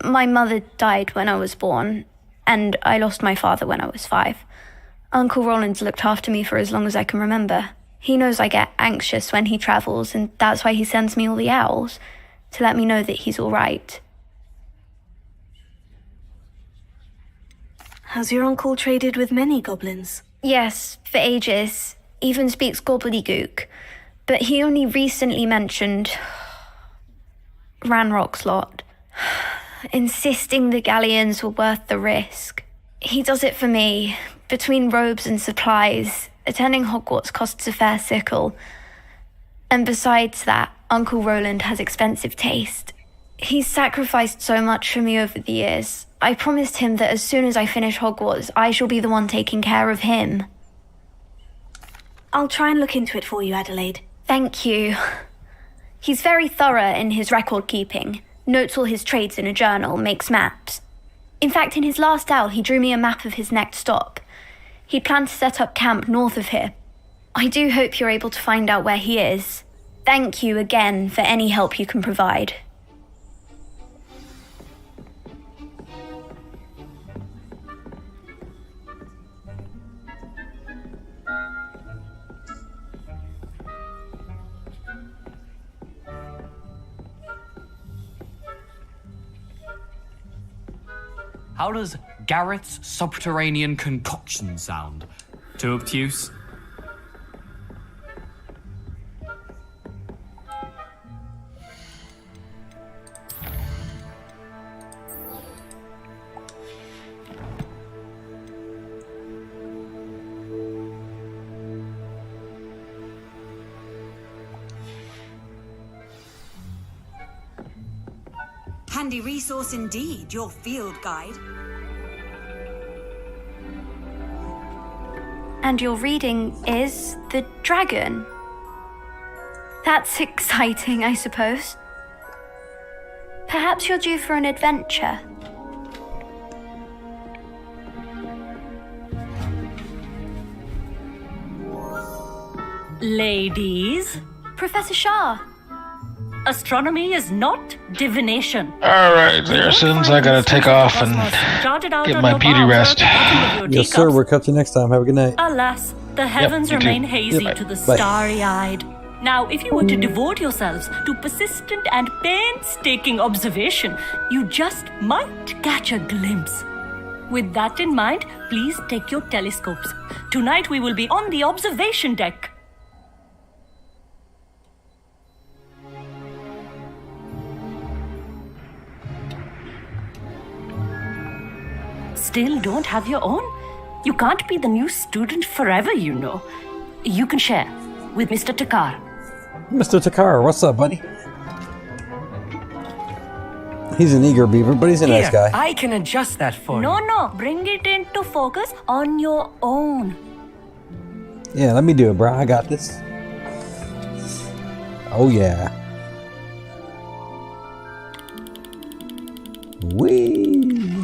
My mother died when I was born, and I lost my father when I was 5. Uncle Roland's looked after me for as long as I can remember. He knows I get anxious when he travels, and that's why he sends me all the owls, to let me know that he's all right. Has your uncle traded with many goblins? Yes, for ages. Even speaks gobbledygook. But he only recently mentioned Ranrock's lot, insisting the galleons were worth the risk. He does it for me. Between robes and supplies, attending Hogwarts costs a fair sickle. And besides that, Uncle Roland has expensive taste. He's sacrificed so much for me over the years. I promised him that as soon as I finish Hogwarts, I shall be the one taking care of him. I'll try and look into it for you, Adelaide. Thank you. He's very thorough in his record keeping, notes all his trades in a journal, makes maps. In fact, in his last owl, he drew me a map of his next stop. He planned to set up camp north of here. I do hope you're able to find out where he is. Thank you again for any help you can provide. How does Garrett's subterranean concoction sound? Too obtuse? Handy resource indeed, your field guide. And your reading is the dragon. That's exciting, I suppose. Perhaps you're due for an adventure. Ladies, Professor Shah. astronomy is not divination. Alright, there, Sinz. I gotta take off and get my beauty rest. Yes, sir. We'll catch you next time. Have a good night. Alas, the heavens you too. remain hazy Bye. to the Bye. starry-eyed. Now, if you were to devote yourselves to persistent and painstaking observation, you just might catch a glimpse. With that in mind, please take your telescopes. Tonight we will be on the observation deck. Still don't have your own? You can't be the new student forever, you know. You can share with Mr. Takar. Mr. Takar, what's up, buddy? He's an eager beaver, but he's a nice guy. I can adjust that for you. No, bring it into focus on your own. Yeah, let me do it, bro. I got this. Oh, yeah. Whee!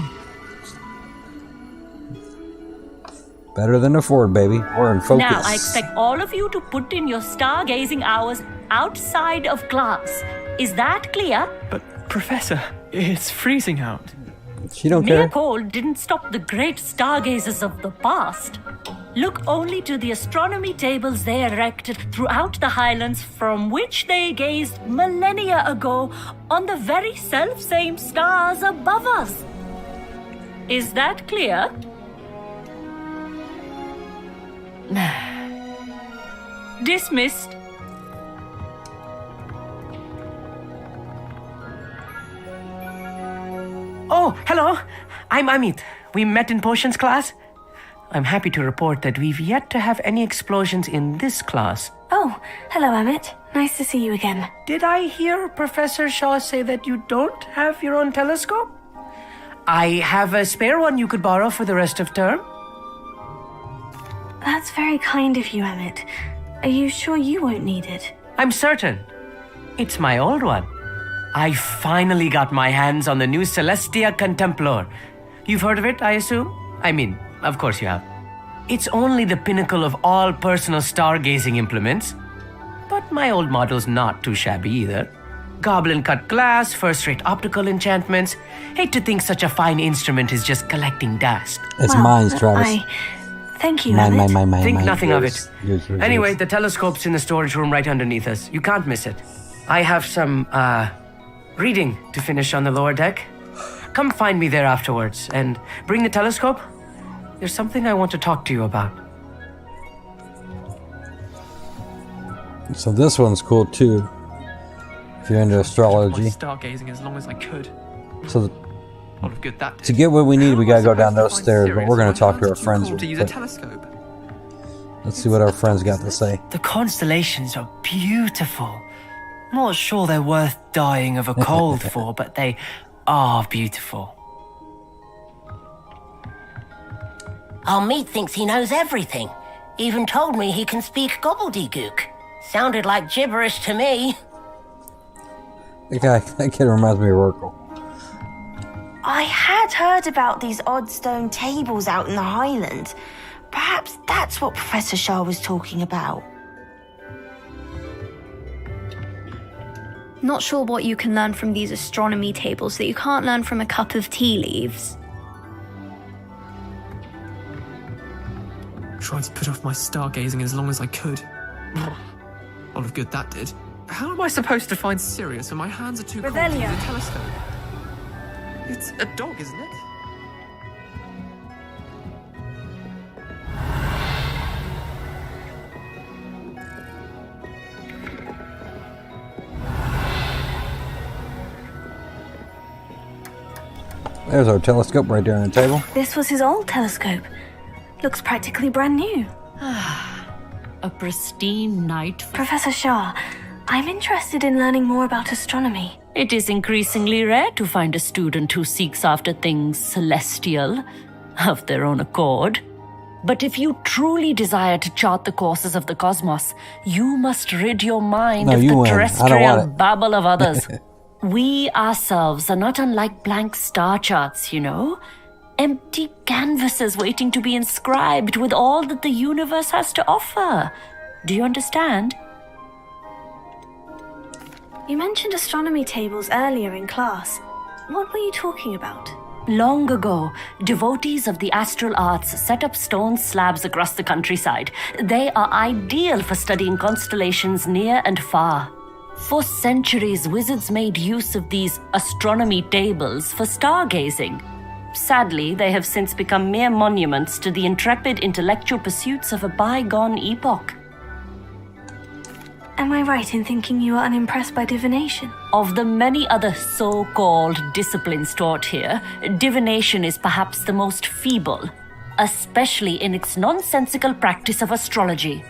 Better than a Ford, baby. We're in focus. Now, I expect all of you to put in your stargazing hours outside of class. Is that clear? But, Professor, it's freezing out. She don't Mere care. cold didn't stop the great stargazers of the past. Look only to the astronomy tables they erected throughout the Highlands from which they gazed millennia ago on the very self-same stars above us. Is that clear? Dismissed. Oh, hello. I'm Amit. We met in potions class. I'm happy to report that we've yet to have any explosions in this class. Oh, hello, Amit. Nice to see you again. Did I hear Professor Shaw say that you don't have your own telescope? I have a spare one you could borrow for the rest of term. That's very kind of you, Amit. Are you sure you won't need it? I'm certain. It's my old one. I finally got my hands on the new Celestia Contemplor. You've heard of it, I assume? I mean, of course you have. It's only the pinnacle of all personal stargazing implements. But my old model's not too shabby either. Goblin-cut glass, first-rate optical enchantments. Hate to think such a fine instrument is just collecting dust. It's mine, Travis. Thank you, Mine. Think nothing of it. Yours. Anyway, the telescope's in the storage room right underneath us. You can't miss it. I have some, reading to finish on the lower deck. Come find me there afterwards, and bring the telescope. There's something I want to talk to you about. So this one's cool too. If you're into astrology. Stargazing as long as I could. So Lot of good that did. to get what we need, we gotta go down those stairs. But we're gonna talk to our friends. To use a telescope. Let's see what our friends got to say. The constellations are beautiful. Not sure they're worth dying of a cold for, but they are beautiful. Our meat thinks he knows everything. Even told me he can speak gobbledygook. Sounded like gibberish to me. That kid reminds me of Urkel. I had heard about these odd stone tables out in the Highlands. Perhaps that's what Professor Shah was talking about. Not sure what you can learn from these astronomy tables that you can't learn from a cup of tea leaves. Tried to put off my stargazing as long as I could. Lot of good that did. How am I supposed to find Sirius when my hands are too cold to use a telescope? It's a dog, isn't it? There's our telescope right there on the table. This was his old telescope. Looks practically brand new. A pristine night. Professor Shah, I'm interested in learning more about astronomy. It is increasingly rare to find a student who seeks after things celestial of their own accord. But if you truly desire to chart the courses of the cosmos, you must rid your mind of the terrestrial babble of others. We ourselves are not unlike blank star charts, you know. Empty canvases waiting to be inscribed with all that the universe has to offer. Do you understand? You mentioned astronomy tables earlier in class. What were you talking about? Long ago, devotees of the astral arts set up stone slabs across the countryside. They are ideal for studying constellations near and far. For centuries, wizards made use of these astronomy tables for stargazing. Sadly, they have since become mere monuments to the intrepid intellectual pursuits of a bygone epoch. Am I right in thinking you are unimpressed by divination? Of the many other so-called disciplines taught here, divination is perhaps the most feeble. especially in its nonsensical practice of astrology.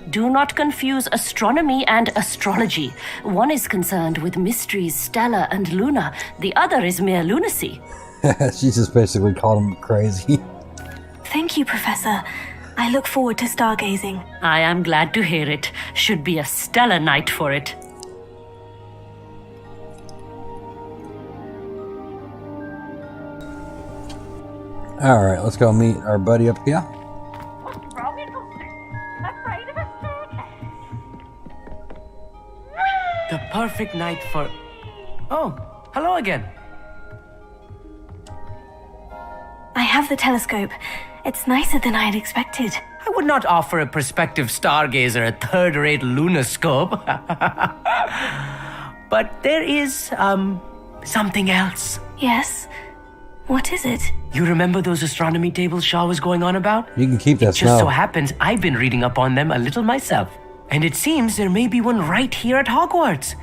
Do not confuse astronomy and astrology. One is concerned with mysteries stellar and lunar, the other is mere lunacy. She just basically called him crazy. Thank you, Professor. I look forward to stargazing. I am glad to hear it. Should be a stellar night for it. Alright, let's go meet our buddy up here. The perfect night for... Oh, hello again. I have the telescope. It's nicer than I had expected. I would not offer a prospective stargazer a third-rate lunoscope. But there is, something else. Yes? What is it? You remember those astronomy tables Shaw was going on about? You can keep that It just so snow. happens I've been reading up on them a little myself. And it seems there may be one right here at Hogwarts.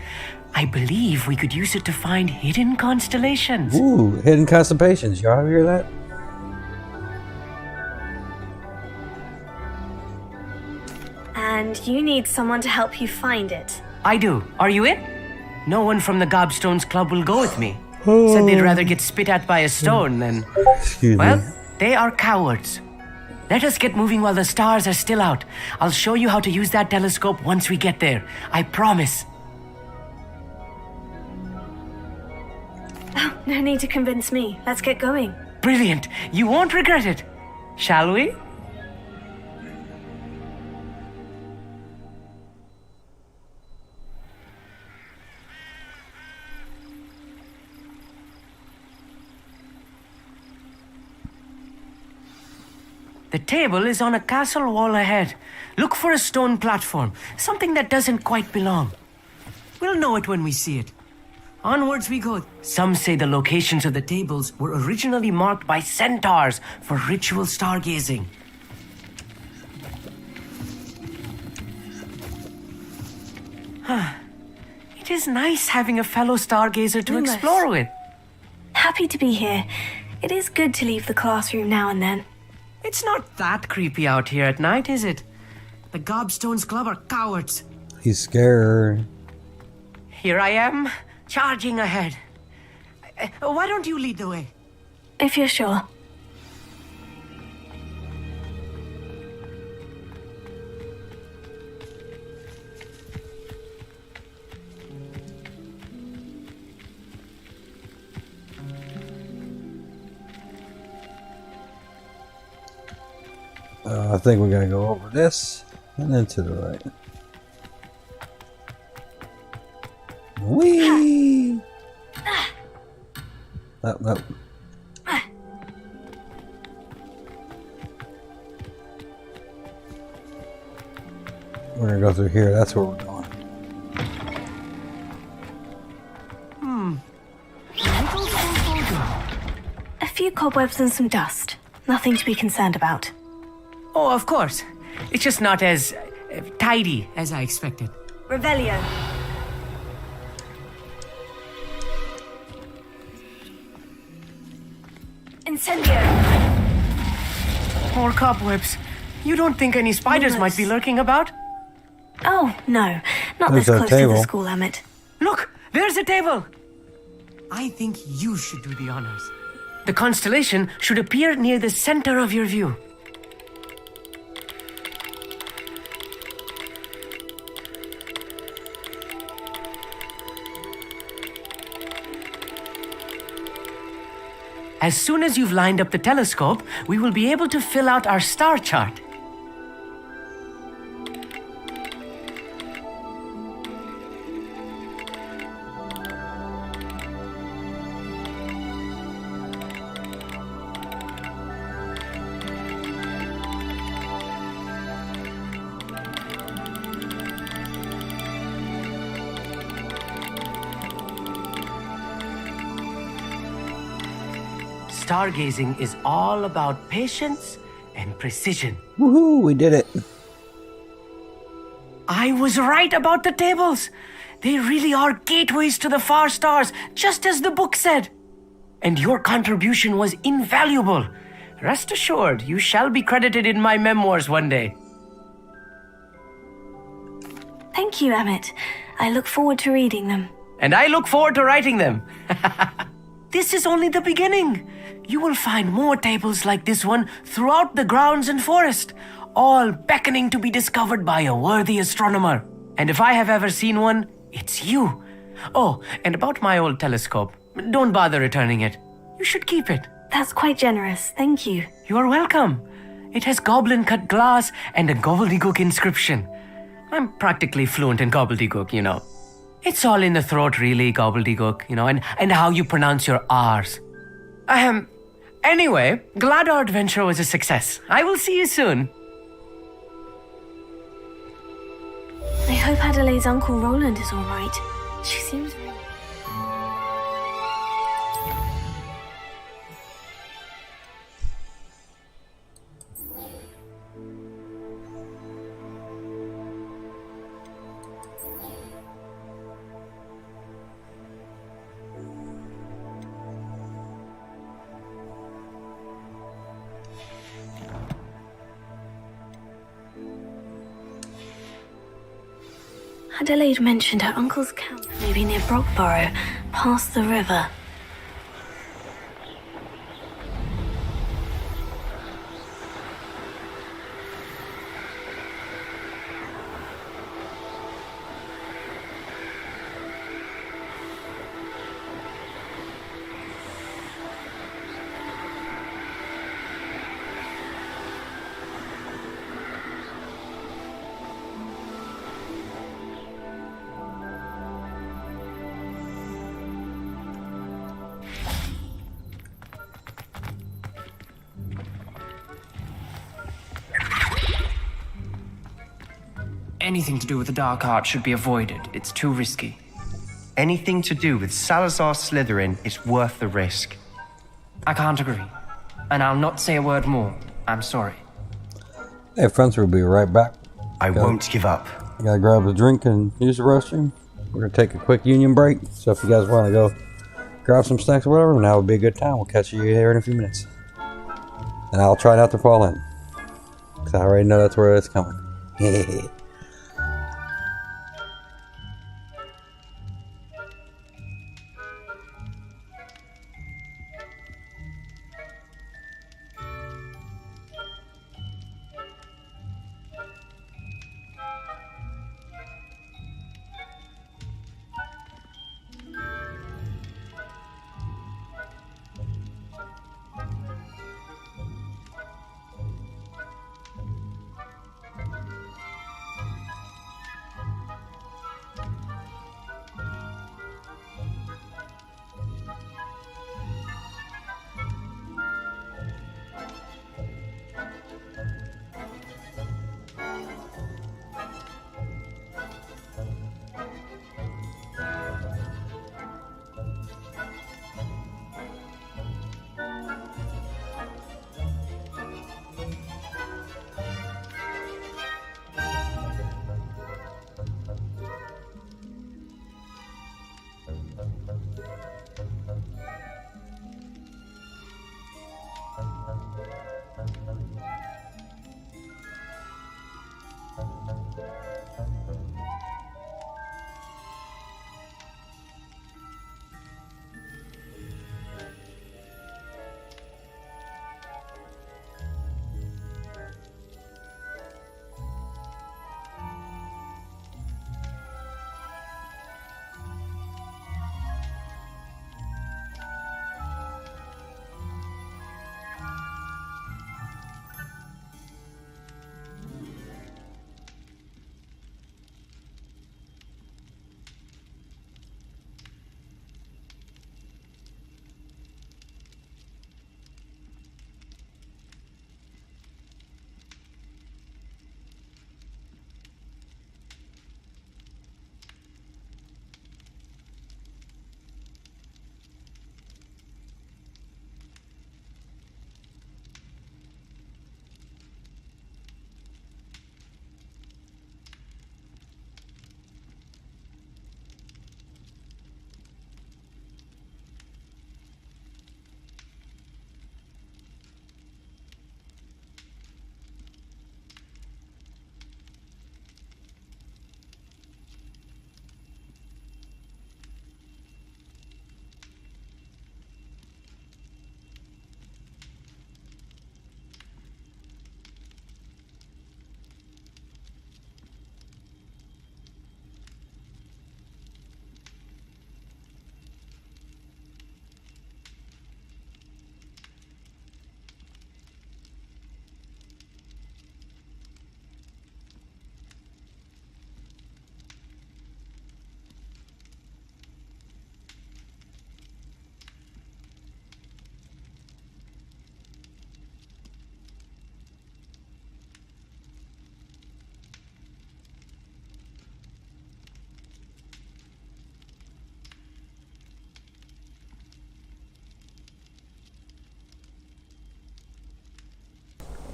I believe we could use it to find hidden constellations. Ooh, hidden constellations. Y'all hear that? And you need someone to help you find it. I do. Are you in? No one from the Gobstones Club will go with me. Said they'd rather get spit at by a stone than... Excuse Well, me. they are cowards. Let us get moving while the stars are still out. I'll show you how to use that telescope once we get there. I promise. Oh, no need to convince me. Let's get going. Brilliant. You won't regret it. Shall we? The table is on a castle wall ahead. Look for a stone platform, something that doesn't quite belong. We'll know it when we see it. Onwards we go. Some say the locations of the tables were originally marked by centaurs for ritual stargazing. It is nice having a fellow stargazer to Lumos. explore with. Happy to be here. It is good to leave the classroom now and then. It's not that creepy out here at night, is it? The Gobstones Club are cowards. He's scared. Here I am, charging ahead. Why don't you lead the way? If you're sure. I think we're gonna go over this and then to the right. Whee! Up. We're gonna go through here. That's where we're going. A few cobwebs and some dust. Nothing to be concerned about. Oh, of course. It's just not as tidy as I expected. Revelio. Incendio. More cobwebs. You don't think any spiders might be lurking about? Oh, no. Not There's this a close to table. the school, Emmett. Look, there's a table. I think you should do the honors. The constellation should appear near the center of your view. As soon as you've lined up the telescope, we will be able to fill out our star chart. Stargazing is all about patience and precision. Woohoo! We did it. I was right about the tables. They really are gateways to the far stars, just as the book said. And your contribution was invaluable. Rest assured, you shall be credited in my memoirs one day. Thank you, Emmett. I look forward to reading them. And I look forward to writing them. This is only the beginning. You will find more tables like this one throughout the grounds and forest, all beckoning to be discovered by a worthy astronomer. And if I have ever seen one, it's you. Oh, and about my old telescope, don't bother returning it. You should keep it. That's quite generous. Thank you. You are welcome. It has goblin-cut glass and a gobbledygook inscription. I'm practically fluent in gobbledygook, you know. It's all in the throat, really, gobbledygook, you know, and how you pronounce your R's. Anyway, glad our adventure was a success. I will see you soon. I hope Adelaide's Uncle Roland is all right. She seems... Adelaide mentioned her uncle's camp may be near Brockborough, past the river. Anything to do with the dark art should be avoided. It's too risky. Anything to do with Salazar Slytherin is worth the risk. I can't agree. And I'll not say a word more. I'm sorry. Hey, friends, we'll be right back. I won't give up. Gotta grab a drink and use the restroom. We're gonna take a quick union break. So if you guys want to go grab some snacks or whatever, now would be a good time. We'll catch you here in a few minutes. And I'll try not to fall in. Because I already know that's where it's coming.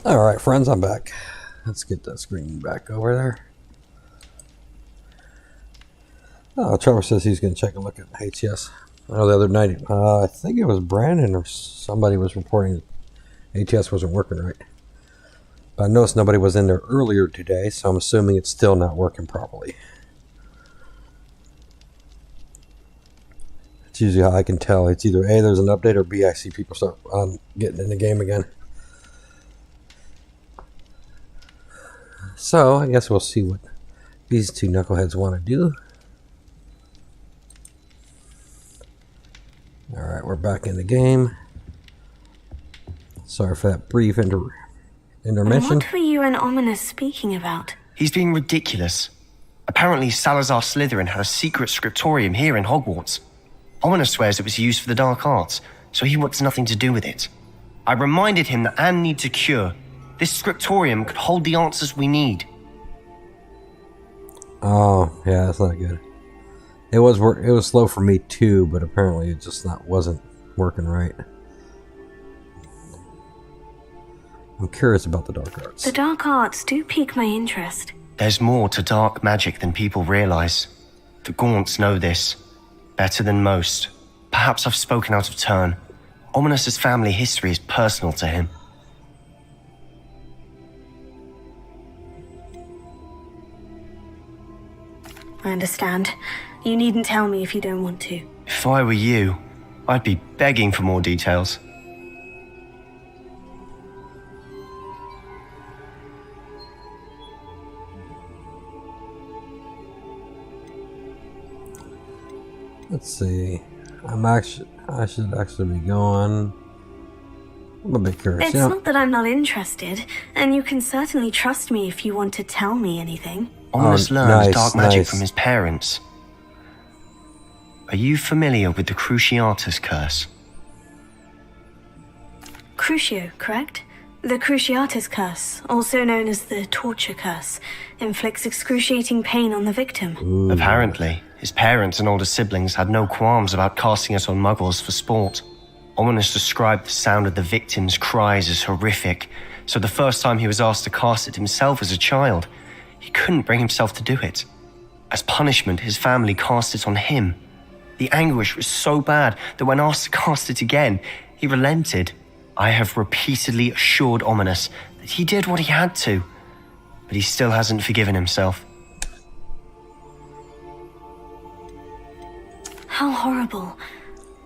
Alright, friends, I'm back. Let's get that screen back over there. Oh, Trevor says he's going to check a look at ATS. I know the other night, I think it was Brandon or somebody was reporting that ATS wasn't working right. But I noticed nobody was in there earlier today, so I'm assuming it's still not working properly. It's usually how I can tell. It's either A, there's an update, or B, I see people start getting in the game again. So, I guess we'll see what these two knuckleheads want to do. Alright, we're back in the game. Sorry for that brief intermission. What were you and Ominous speaking about? He's being ridiculous. Apparently, Salazar Slytherin had a secret scriptorium here in Hogwarts. Ominous swears it was used for the dark arts, so he wants nothing to do with it. I reminded him that Anne needs a cure. This scriptorium could hold the answers we need. Oh, yeah, that's not good. It was slow for me too, but apparently it just wasn't working right. I'm curious about the dark arts. The dark arts do pique my interest. There's more to dark magic than people realize. The Gaunts know this better than most. Perhaps I've spoken out of turn. Ominous's family history is personal to him. I understand. You needn't tell me if you don't want to. If I were you, I'd be begging for more details. Let's see. I should actually be going. I'm a bit curious. It's not that I'm not interested, and you can certainly trust me if you want to tell me anything. Ominous learned dark magic from his parents. Are you familiar with the Cruciatus curse? Crucio, correct? The Cruciatus curse, also known as the torture curse, inflicts excruciating pain on the victim. Ooh. Apparently, his parents and older siblings had no qualms about casting it on muggles for sport. Ominous described the sound of the victim's cries as horrific, so the first time he was asked to cast it himself as a child, he couldn't bring himself to do it. As punishment, his family cast it on him. The anguish was so bad that when asked to cast it again, he relented. I have repeatedly assured Ominous that he did what he had to, but he still hasn't forgiven himself. How horrible.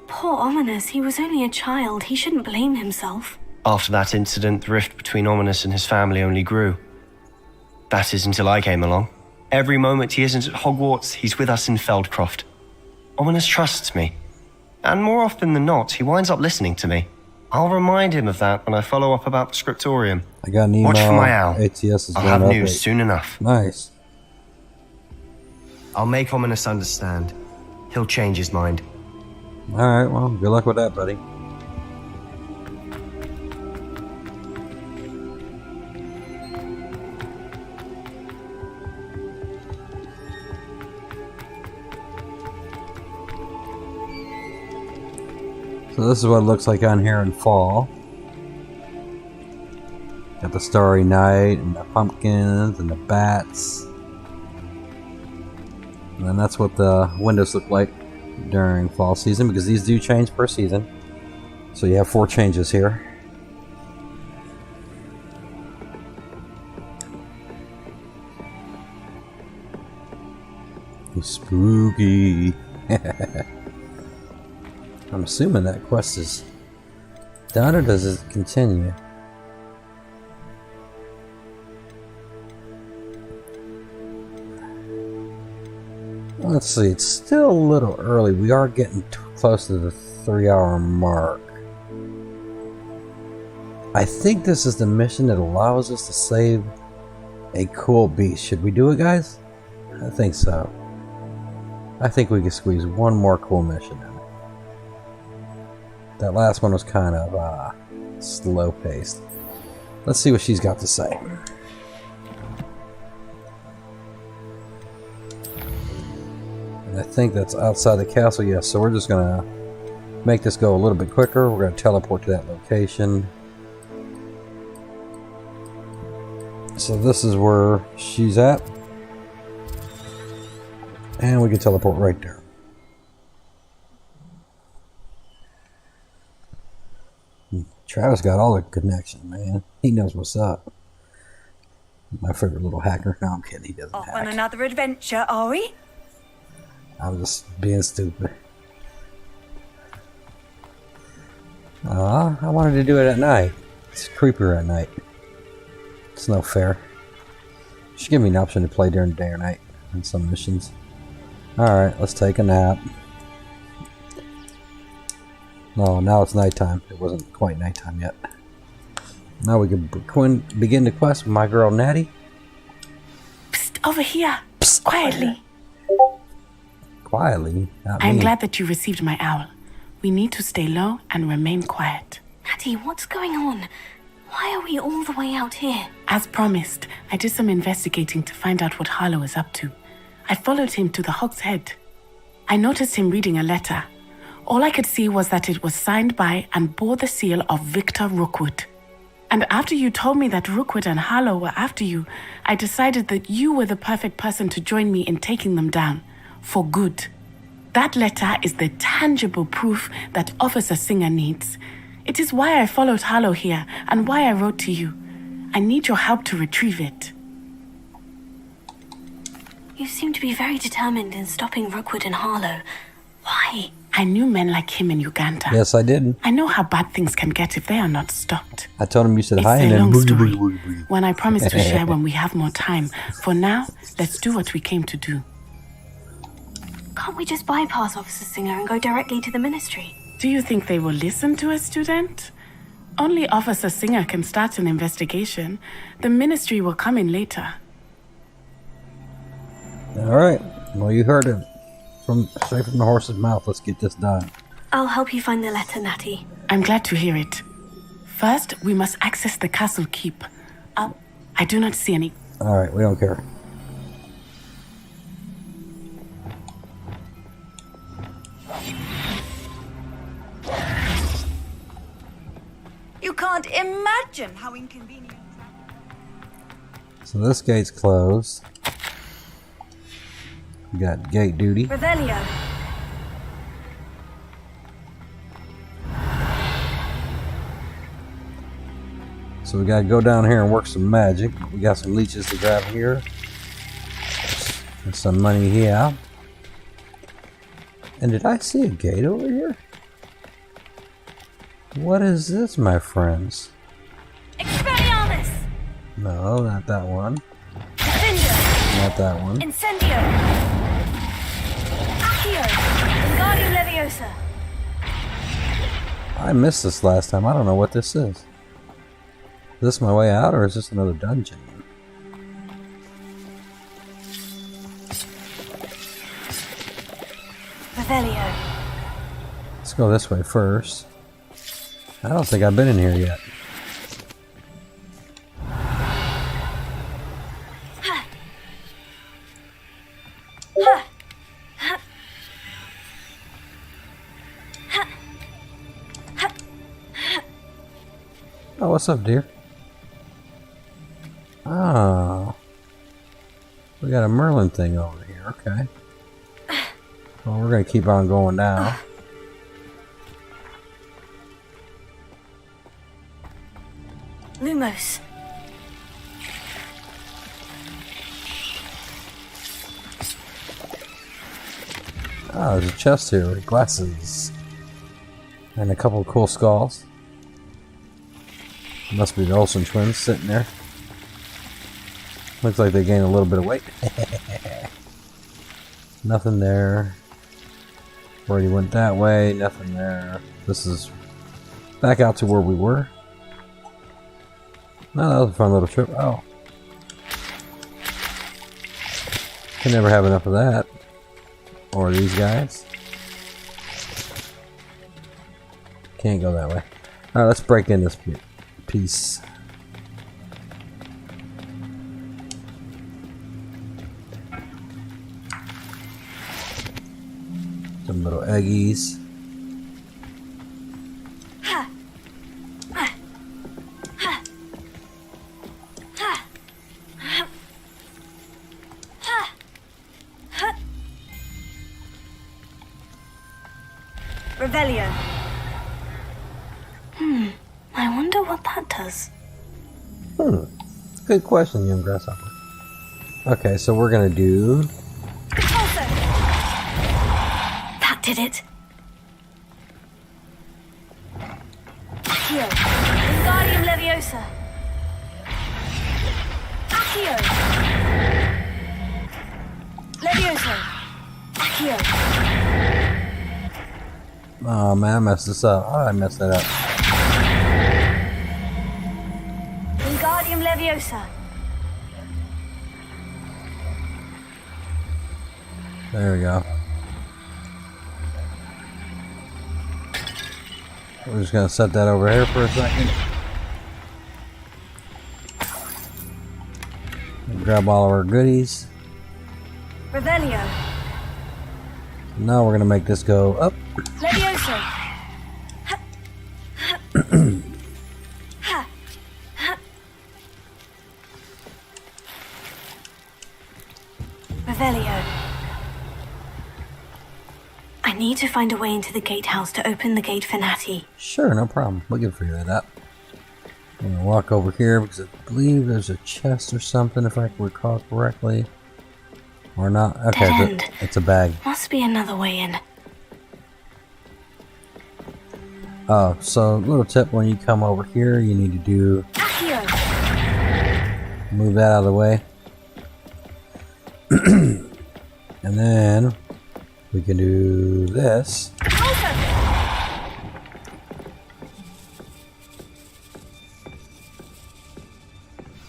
Poor Ominous, he was only a child. He shouldn't blame himself. After that incident, the rift between Ominous and his family only grew. That is until I came along. Every moment he isn't at Hogwarts, he's with us in Feldcroft. Ominous trusts me, and more often than not, he winds up listening to me. I'll remind him of that when I follow up about the scriptorium. I got an email. Watch for my owl. ATS is I'll going have up. news soon enough. Nice. I'll make Ominous understand. He'll change his mind. Alright, well, good luck with that, buddy. So this is what it looks like on here in fall. Got the Starry Night and the pumpkins and the bats. And then that's what the windows look like during fall season, because these do change per season. So you have 4 changes here. Spooky. I'm assuming that quest is done, or does it continue? Let's see, it's still a little early. We are getting close to the 3-hour mark. I think this is the mission that allows us to save a cool beast. Should we do it, guys? I think so. I think we can squeeze one more cool mission in. That last one was kind of slow-paced. Let's see what she's got to say. And I think that's outside the castle, yes. So we're just going to make this go a little bit quicker. We're going to teleport to that location. So this is where she's at. And we can teleport right there. Travis got all the connections, man. He knows what's up. My favorite little hacker. No, I'm kidding. He doesn't Off hack. on another adventure, are we? I'm just being stupid. I wanted to do it at night. It's creepier at night. It's no fair. Should give me an option to play during the day or night in some missions. Alright, let's take a nap. No, now it's nighttime. It wasn't quite nighttime yet. Now we can begin the quest with my girl Natty. Psst, over here. Psst, quietly. Quietly? I'm glad that you received my owl. We need to stay low and remain quiet. Natty, what's going on? Why are we all the way out here? As promised, I did some investigating to find out what Harlow is up to. I followed him to the Hog's Head. I noticed him reading a letter. All I could see was that it was signed by and bore the seal of Victor Rookwood. And after you told me that Rookwood and Harlow were after you, I decided that you were the perfect person to join me in taking them down. For good. That letter is the tangible proof that Officer Singer needs. It is why I followed Harlow here and why I wrote to you. I need your help to retrieve it. You seem to be very determined in stopping Rookwood and Harlow. Why? I knew men like him in Uganda. Yes, I did. I know how bad things can get if they are not stopped. I told him you said It's hi a and then long boogie, story. boogie, boogie. When I promise to share when we have more time. For now, let's do what we came to do. Can't we just bypass Officer Singer and go directly to the ministry? Do you think they will listen to a student? Only Officer Singer can start an investigation. The ministry will come in later. Alright. Well, you heard it straight from the horse's mouth. Let's get this done. I'll help you find the letter, Natty. I'm glad to hear it. First, we must access the castle keep. I do not see any. Alright, we don't care. You can't imagine how inconvenient. So this gate's closed. We got gate duty. Revelio. So we gotta go down here and work some magic. We got some leeches to grab here. And some money here. And did I see a gate over here? What is this, my friends? Expelliarmus! No, not that one. Incendio! Not that one. Incendio! Accio! Wingardium Leviosa! I missed this last time. I don't know what this is. Is this my way out or is this another dungeon? Revelio. Let's go this way first. I don't think I've been in here yet. Oh, what's up, dear? Oh. We got a Merlin thing over here, okay. Well, we're gonna keep on going now. Lumos. Oh, there's a chest here with glasses. And a couple of cool skulls. Must be the Olsen twins sitting there. Looks like they gained a little bit of weight. Nothing there. Already went that way. Nothing there. This is back out to where we were. No, that was a fun little trip. Oh. Can never have enough of that. Or these guys. Can't go that way. Alright, let's break in this piece. Some little eggies. Revelio. I wonder what that does. Good question, young grasshopper. Okay, so we're gonna do... That did it. Accio. Wingardium Leviosa. Accio. Leviosa. Accio. Oh man, I messed this up. Oh, I messed that up. Wingardium Leviosa. There we go. We're just gonna set that over here for a second. And grab all of our goodies. Revelio. Now we're gonna make this go up. Leviosa. Revelio. I need to find a way into the gatehouse to open the gate for Natty. Sure, no problem. We can figure that out. I'm gonna walk over here because I believe there's a chest or something, if I can recall correctly. Or not. Okay, it's a bag. Must be another way in. Oh, so little tip, when you come over here, you need to do... Move that out of the way. And then we can do this.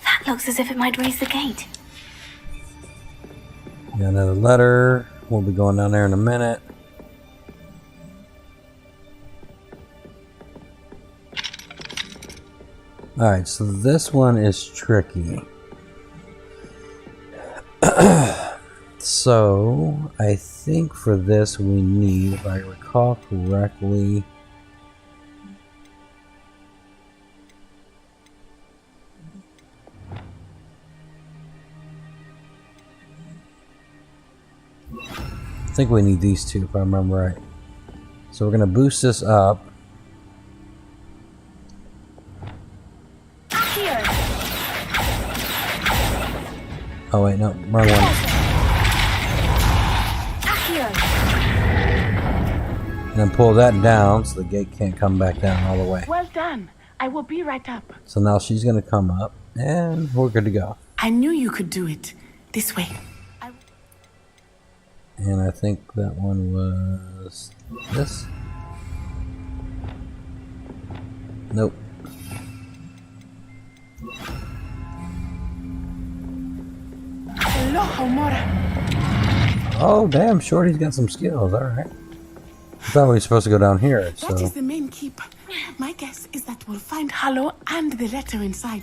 That looks as if it might raise the gate. Got another letter. We'll be going down there in a minute. Alright, so this one is tricky. So, I think for this we need, if I recall correctly, I think we need these two, if I remember right. So we're going to boost this up. Oh wait, no, wrong one. And then pull that down so the gate can't come back down all the way. Well done. I will be right up. So now she's going to come up, and we're good to go. I knew you could do it. This way. And I think that one was this. Nope. Hello, Homora. Oh, damn, Shorty's got some skills. Alright. I thought we were supposed to go down here, so... That is the main keep. My guess is that we'll find Hallow and the letter inside.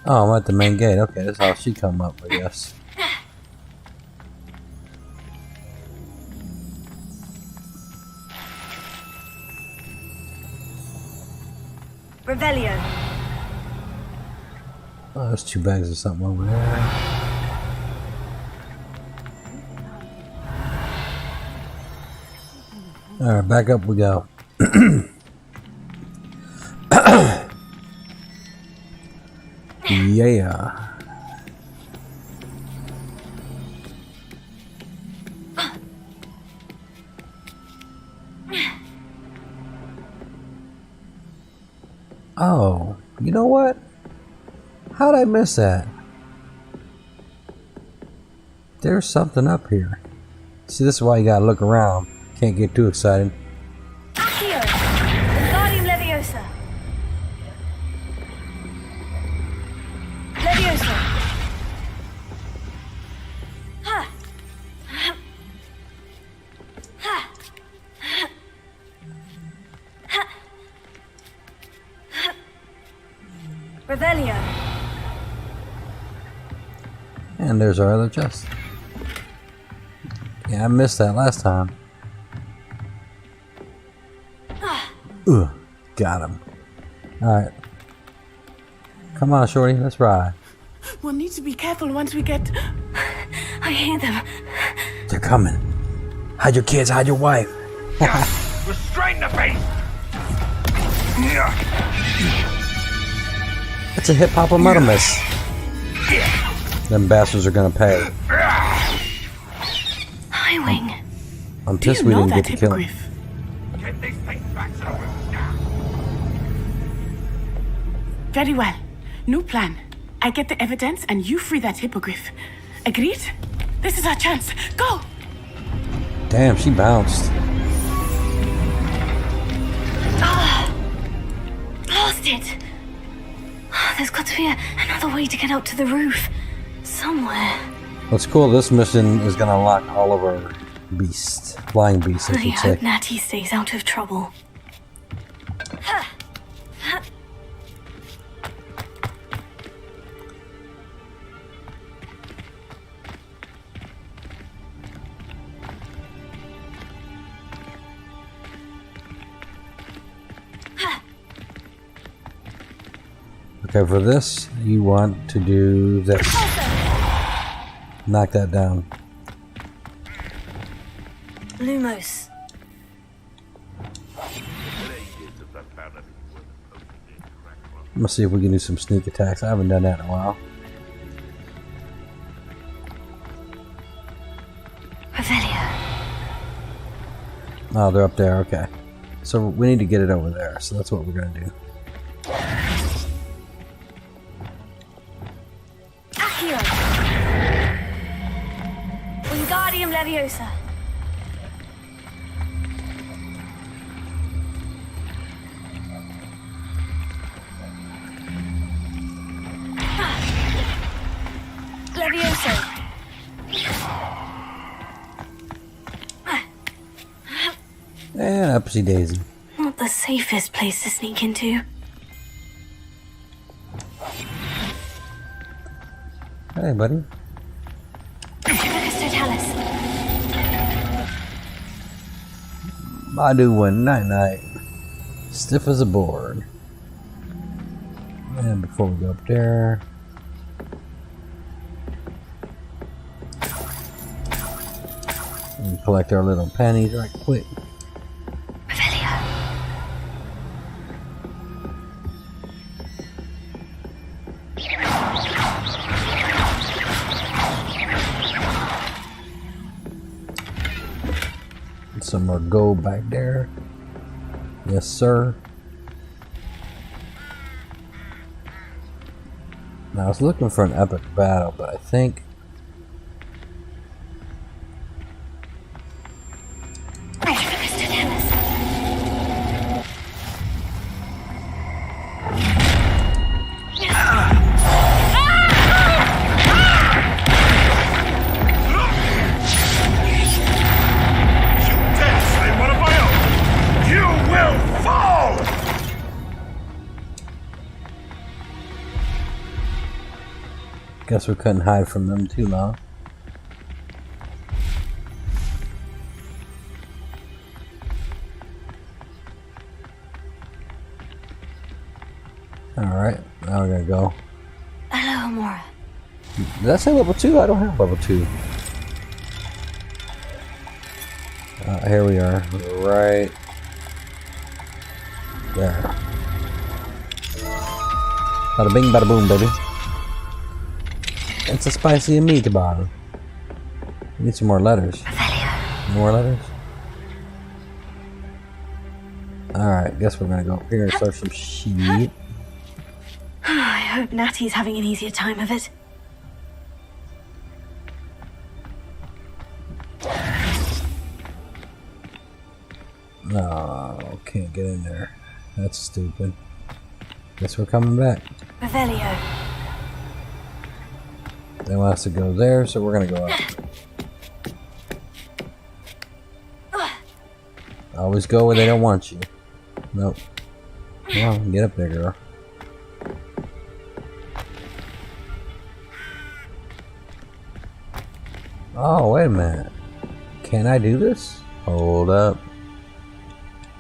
Oh, I'm at the main gate. Okay, that's how she come up, I guess. Revelio. Oh, there's two bags of something over there. Alright, back up we go. Yeah. Oh, you know what? How'd I miss that? There's something up here. See, this is why you gotta look around. Can't get too excited. Accio. Wingardium Leviosa. Leviosa. Ha. Ha. Ha. Revelio. And there's our other chest. Yeah, I missed that last time. Ugh, got him. Alright. Come on, Shorty, let's ride. We'll need to be careful once we get... I hear them. They're coming. Hide your kids, hide your wife. Restrain the beast! It's a hippopotamus. Them bastards are gonna pay. Highwing. I'm pissed we didn't get to kill him. Very well. New plan. I get the evidence and you free that hippogriff. Agreed? This is our chance. Go! Damn, she bounced. Lost it. There's got to be another way to get up to the roof. Somewhere. What's cool, this mission is gonna unlock all of our beasts. Flying beasts, I I should say. hope Natty stays out of trouble. Okay, for this, you want to do this. Knock that down. Lumos. Let's see if we can do some sneak attacks. I haven't done that in a while. Revelio. Oh, they're up there. Okay. So we need to get it over there. So that's what we're going to do. Accio. Wingardium Leviosa. Leviosa. And upsy daisy. Not the safest place to sneak into. Hey, buddy. I do one night night. Stiff as a board. And before we go up there, we collect our little pennies right quick. Some more gold back there. Yes, sir. Now I was looking for an epic battle, but I think guess we couldn't hide from them too long. Alright, now we're gonna go. Hello, Amora. Did I say level 2? I don't have level 2. Here we are. Right there. Bada bing, bada boom, baby. It's a spicy meatball. We need some more letters. More letters? Alright, guess we're gonna go up here and start some shit. I hope Natty's having an easier time of it. No, can't get in there. That's stupid. Guess we're coming back. Revelio. They want us to go there, so we're gonna go up. Always go where they don't want you. Nope. Come on, get up there, girl. Oh, wait a minute. Can I do this? Hold up.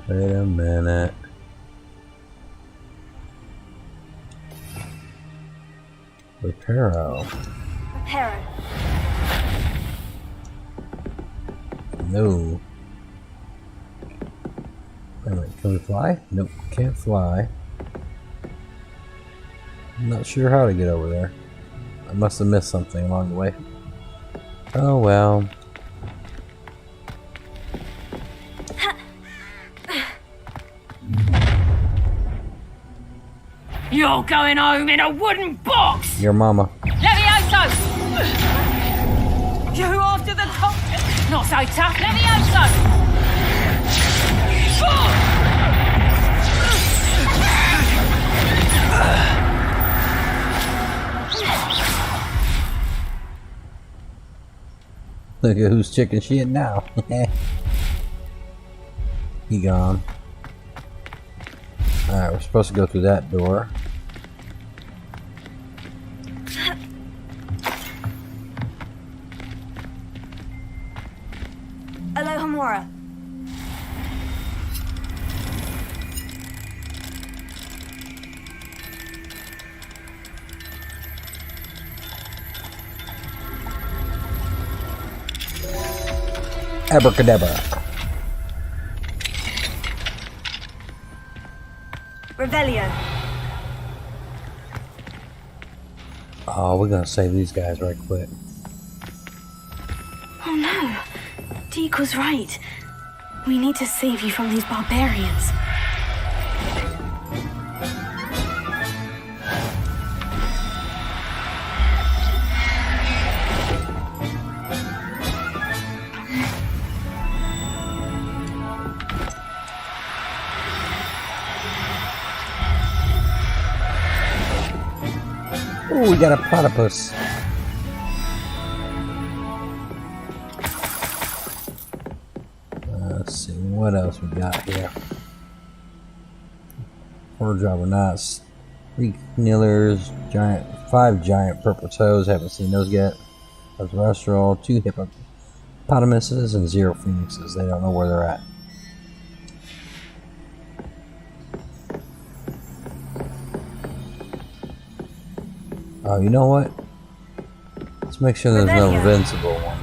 Wait a minute. Reparo. Reparo. No. Wait a minute, can we fly? Nope, can't fly. I'm not sure how to get over there. I must have missed something along the way. Oh well. You're going home in a wooden box! Your mama. Levioso! You after the top? Not so tough, Levioso! Look at who's chicken shit now. He gone. Alright, we're supposed to go through that door. Alohomora. Abracadabra. Revelio. Oh, we're gonna save these guys right quick. Oh no. Deke was right. We need to save you from these barbarians. Oh, we got a platypus. Let's see, what else we got here? 4 driver knots, 3 kneelers, 5 giant purple toes, haven't seen those yet. A terrestrial, 2 hippopotamuses, and 0 phoenixes. They don't know where they're at. Oh, you know what? Let's make sure there's no invincible one.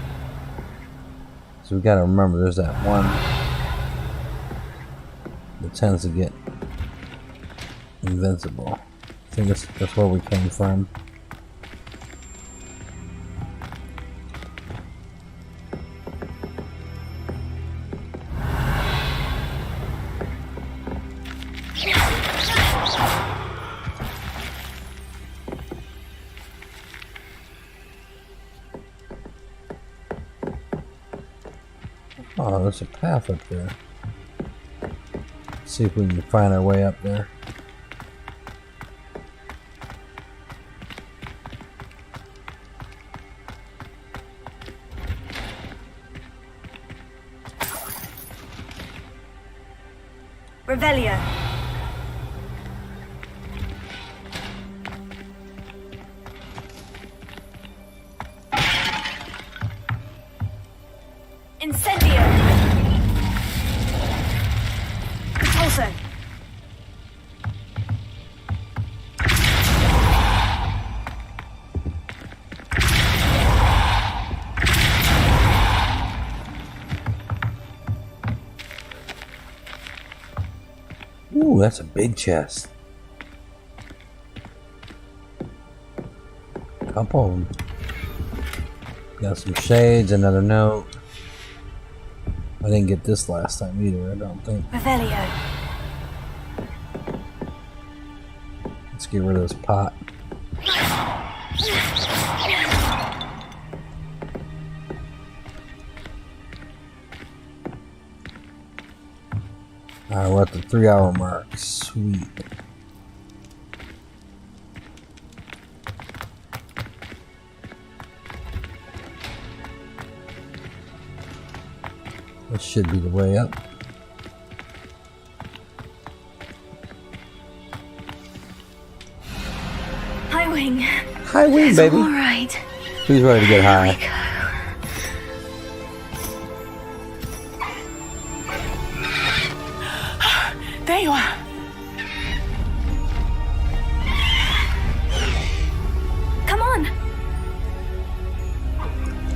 So we gotta remember there's that one that tends to get invincible. I think that's where we came from. Oh, there's a path up there. Let's see if we can find our way up there. Revelio. Incendio. Repulso. Ooh, that's a big chest. Couple of them. Got some shades, another note. I didn't get this last time either, I don't think. Revelio. Let's get rid of this pot. Alright, we're at the 3-hour mark. Sweet. This should be the way up. High wing. High wing, It's baby. all right. Who's ready to get high? There you are. Come on.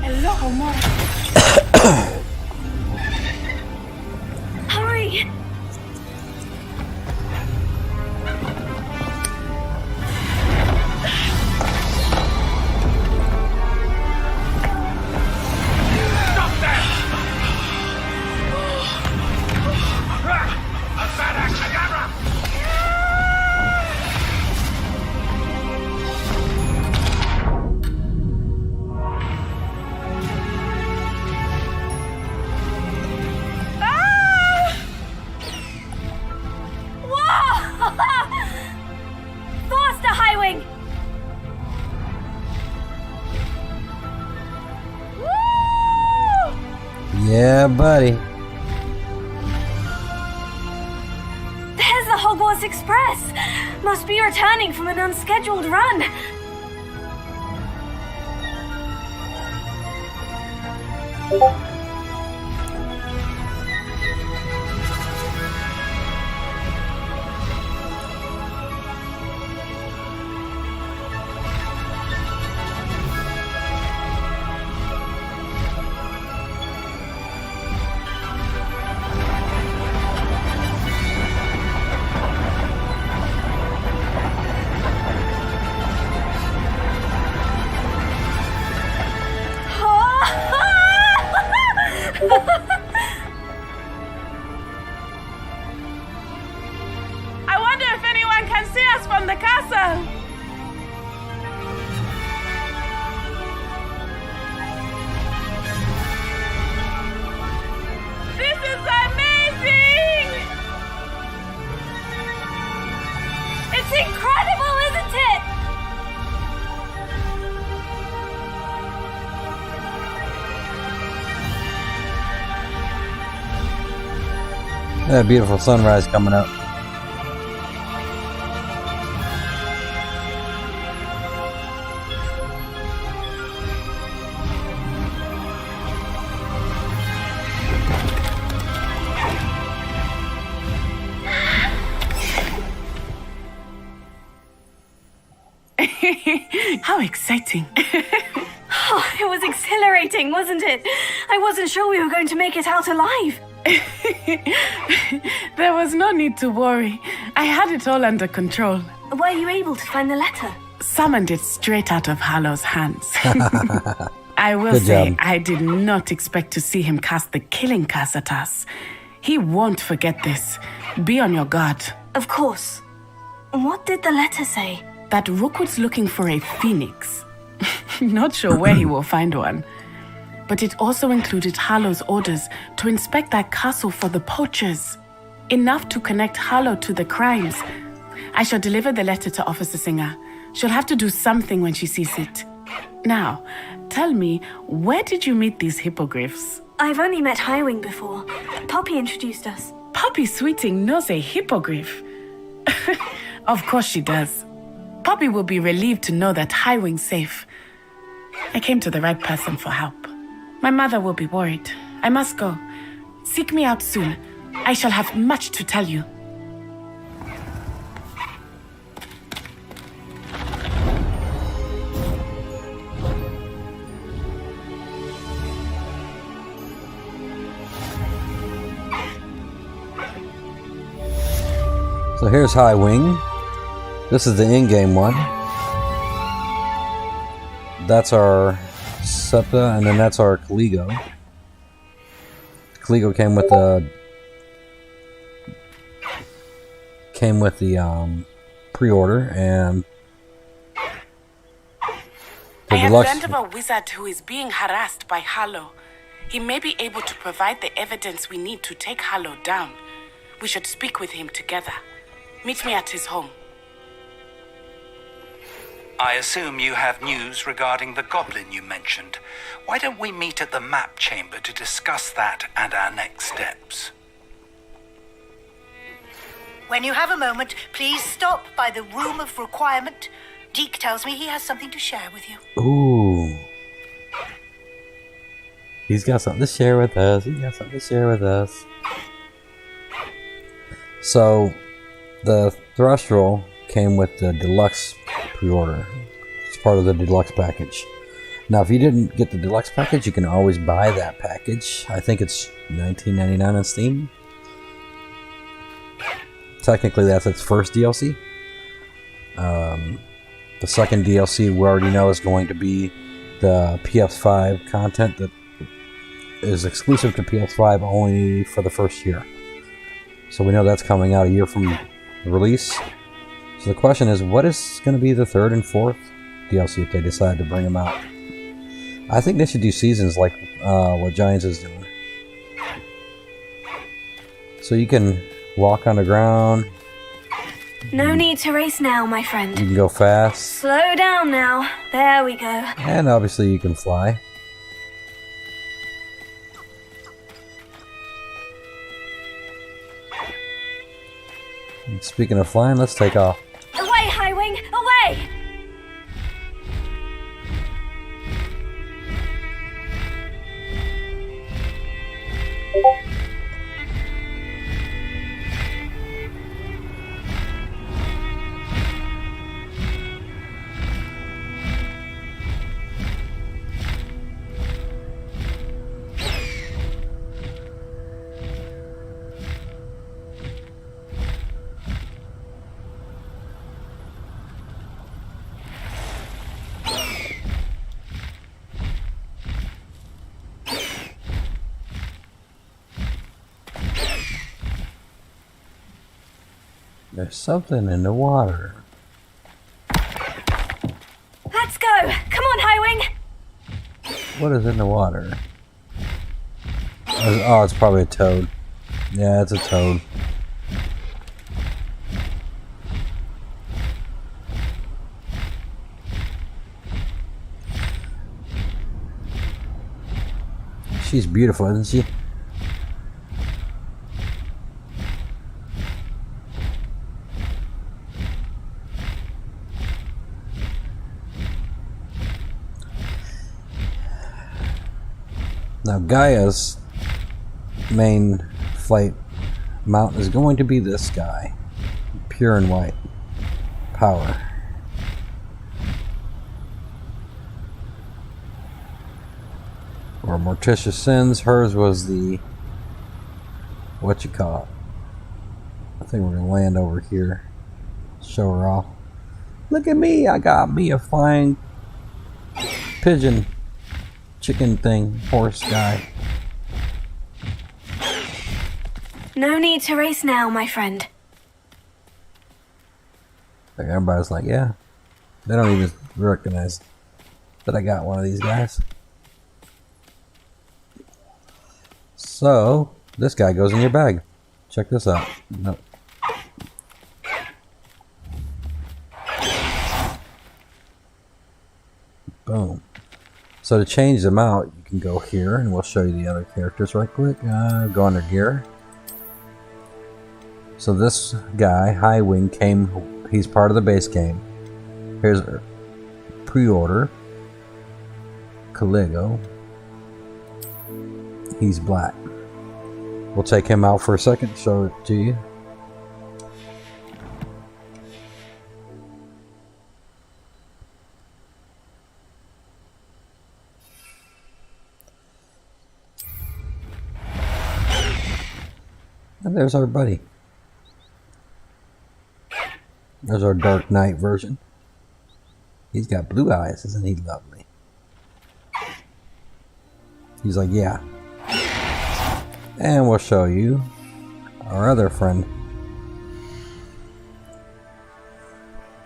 Hello, more. Yeah, buddy. There's the Hogwarts Express! Must be returning from an unscheduled run. I wonder if anyone can see us from the castle. This is amazing! It's incredible, isn't it? Yeah, beautiful sunrise coming up. How exciting. Oh, it was exhilarating, wasn't it? I wasn't sure we were going to make it out alive. There was no need to worry. I had it all under control. Were you able to find the letter? Summoned it straight out of Hallow's hands. I will Good say, job. I did not expect to see him cast the killing curse at us. He won't forget this. Be on your guard. Of course. What did the letter say? That Rookwood's looking for a phoenix. Not sure where he will find one. But it also included Hallow's orders to inspect that castle for the poachers. Enough to connect Hallow to the crimes. I shall deliver the letter to Officer Singer. She'll have to do something when she sees it. Now, tell me, where did you meet these hippogriffs? I've only met Highwing before. Poppy introduced us. Poppy Sweeting knows a hippogriff. Of course she does. Poppy will be relieved to know that Highwing's safe. I came to the right person for help. My mother will be worried. I must go. Seek me out soon. I shall have much to tell you. So here's High Wing. This is the in-game one. That's our Septa, and then that's our Caligo. Caligo came with the pre-order, and the I have deluxe. learned of a wizard who is being harassed by Hallow. He may be able to provide the evidence we need to take Hallow down. We should speak with him together. Meet me at his home. I assume you have news regarding the goblin you mentioned. Why don't we meet at the map chamber to discuss that and our next steps? When you have a moment, please stop by the room of requirement. Deke tells me he has something to share with you. Ooh. He's got something to share with us. He's got something to share with us. So, the Thrustrel came with the Deluxe pre-order. It's part of the Deluxe package. Now, if you didn't get the Deluxe package, you can always buy that package. I think it's $19.99 on Steam. Technically, that's its first DLC. The second DLC we already know is going to be the PS5 content that is exclusive to PS5 only for the first year. So we know that's coming out a year from the release. So the question is, what is going to be the third and fourth DLC if they decide to bring them out? I think they should do seasons like what Giants is doing. So you can walk on the ground. No need to race now, my friend. You can go fast. Slow down now. There we go. And obviously you can fly. And speaking of flying, let's take off. Away, High Wing! Away! There's something in the water. Let's go! Come on, High Wing! What is in the water? Oh, it's probably a toad. Yeah, it's a toad. She's beautiful, isn't she? Now Gaia's main flight mount is going to be this guy. Pure and white. Power. Or Morticia Sinz, hers was the, what you call it? I think we're gonna land over here. Show her off. Look at me, I got me a flying pigeon. Chicken thing, horse guy. No need to race now, my friend. Like everybody's like, yeah. They don't even recognize that I got one of these guys. So, this guy goes in your bag. Check this out. Nope. Boom. So to change them out, you can go here, and we'll show you the other characters right quick. Go under gear. So this guy, High Wing, he's part of the base game. Here's pre-order. Caligo. He's black. We'll take him out for a second, show it to you. And there's our buddy. There's our Dark Knight version. He's got blue eyes, isn't he lovely? He's like, yeah. And we'll show you our other friend.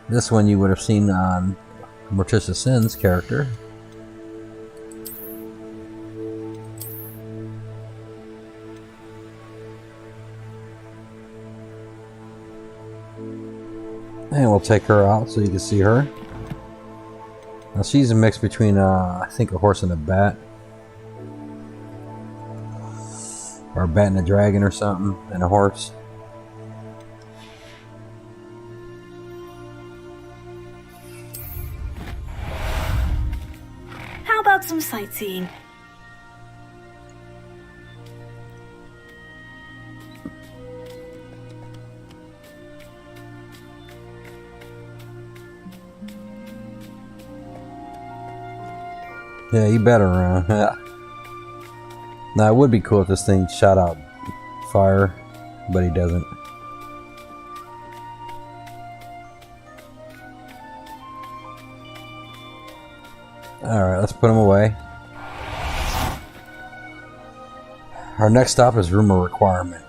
This one you would have seen on Morticia Sinz character. And we'll take her out so you can see her. Now she's a mix between, I think, a horse and a bat. Or a bat and a dragon or something, and a horse. How about some sightseeing? Yeah, you better run. Yeah. Now, it would be cool if this thing shot out fire, but he doesn't. Alright, let's put him away. Our next stop is Rumor Requirement.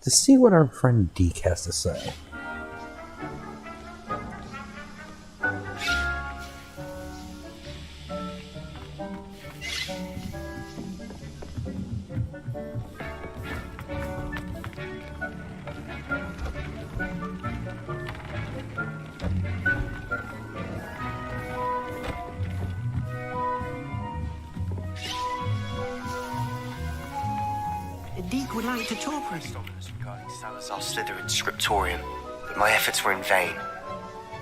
To see what our friend Deke has to say. Deek would like to talk with you. Regarding Salazar's Slytherin scriptorium, but my efforts were in vain.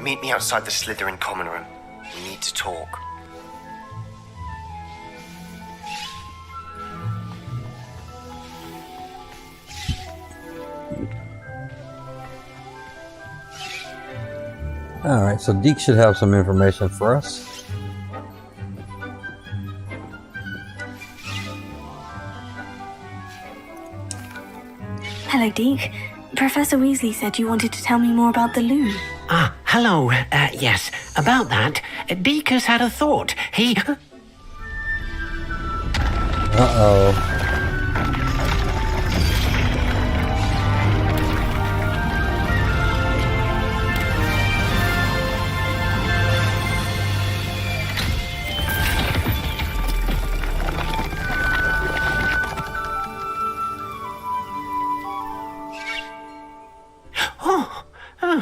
Meet me outside the Slytherin common room. We need to talk. Alright, so Deke should have some information for us. Hello, Deke. Professor Weasley said you wanted to tell me more about the loom. Ah, hello. Yes, about that. Deke has had a thought. He... Uh-oh.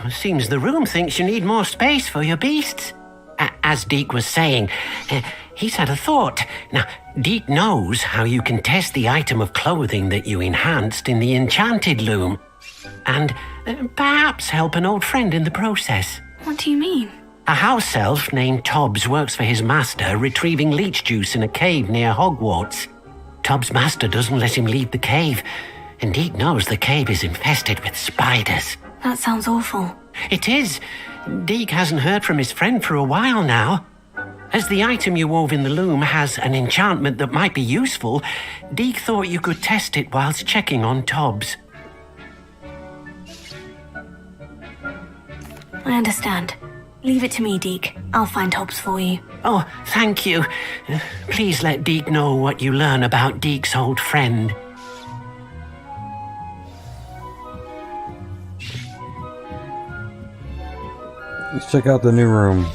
Seems the room thinks you need more space for your beasts. As Deke was saying, he's had a thought. Now, Deke knows how you can test the item of clothing that you enhanced in the enchanted loom. And perhaps help an old friend in the process. What do you mean? A house elf named Tobbs works for his master retrieving leech juice in a cave near Hogwarts. Tobbs' master doesn't let him leave the cave, and Deke knows the cave is infested with spiders. That sounds awful. It is. Deke hasn't heard from his friend for a while now. As the item you wove in the loom has an enchantment that might be useful, Deke thought you could test it whilst checking on Tobbs. I understand. Leave it to me, Deke. I'll find Tobbs for you. Oh, thank you. Please let Deke know what you learn about Deke's old friend. Let's check out the new room.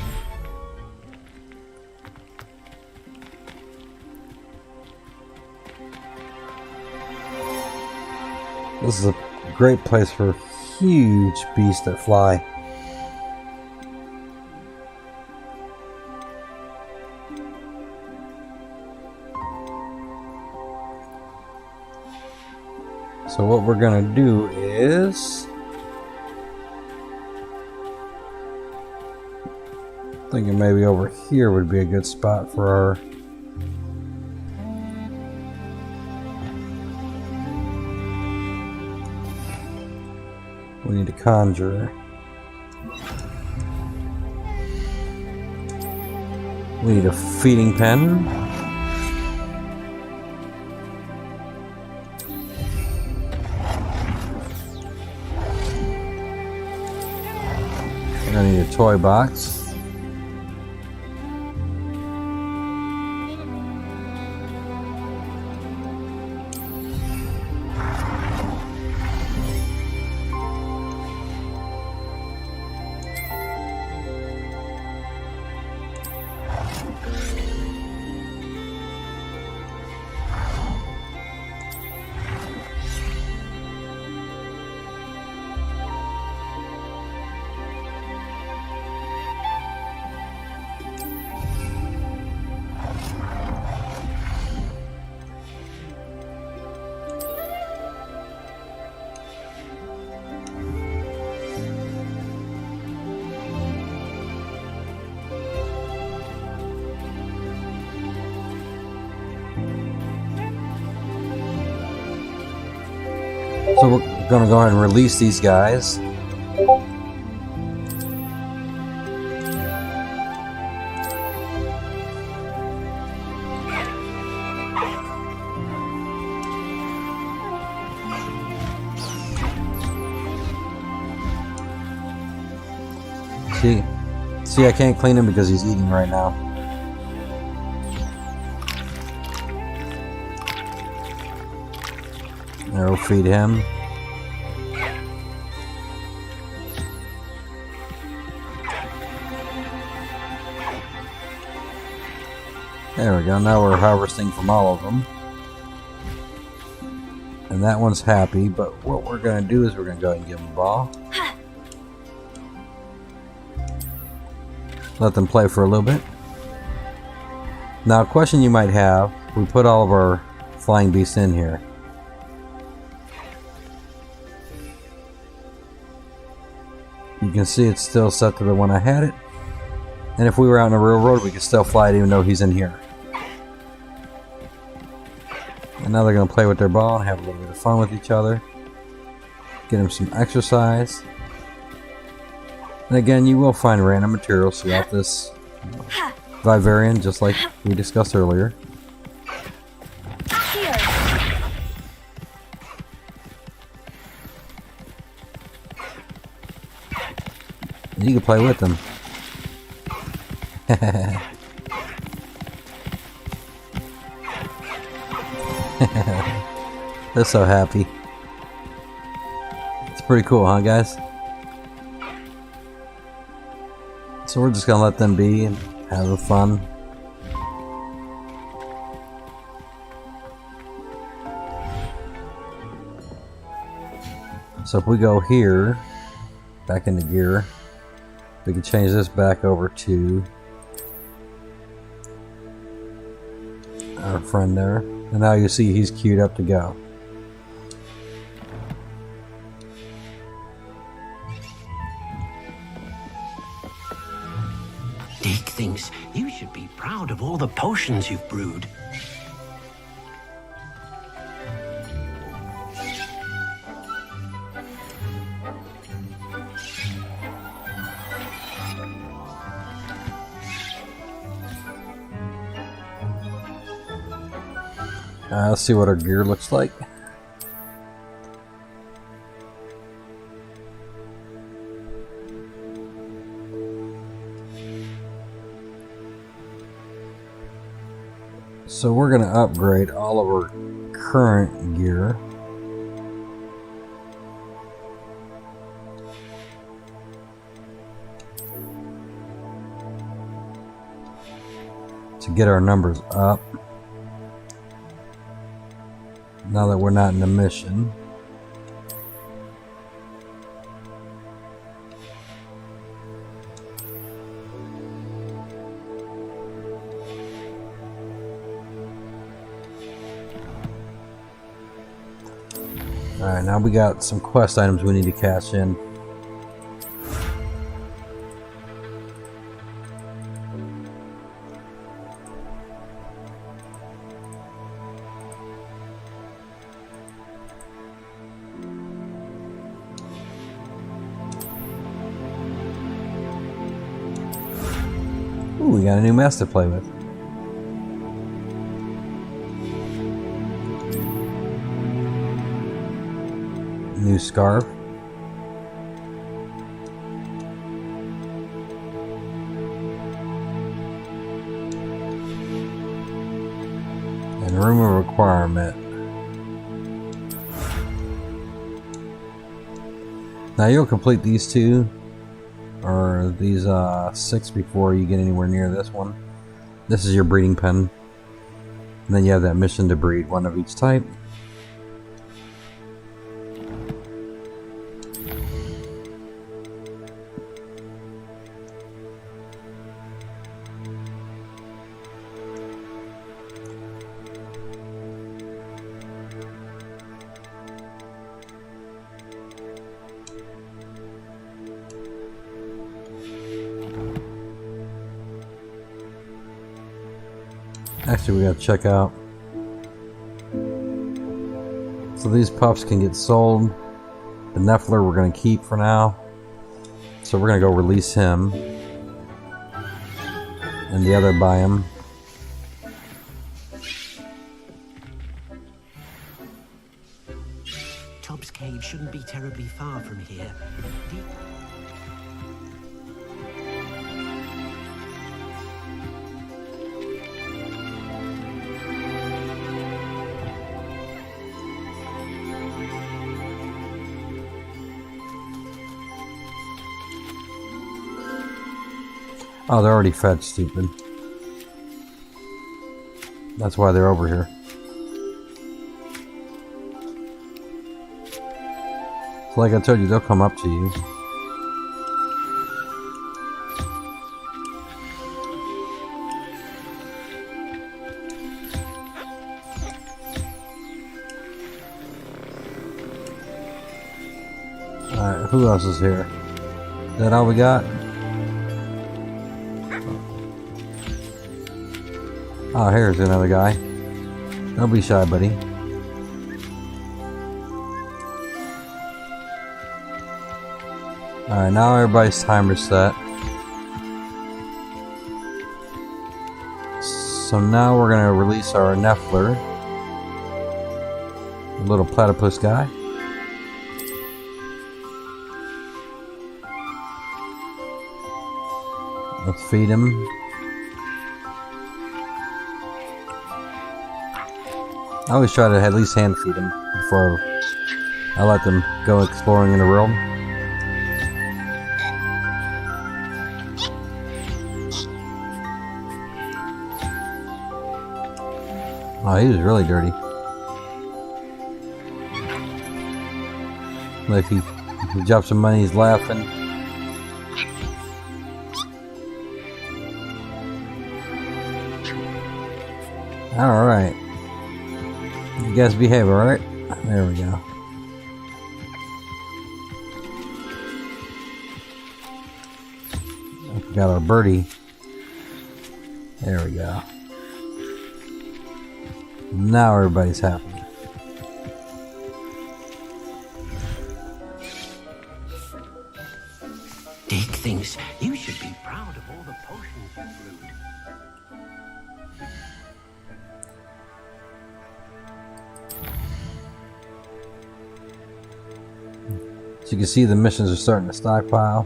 This is a great place for huge beasts that fly. So what we're gonna do is... thinking maybe over here would be a good spot for our... we need a conjurer. We need a feeding pen. I need a toy box. So we're going to go ahead and release these guys. See, I can't clean him because he's eating right now. There, we'll feed him. There we go, now we're harvesting from all of them. And that one's happy, but what we're going to do is we're going to go ahead and give him a ball. Let them play for a little bit. Now, a question you might have, we put all of our flying beasts in here. You can see it's still set to the one I had it. And if we were out on the real road, we could still fly it even though he's in here. And now they're going to play with their ball and have a little bit of fun with each other. Get them some exercise. And again, you will find random materials throughout this Vivarium, just like we discussed earlier. And you can play with them. They're so happy. It's pretty cool, huh, guys? So we're just gonna let them be and have fun. So if we go here, back into gear, we can change this back over to our friend there. And now you see he's queued up to go. Deke thinks you should be proud of all the potions you've brewed. Let's see what our gear looks like. So we're going to upgrade all of our current gear. To get our numbers up. Now that we're not in a mission. Alright, now we got some quest items we need to cash in. Ooh, we got a new mess to play with. New scarf. And room of requirement. Now you'll complete these two or these 6 before you get anywhere near this one. This is your breeding pen. And then you have that mission to breed one of each type. Actually, we gotta check out. So these pups can get sold. The Nephler we're gonna keep for now. So we're gonna go release him. And the other buy him. Tubbs Cave shouldn't be terribly far from here. Oh, they're already fed, stupid. That's why they're over here. So like I told you, they'll come up to you. Alright, who else is here? Is that all we got? Oh, here's another guy. Don't be shy, buddy. Alright, now everybody's timer's set. So now we're going to release our Nephler. A little platypus guy. Let's feed him. I always try to at least hand feed them before I let them go exploring in the world. Oh, he was really dirty. Like he dropped some money, he's laughing. Alright. You guys behave, alright? There we go. We got our birdie. There we go. Now everybody's happy. Dick thinks you should be proud of all the potions you brewed. So you can see the missions are starting to stockpile.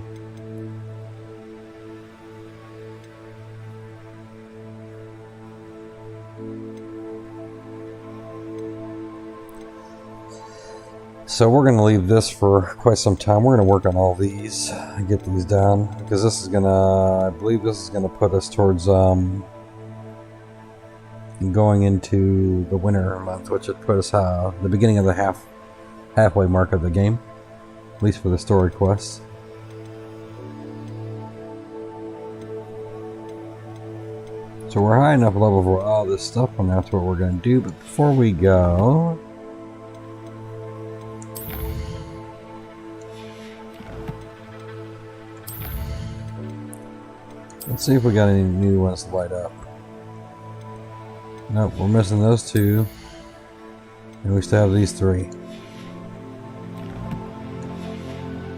So we're going to leave this for quite some time. We're going to work on all these and get these done, because this is going to, I believe this is going to put us towards going into the winter month, which would put us the beginning of the halfway mark of the game, at least for the story quests. So we're high enough level for all this stuff, and that's what we're going to do. But before we go, let's see if we got any new ones to light up. Nope, we're missing those two. And we still have these three.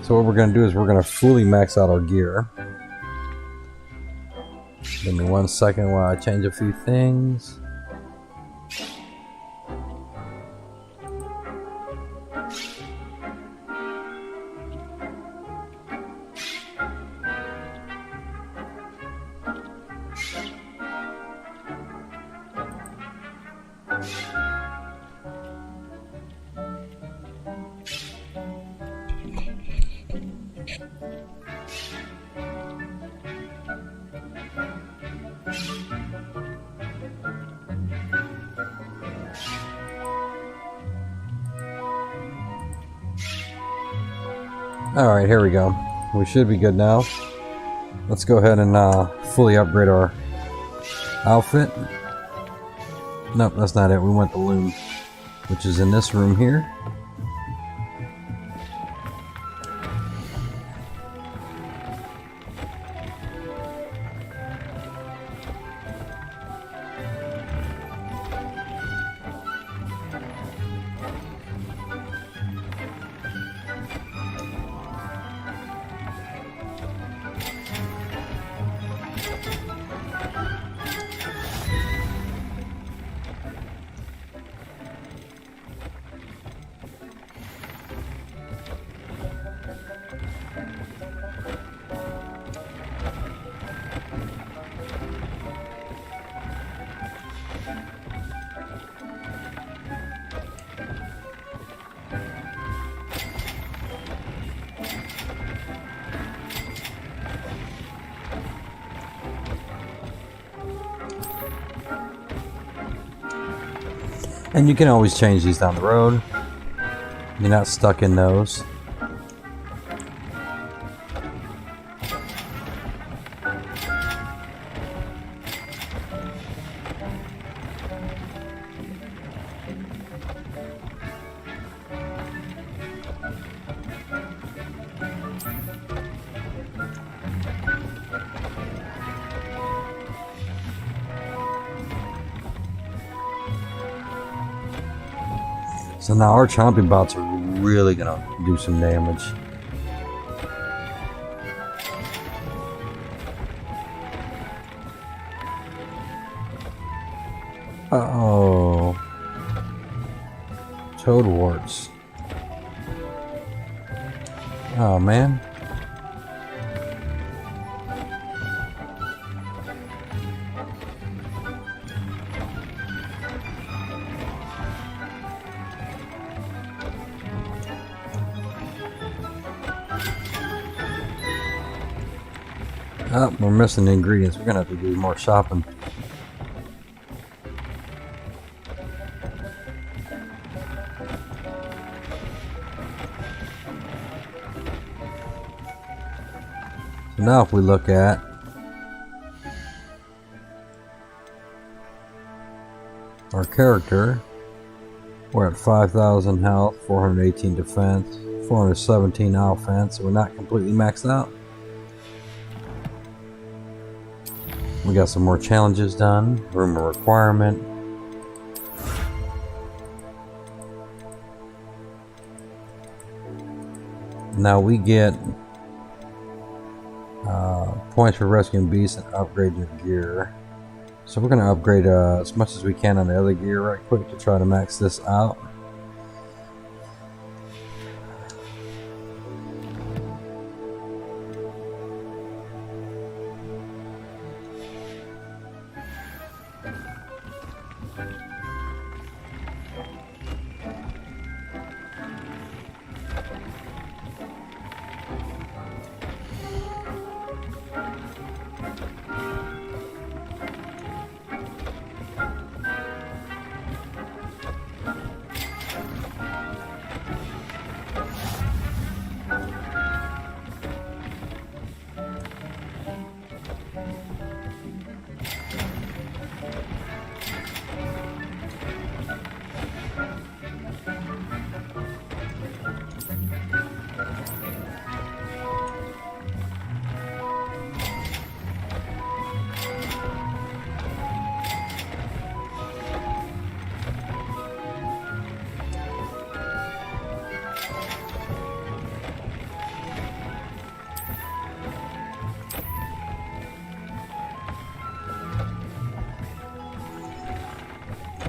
So what we're going to do is we're going to fully max out our gear. Give me 1 second while I change a few things. Alright, here we go. We should be good now. Let's go ahead and fully upgrade our outfit. Nope, that's not it. We want the loom, which is in this room here. And you can always change these down the road. You're not stuck in those. So now our chomping bots are really gonna do some damage. Uh-oh. Toad warts. Oh man. Oh, we're missing the ingredients. We're gonna have to do more shopping. So now if we look at our character, we're at 5,000 health, 418 defense, 417 offense, so we're not completely maxed out. We got some more challenges done. Room of requirement. Now we get points for rescuing beasts and upgrading your gear. So we're going to upgrade as much as we can on the other gear right quick to try to max this out.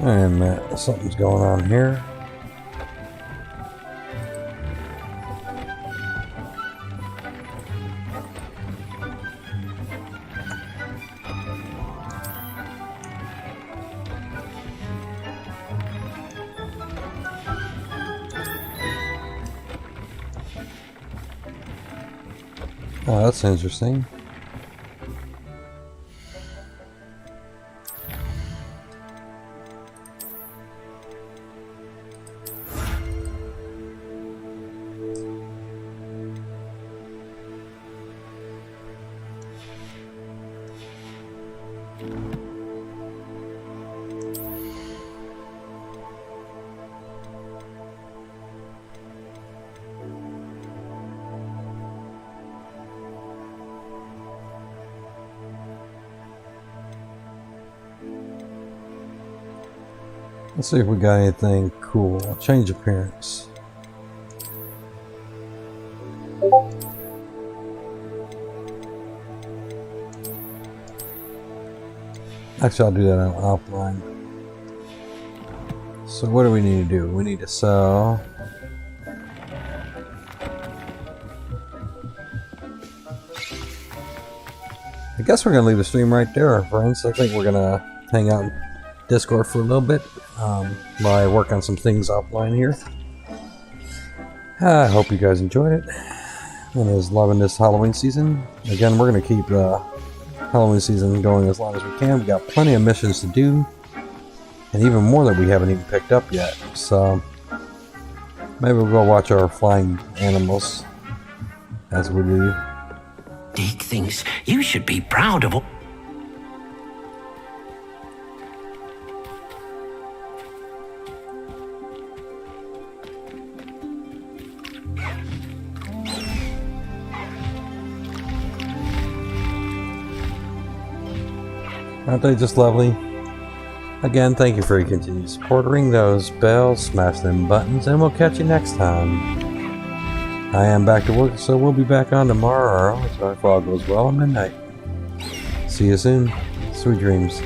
And something's going on here. Oh, that's interesting. Let's see if we got anything cool. Change appearance. Actually, I'll do that on offline. So what do we need to do? We need to sell. I guess we're going to leave the stream right there, friends. I think we're going to hang out in Discord for a little bit while I work on some things offline here. I hope you guys enjoyed it and is loving this Halloween season. Again, we're going to keep the Halloween season going as long as we can. We got plenty of missions to do, and even more that we haven't even picked up yet. So maybe we'll go watch our flying animals as we leave. Deke thinks you should be proud of all. Aren't they just lovely? Again, thank you for your continued support. Ring those bells, smash them buttons, and we'll catch you next time. I am back to work, so we'll be back on tomorrow if all goes well at midnight. See you soon. Sweet dreams.